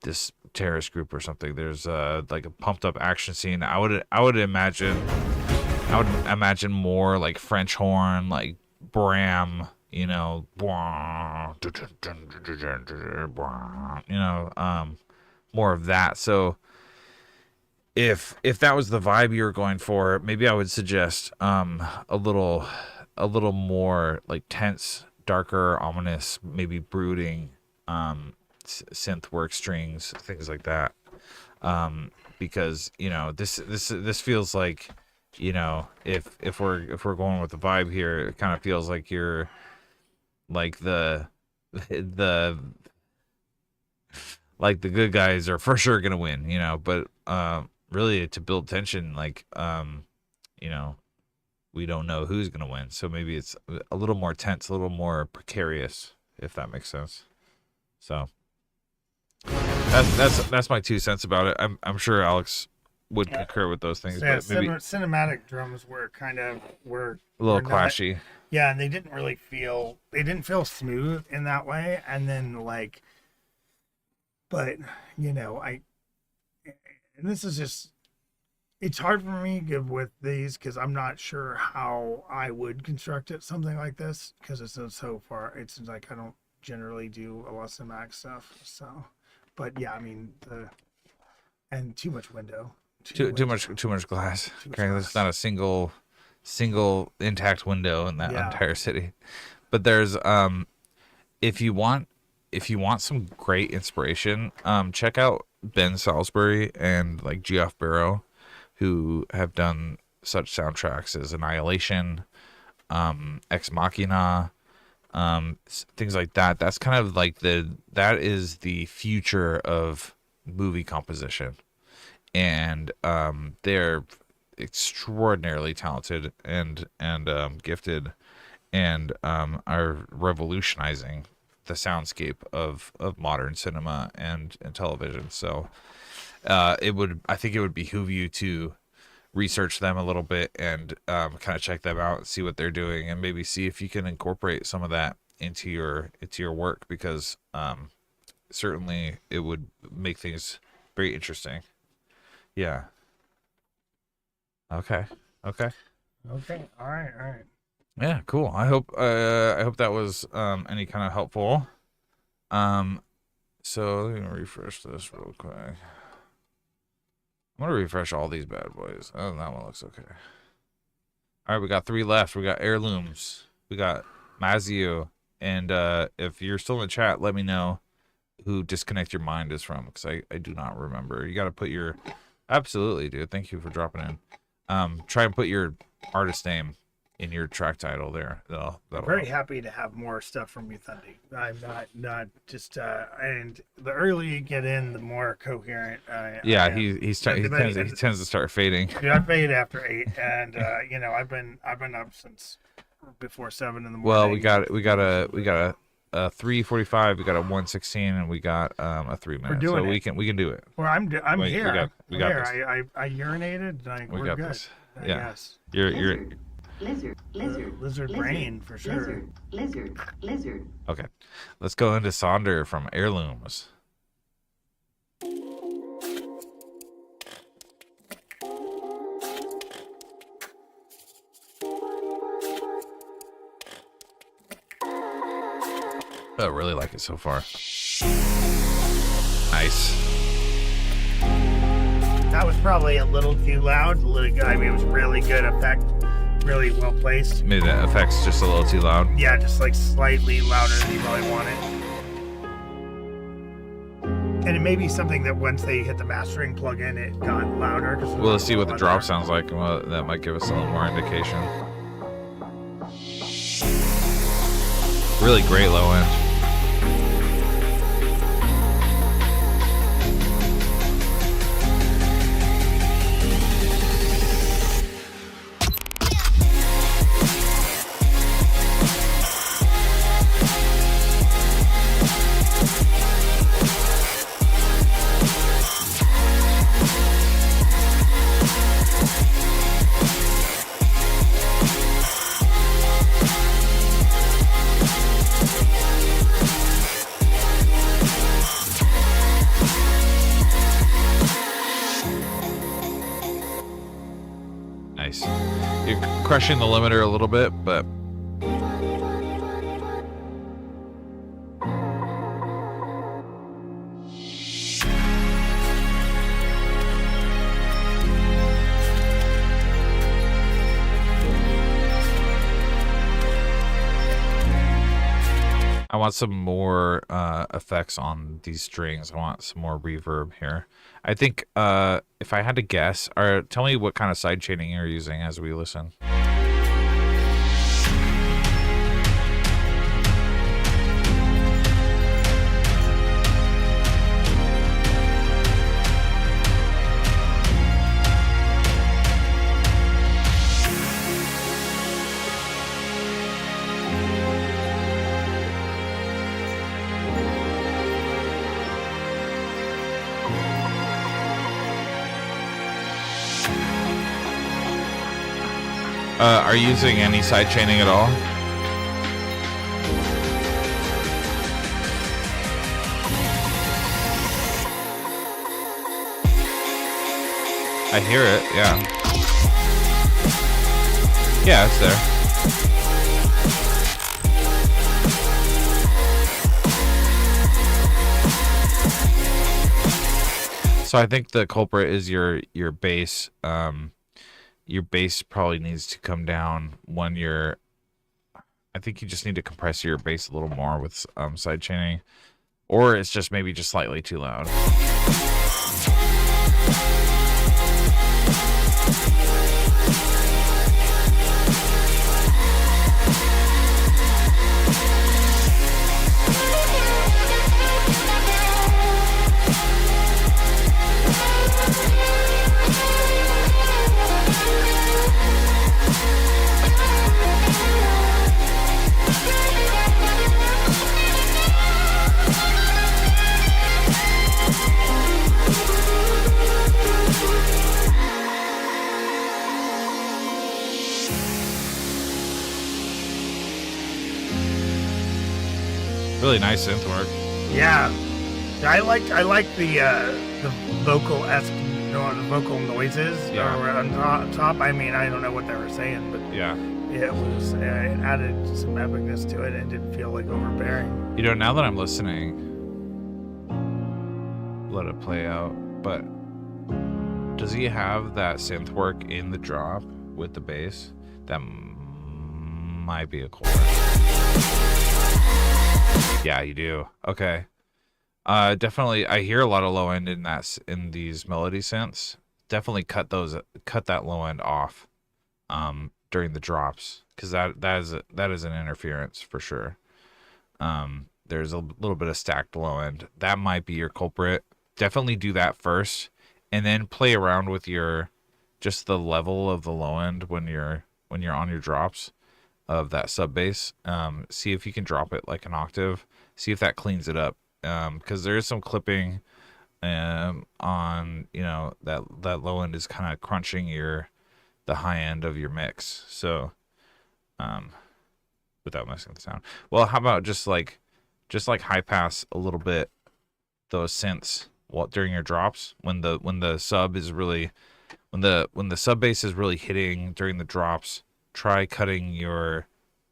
this terrorist group or something. There's like a pumped up action scene. I would imagine more like French horn, like Bram, you know, more of that. So if that was the vibe you were going for, maybe I would suggest a little more like tense, darker, ominous, maybe brooding synth work strings, things like that. Because you know this feels like, you know, if we're going with the vibe here, it kind of feels like you're like the good guys are for sure gonna win, you know, but really to build tension, like you know, we don't know who's gonna win, so maybe it's a little more tense, a little more precarious, if that makes sense. So that's my 2 cents about it. I'm sure Alex would concur with those things. Yeah, but maybe cinematic drums were a little clashy. Yeah, and they didn't feel smooth in that way. And then like, but you know, and this is just, it's hard for me with these because I'm not sure how I would construct it, something like this, because it's so far. It's like I don't generally do a lot of cinematic stuff. So, but yeah, I mean and too much window. Too much glass. There's not a single intact window in that entire city. But there's if you want some great inspiration, check out Ben Salisbury and like Geoff Barrow, who have done such soundtracks as Annihilation, Ex Machina, things like that. That's kind of like that is the future of movie composition. And they're extraordinarily talented and gifted, and are revolutionizing the soundscape of modern cinema and television. So I think it would behoove you to research them a little bit and kind of check them out and see what they're doing, and maybe see if you can incorporate some of that into your work, because certainly it would make things very interesting. Yeah. Okay. All right. Yeah, cool. I hope that was any kind of helpful. So let me refresh this real quick. I'm gonna refresh all these bad boys. Oh, that one looks okay. All right, we got 3 left. We got Heirlooms. We got Mazio. And if you're still in the chat, let me know who Disconnect Your Mind is from, because I do not remember. You got to put your... Absolutely, dude. Thank you for dropping in. Try and put your artist name in your track title there. That'll very help. happy to have more stuff from you, Thundy. I'm not just and the earlier you get in, the more coherent. He tends to start fading. Dude, I fade after 8, and you know, I've been up since before 7 in the morning. Well, we got a 3:45, we got a 1:16, and we got a 3 minute. So we can do it. Well, I'm here. We got this. I urinated. We're got good. this. Yeah. Yes. You're Lizard brain for sure. Lizard. okay. Let's go into Sonder from Heirlooms. I really like it so far. Nice. That was probably a little too loud. I mean, it was really good effect, really well placed. Maybe the effect's just a little too loud. Yeah, just like slightly louder than you probably wanted. And it may be something that once they hit the mastering plug-in, it got louder. Well, let's see what the drop sounds like. Well, that might give us a little more indication. Really great low end. crushing the limiter a little bit, but I want some more effects on these strings. I want some more reverb here. I think if I had to guess, or tell me what kind of side chaining you're using as we listen. Are you using any side chaining at all? I hear it, yeah. Yeah, it's there. So I think the culprit is your bass. Your bass probably needs to come down when you're... I think you just need to compress your bass a little more with side chaining. Or it's just maybe just slightly too loud. Really nice synth work. Yeah, I like the vocal-esque, the vocal noises on top. I mean, I don't know what they were saying, but yeah, it was it added some epicness to it and didn't feel like overbearing. You know, now that I'm listening, let it play out. But does he have that synth work in the drop with the bass? That might be a chord. Yeah, you do. Okay. Definitely, I hear a lot of low end in these melody synths. Definitely cut that low end off during the drops, because that is an interference for sure. There's a little bit of stacked low end. That might be your culprit. Definitely do that first, and then play around with just the level of the low end when you're on your drops of that sub bass. See if you can drop it like an octave. See if that cleans it up, because there is some clipping on, that low end is kind of crunching the high end of your mix. So without messing with the sound. Well, how about just like high pass a little bit those synths during your drops when the sub is really when the sub bass is really hitting during the drops. Try cutting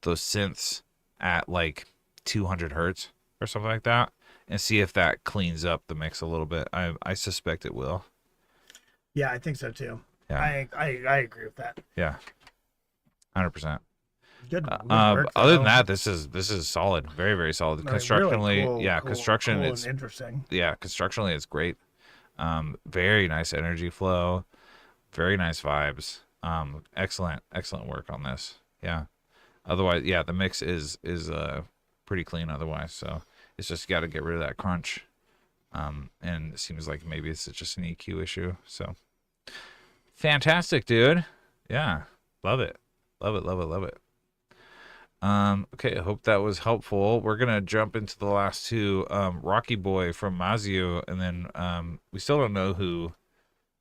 those synths at like 200 hertz or something like that, and see if that cleans up the mix a little bit. I suspect it will. Yeah, I think so too. Yeah. I agree with that. Yeah, 100%. Good work, other than that, this is solid. Very, very solid. Constructionally, really cool, construction cool it's and interesting. Yeah, constructionally it's great. Very nice energy flow. Very nice vibes. Excellent work on this. Yeah. Otherwise, yeah, the mix is pretty clean otherwise. So it's just got to get rid of that crunch. And it seems like maybe it's just an EQ issue. So fantastic, dude. Yeah. Love it. Okay, I hope that was helpful. We're gonna jump into the last two. Rocky Boy from Mazio, and then we still don't know who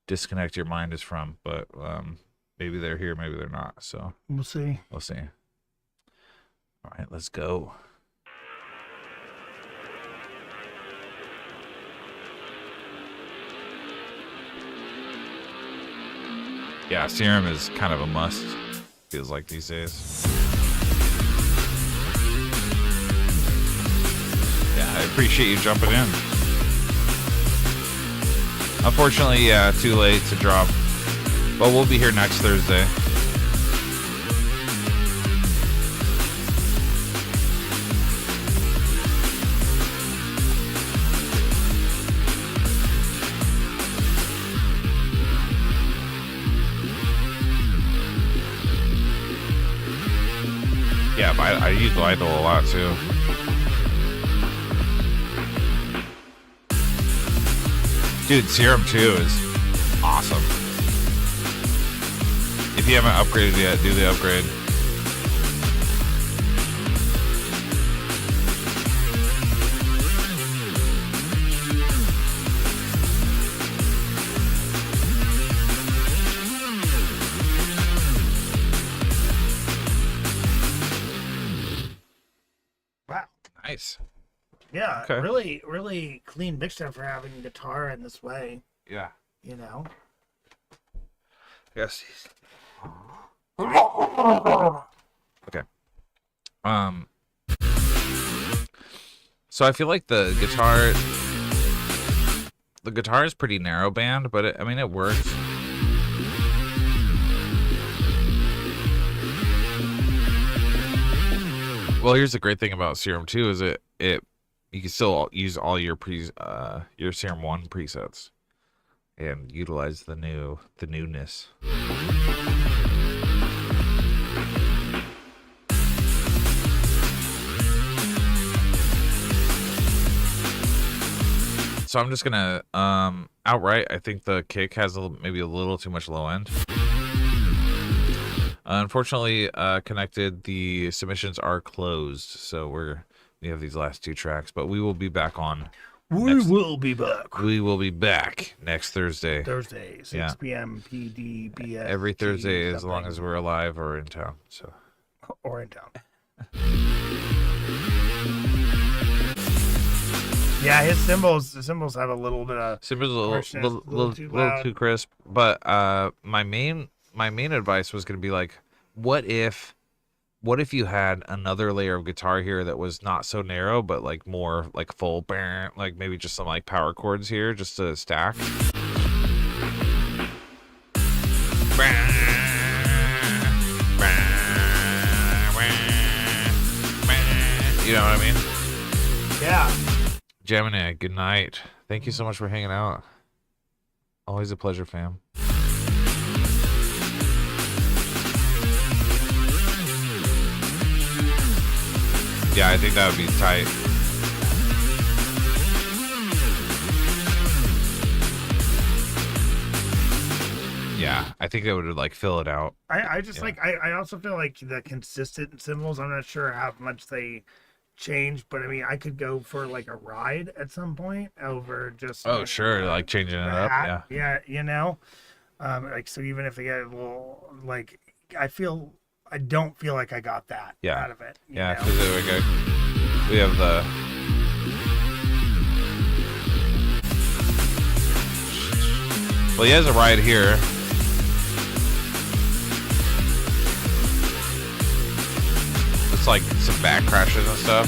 Disconnect Your Mind is from, but maybe they're here, maybe they're not. So we'll see. All right, let's go. Yeah, Serum is kind of a must. feels like these days. Yeah, I appreciate you jumping in. Unfortunately, yeah, too late to drop. But we'll be here next Thursday. Yeah, but I use Lidl a lot too. Dude, Serum 2 is awesome. If you haven't upgraded yet, do the upgrade. Wow. Nice. Yeah, Okay. really clean mixer for having guitar in this way. Yeah. You know. Yes. Okay. So I feel like the guitar is pretty narrow band, but it works. Well, here's the great thing about Serum 2 is it you can still use all your Serum 1 presets and utilize the newness. So I'm just gonna outright. I think the kick has maybe a little too much low end. Unfortunately, Connected, the submissions are closed, so we have these last two tracks, but we will be back on. We will be back. We will be back next Thursday. Thursday, 6 p.m. PDBS. Every Thursday, as long as we're alive or in town. So. Or in town. Yeah, his cymbals have a little bit of cymbals a little too crisp. But my main advice was going to be like, what if you had another layer of guitar here that was not so narrow, but like more like full, like maybe just some like power chords here just to stack. You know what I mean? Yeah. Gemini, good night. Thank you so much for hanging out. Always a pleasure, fam. Yeah, I think that would be tight. Yeah, I think that would like fill it out. I just like I also feel like the consistent cymbals, I'm not sure how much they change, but I mean I could go for like a ride at some point over just sure, like changing it up. Yeah, you know. Like so even if I get a little like I don't feel like I got that out of it. Yeah, because we have the he has a ride here. It's like some back crashes and stuff.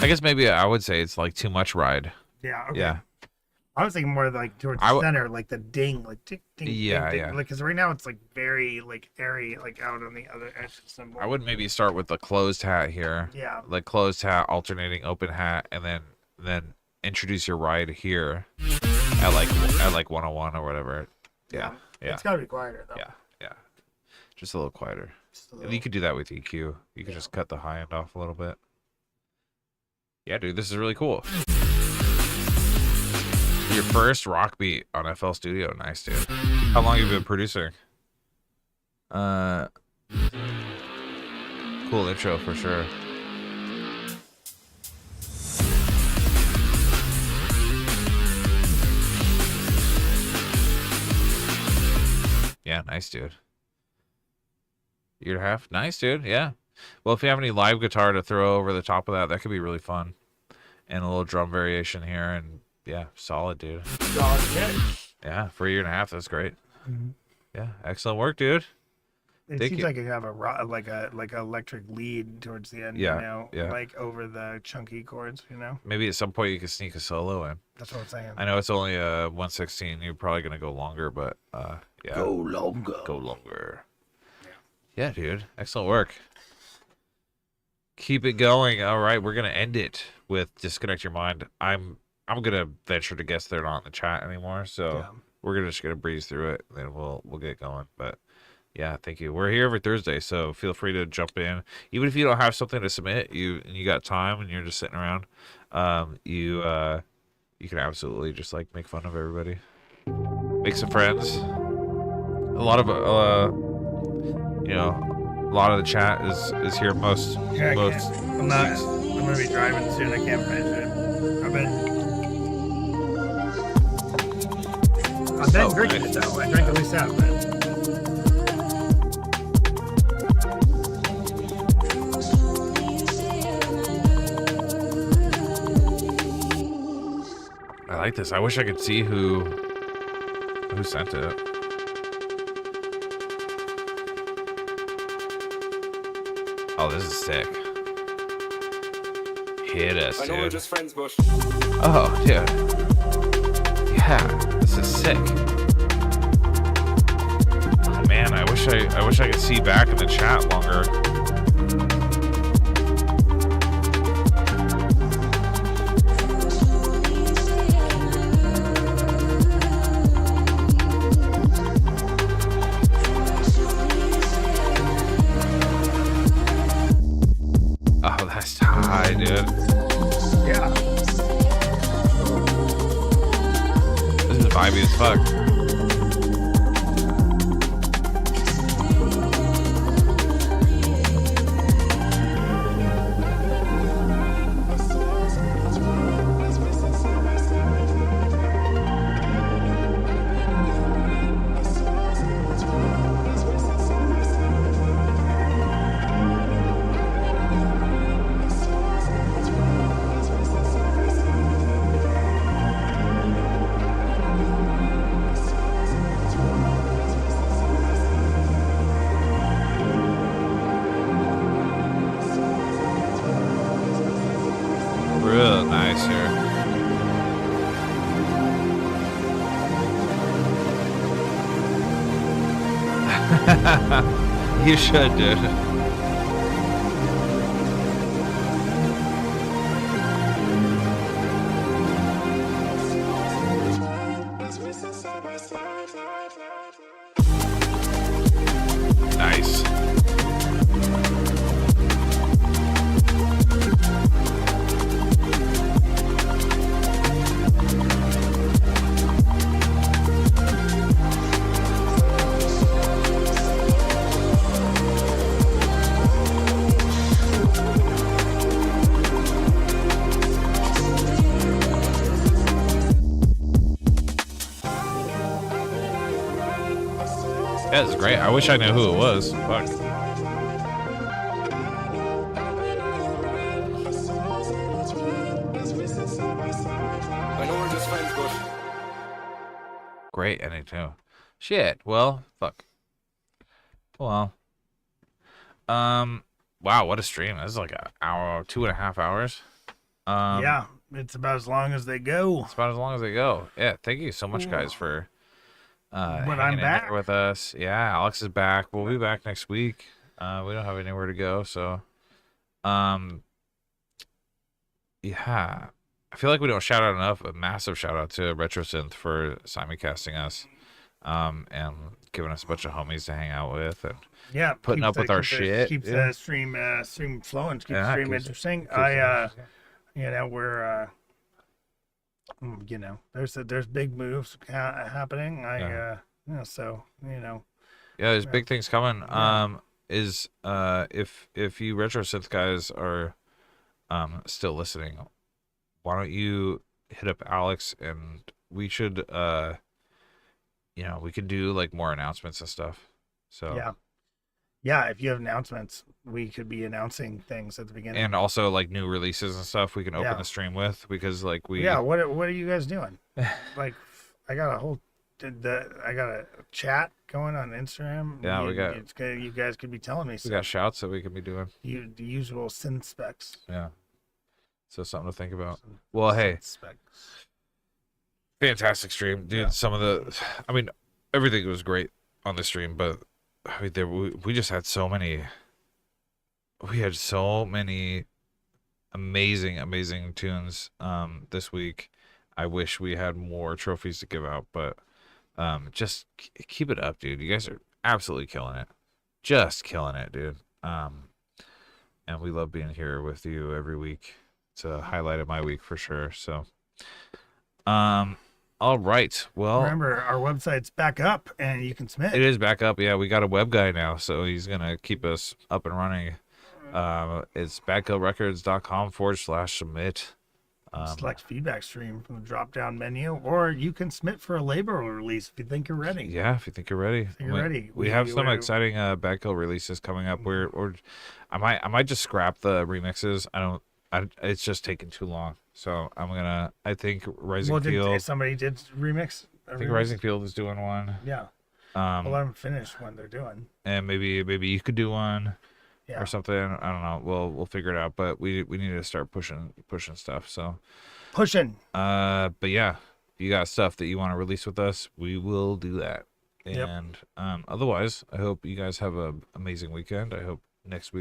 I guess maybe I would say it's like too much ride. Yeah. Okay. Yeah. I was thinking more like towards the center, like the ding, like tick, ding, yeah, ding, yeah. Like because right now it's like very like airy, like out on the other edge of the cymbal. I would maybe start with the closed hat here. Yeah. Like closed hat, alternating open hat, and then introduce your ride here at like 101 or whatever. Yeah. It's gotta be quieter though. Yeah. Just a little quieter. You could do that with EQ. You could just cut the high end off a little bit. Yeah, dude, this is really cool. Your first rock beat on FL Studio. Nice, dude. How long have you been producing? Cool intro for sure. Yeah, nice, dude. Year and a half. Nice, dude. Yeah. Well, if you have any live guitar to throw over the top of that, that could be really fun. And a little drum variation here, and yeah, solid, dude. Solid shit. Yeah, for a year and a half, that's great. Mm-hmm. Yeah, excellent work, dude. It Thank seems you. like you have like a electric lead towards the end, Yeah, yeah. like over the chunky chords, Maybe at some point you could sneak a solo in. That's what I'm saying. I know it's only 116. You're probably gonna go longer, but yeah. Go longer. Go longer. Yeah, dude. Excellent work. Keep it going. All right, we're gonna end it with Disconnect Your Mind. I'm gonna venture to guess they're not in the chat anymore, so we're just gonna breeze through it, and then we'll get going. But yeah, thank you. We're here every Thursday, so feel free to jump in. Even if you don't have something to submit, you got time and you're just sitting around, you can absolutely just like make fun of everybody, make some friends. A lot of a lot of the chat is here most. Yeah, most. I'm gonna be driving soon. I can't finish it. I've been drinking it though. I drank at least half of it. I like this. I wish I could see who sent it. Oh, this is sick. Hit us, dude. I know we're just friends, but... Oh, dude. Yeah, this is sick. Oh man, I wish I could see back in the chat longer. Oh, that's high, dude. Yeah. This is vibey as fuck. Real nice here. You should, dude. Nice. Yeah, it's great. I wish I knew who it was. Fuck. I know we're just friends, but... Great ending too. Shit. Well, fuck. Well. Wow, what a stream. This is like an hour, 2.5 hours. Yeah, it's about as long as they go. It's about as long as they go. Yeah, thank you so much, guys, for hanging I'm in back there with us. Yeah, Alex is back. We'll be back next week. We don't have anywhere to go, so yeah. I feel like we don't shout out enough. A massive shout out to RetroSynth for simulcasting us, and giving us a bunch of homies to hang out with, and putting up with our shit. Keeps the stream flowing. Keeps the stream interesting. We're there's big moves happening. Yeah, there's Yeah. big things coming. Yeah. If you RetroSynth guys are still listening, why don't you hit up Alex, and we should we could do like more announcements and stuff. So yeah, if you have announcements, we could be announcing things at the beginning. And also like new releases and stuff we can open the stream with, because like what are you guys doing? Like, I got a whole I got a chat going on Instagram. Yeah, you guys could be telling me. We got shouts that we could be doing. The usual synth specs. Yeah. So something to think about. Well, hey, Specs. fantastic stream, dude. Yeah. I mean, everything was great on the stream, but I mean, we just had so many. We had so many amazing tunes this week. I wish we had more trophies to give out, but just keep it up, dude. You guys are absolutely killing it. Just killing it, dude. And we love being here with you every week. It's a highlight of my week for sure. So all right. Well, remember, our website's back up and you can submit. It is back up. Yeah, we got a web guy now, so he's gonna keep us up and running. It's badkillrecords.com/submit. Select feedback stream from the drop-down menu, or you can submit for a label release if you think you're ready. Yeah, if you think you're ready. We have some exciting Badkill releases coming up. I might just scrap the remixes. It's just taking too long. So I think Rising Field. Somebody did remix. I think Rising Field is doing one. Yeah. I'll let them finish when they're doing. And maybe you could do one. Yeah. Or something. I don't know. We'll figure it out. But we need to start pushing stuff. So pushing. But yeah, if you got stuff that you want to release with us, we will do that. And otherwise, I hope you guys have an amazing weekend. I hope next week